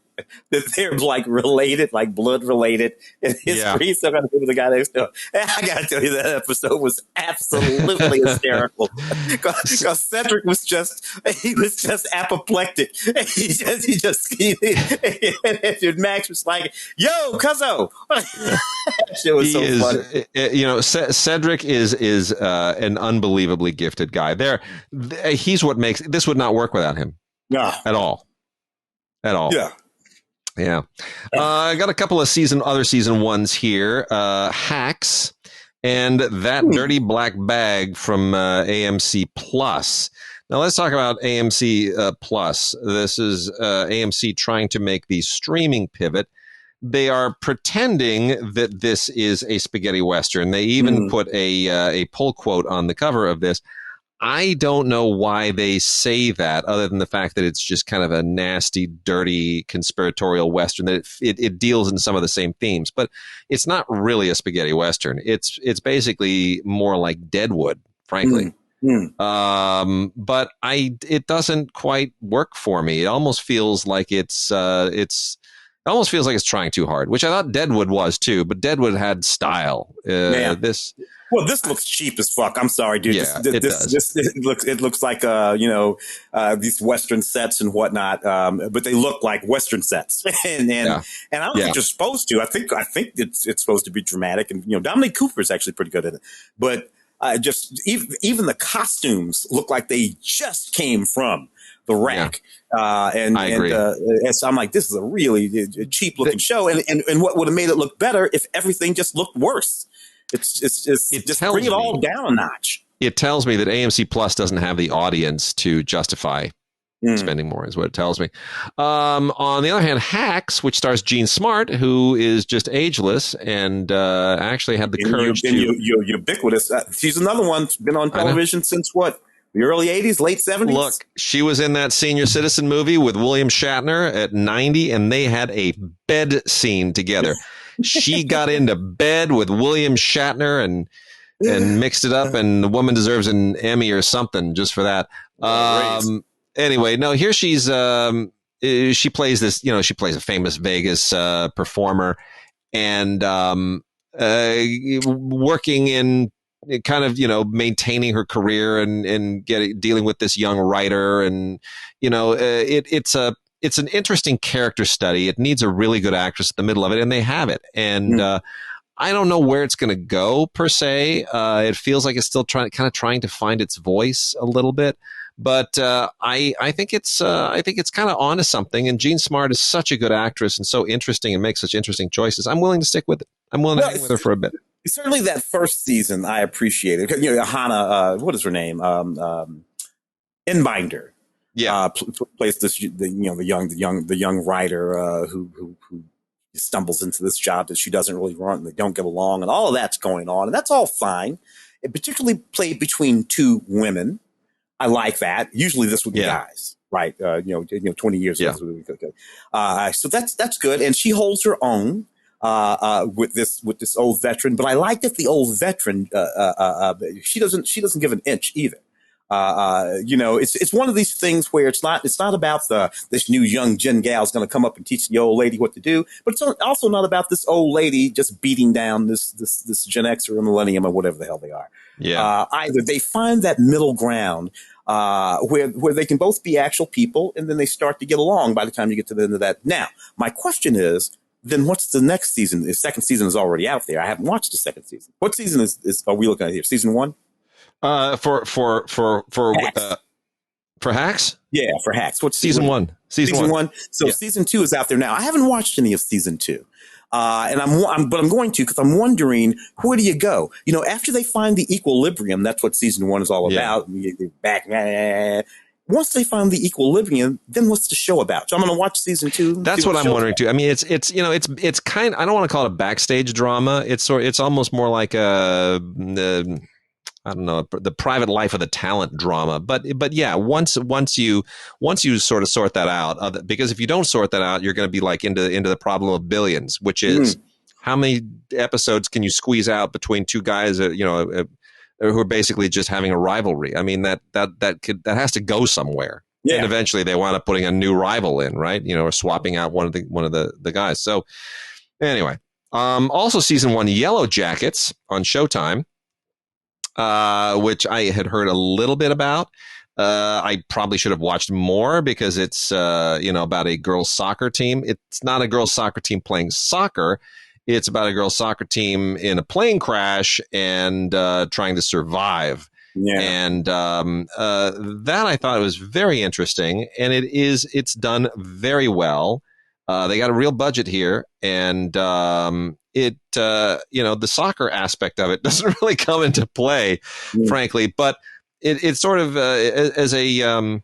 that they're like related, like blood related, and his priest still got to do with the guy next door. And I got to tell you, that episode was absolutely hysterical because Cedric was just apoplectic. And Max was like, "Yo, cuzzo!" Shit was funny. Cedric is an unbelievably gifted guy. He's what makes this would not work without him. No. At all. Yeah. I got a couple of other season 1s here. Hacks and That Dirty Black Bag from AMC Plus. Now let's talk about AMC Plus. This is AMC trying to make the streaming pivot. They are pretending that this is a spaghetti western. They even put a pull quote on the cover of this. I don't know why they say that, other than the fact that it's just kind of a nasty, dirty, conspiratorial Western, that it deals in some of the same themes, but it's not really a spaghetti Western. It's basically more like Deadwood, frankly. But it doesn't quite work for me. It almost feels like it's trying too hard, which I thought Deadwood was too, but Deadwood had style. This looks cheap as fuck. I'm sorry, dude. Yeah, It looks like these Western sets and whatnot. But they look like Western sets, and I don't think you're supposed to. I think it's supposed to be dramatic, and Dominic Cooper is actually pretty good at it. But just even the costumes look like they just came from the rack. And I agree. And so I'm like, this is a really cheap looking show. And what would have made it look better if everything just looked worse? It's just bring it all down a notch. It tells me that AMC Plus doesn't have the audience to justify spending more, is what it tells me. On the other hand, Hacks, which stars Gene Smart, who is just ageless and actually had the courage to... ubiquitous. She's another one. Been on television since what? The early 80s, late 70s? Look, she was in that Senior Citizen movie with William Shatner at 90, and they had a bed scene together. She got into bed with William Shatner and mixed it up, and the woman deserves an Emmy or something just for that. Anyway, no, here she plays this, she plays a famous Vegas performer, and working in kind of, maintaining her career and dealing with this young writer. And, it's an interesting character study. It needs a really good actress in the middle of it, and they have it. And, I don't know where it's going to go per se. It feels like it's still trying to find its voice a little bit. But I think it's kind of onto something. And Jean Smart is such a good actress and so interesting and makes such interesting choices. I'm willing to stick with it. I'm willing to hang with her for a bit. Certainly, that first season I appreciated. Hannah, what is her name? Inbinder. Yeah, plays this the young writer who stumbles into this job that she doesn't really want, and they don't get along, and all of that's going on, and that's all fine. It particularly played between two women. I like that. Usually this would be guys, right? 20 years ago. So that's good. And she holds her own, with this old veteran, but I like that the old veteran, she doesn't give an inch either. It's one of these things where it's not about this new young Gen gal's going to come up and teach the old lady what to do, but it's also not about this old lady just beating down this Gen X or Millennium or whatever the hell they are. Yeah. Either they find that middle ground, where they can both be actual people, and then they start to get along by the time you get to the end of that. Now, my question is, then what's the next season? The second season is already out there. I haven't watched the second season. What season are we looking at here? Season 1? For Hacks? Yeah, for Hacks. What's season 1? Season 1. So season 2 is out there now. I haven't watched any of season 2. But I'm going to, because I'm wondering, where do you go? After they find the equilibrium, that's what season 1 is all about. They're back. Once they find the equilibrium, then what's the show about? So I'm going to watch season 2. That's what I'm wondering too. I mean, it's kind. I don't want to call it a backstage drama. It's almost more like I don't know, the private life of the talent drama. But yeah, once you sort of sort that out, because if you don't sort that out, you're going to be like into the problem of billions, which is how many episodes can you squeeze out between two guys, who are basically just having a rivalry. I mean, that has to go somewhere. Yeah. And eventually they wind up putting a new rival in, right? Or swapping out one of the guys. So anyway, also season 1, Yellow Jackets on Showtime, which I had heard a little bit about. I probably should have watched more because it's, about a girls' soccer team. It's not a girls' soccer team playing soccer. It's about a girls' soccer team in a plane crash and trying to survive. Yeah. And that I thought was very interesting, and it's done very well. They got a real budget here, and the soccer aspect of it doesn't really come into play, frankly. But it's sort of as a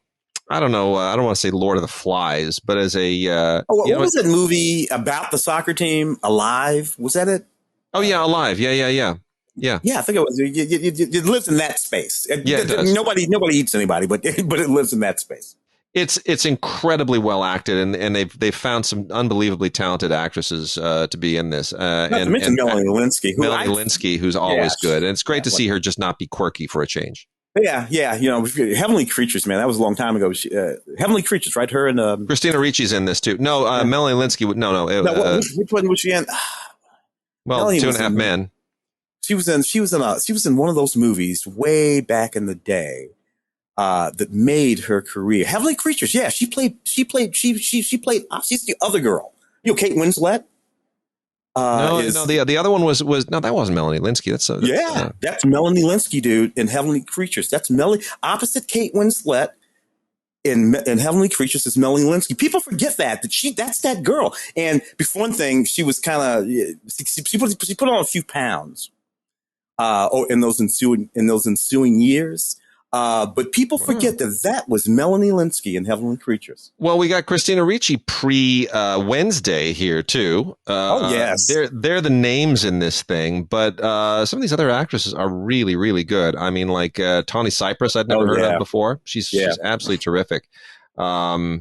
I don't know. I don't want to say Lord of the Flies, but as a what was that movie about the soccer team? Alive? Was that it? Oh yeah, Alive. Yeah. Yeah. Yeah, I think it was. It lives in that space. Yeah, it does. Nobody eats anybody, but it lives in that space. It's incredibly well acted, and they've found some unbelievably talented actresses to be in this. Not to mention Melanie Linsky, who's always good, and it's great to see her just not be quirky for a change. Yeah. Heavenly Creatures, man, that was a long time ago. Heavenly Creatures, right? Her and Christina Ricci's in this too. No, Melanie Linsky. No. Which one was she in? Well, Melanie 2.5 Men. She was in one of those movies way back in the day. That made her career. Heavenly Creatures, yeah, she's the other girl. Kate Winslet. The other one was that wasn't Melanie Linsky. That's Melanie Linsky, dude, in Heavenly Creatures. That's Melanie opposite Kate Winslet in Heavenly Creatures is Melanie Linsky. People forget that's that girl. And before one thing, she was kind of she put on a few pounds in those ensuing years. But people forget that was Melanie Linsky in Heavenly Creatures. Well, we got Christina Ricci Wednesday here too. Yes, they're the names in this thing, but some of these other actresses are really, really good. I mean, like Tawny Cypress, I'd never heard of before. She's absolutely terrific. So,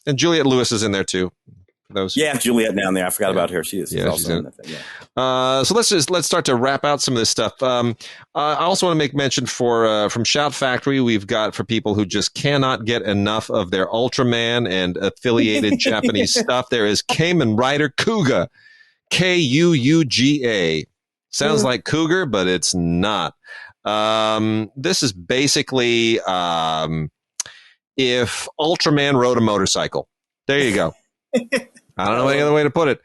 and Juliette Lewis is in there too. Juliette down there. I forgot about her. She is. She's also in that thing. Yeah. So let's start to wrap out some of this stuff. I also want to make mention from Shout Factory, we've got for people who just cannot get enough of their Ultraman and affiliated Japanese stuff. There is Kamen Rider Kuuga, Kuuga. Sounds like cougar, but it's not. This is basically if Ultraman rode a motorcycle. There you go. I don't know any other way to put it.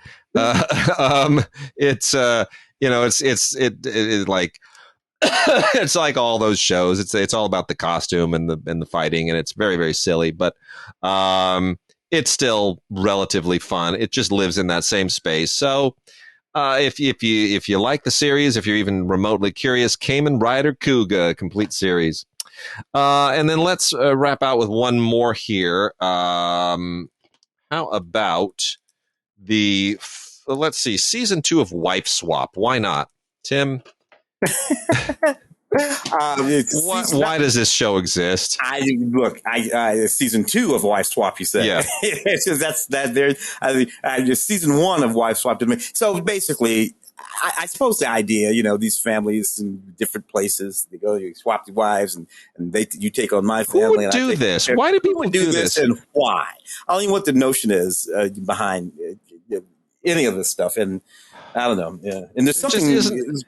It's like it's like all those shows. It's all about the costume and the fighting, and it's very, very silly, but it's still relatively fun. It just lives in that same space. So if you like the series, if you're even remotely curious, Kamen Rider Kuuga complete series. And then let's wrap out with one more here. How about let's see, season 2 of Wife Swap? Why not, Tim? Why does this show exist? Season 2 of Wife Swap. You said, yeah. It's just that's that there. Just season 1 of Wife Swap. So basically, I suppose the idea, these families in different places, they go, you swap the wives, and you take on my family. Who would do this? Why do people do this? And why? I don't know what the notion is behind any of this stuff, and I don't know. Yeah, and there's something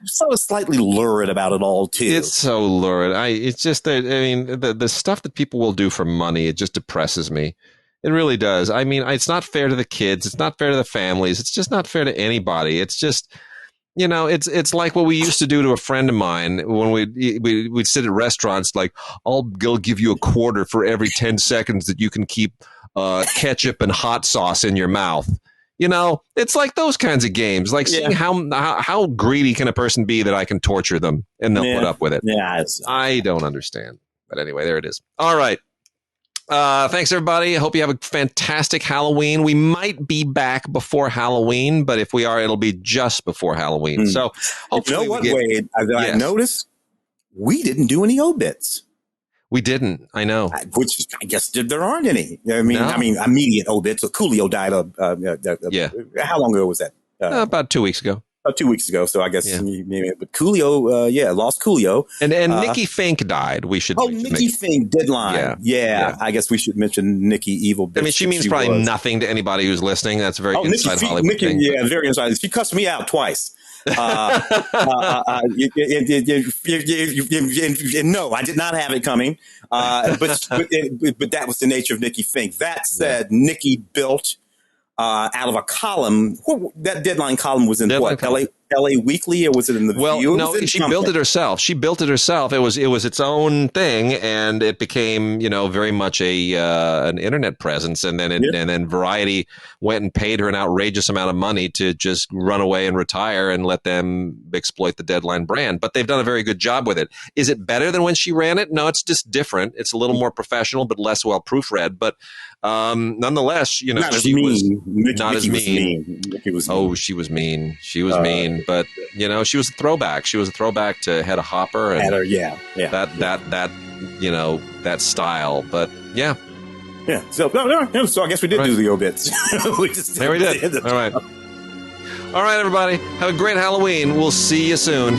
so slightly lurid about it all too. It's so lurid. It's just that the stuff that people will do for money, it just depresses me. It really does. I mean, it's not fair to the kids. It's not fair to the families. It's just not fair to anybody. It's just. It's like what we used to do to a friend of mine when we'd sit at restaurants. Like, I'll give you a quarter for every 10 seconds that you can keep ketchup and hot sauce in your mouth. It's like those kinds of games. Like seeing how greedy can a person be that I can torture them and they'll put up with it. Yeah, I don't understand. But anyway, there it is. All right. Thanks, everybody. I hope you have a fantastic Halloween. We might be back before Halloween, but if we are, it'll be just before Halloween. So hopefully Wade, I noticed we didn't do any obits. We didn't. I know. Which I guess there aren't any. I mean, immediate obits. So Coolio died. How long ago was that? About 2 weeks ago. 2 weeks ago, so I guess maybe. But Coolio, lost Coolio, and Nikki Fink died. We should. Nikki Fink, Deadline. Yeah. I guess we should mention Nikki Evil Bitch. I mean, she means probably nothing to anybody who's listeing. That's a very inside Hollywood thing. Yeah, very inside. She cussed me out twice. No, I did not have it coming. But that was the nature of Nikki Fink. That said, Nikki built. Out of a column, that Deadline column was in LA Weekly, or was it in the View? No, she built it herself. It was its own thing, and it became very much an internet presence. And then Variety went and paid her an outrageous amount of money to just run away and retire and let them exploit the Deadline brand. But they've done a very good job with it. Is it better than when she ran it? No, it's just different. It's a little more professional, but less well proofread. But nonetheless, not as mean. Not as mean. Nikki was she was mean. She was mean. in, but you know, she was a throwback. She was a throwback to Hedda Hopper and that you know, that style. But yeah. So I guess we did do the obits. There we did. All right, everybody. Have a great Halloween. We'll see you soon.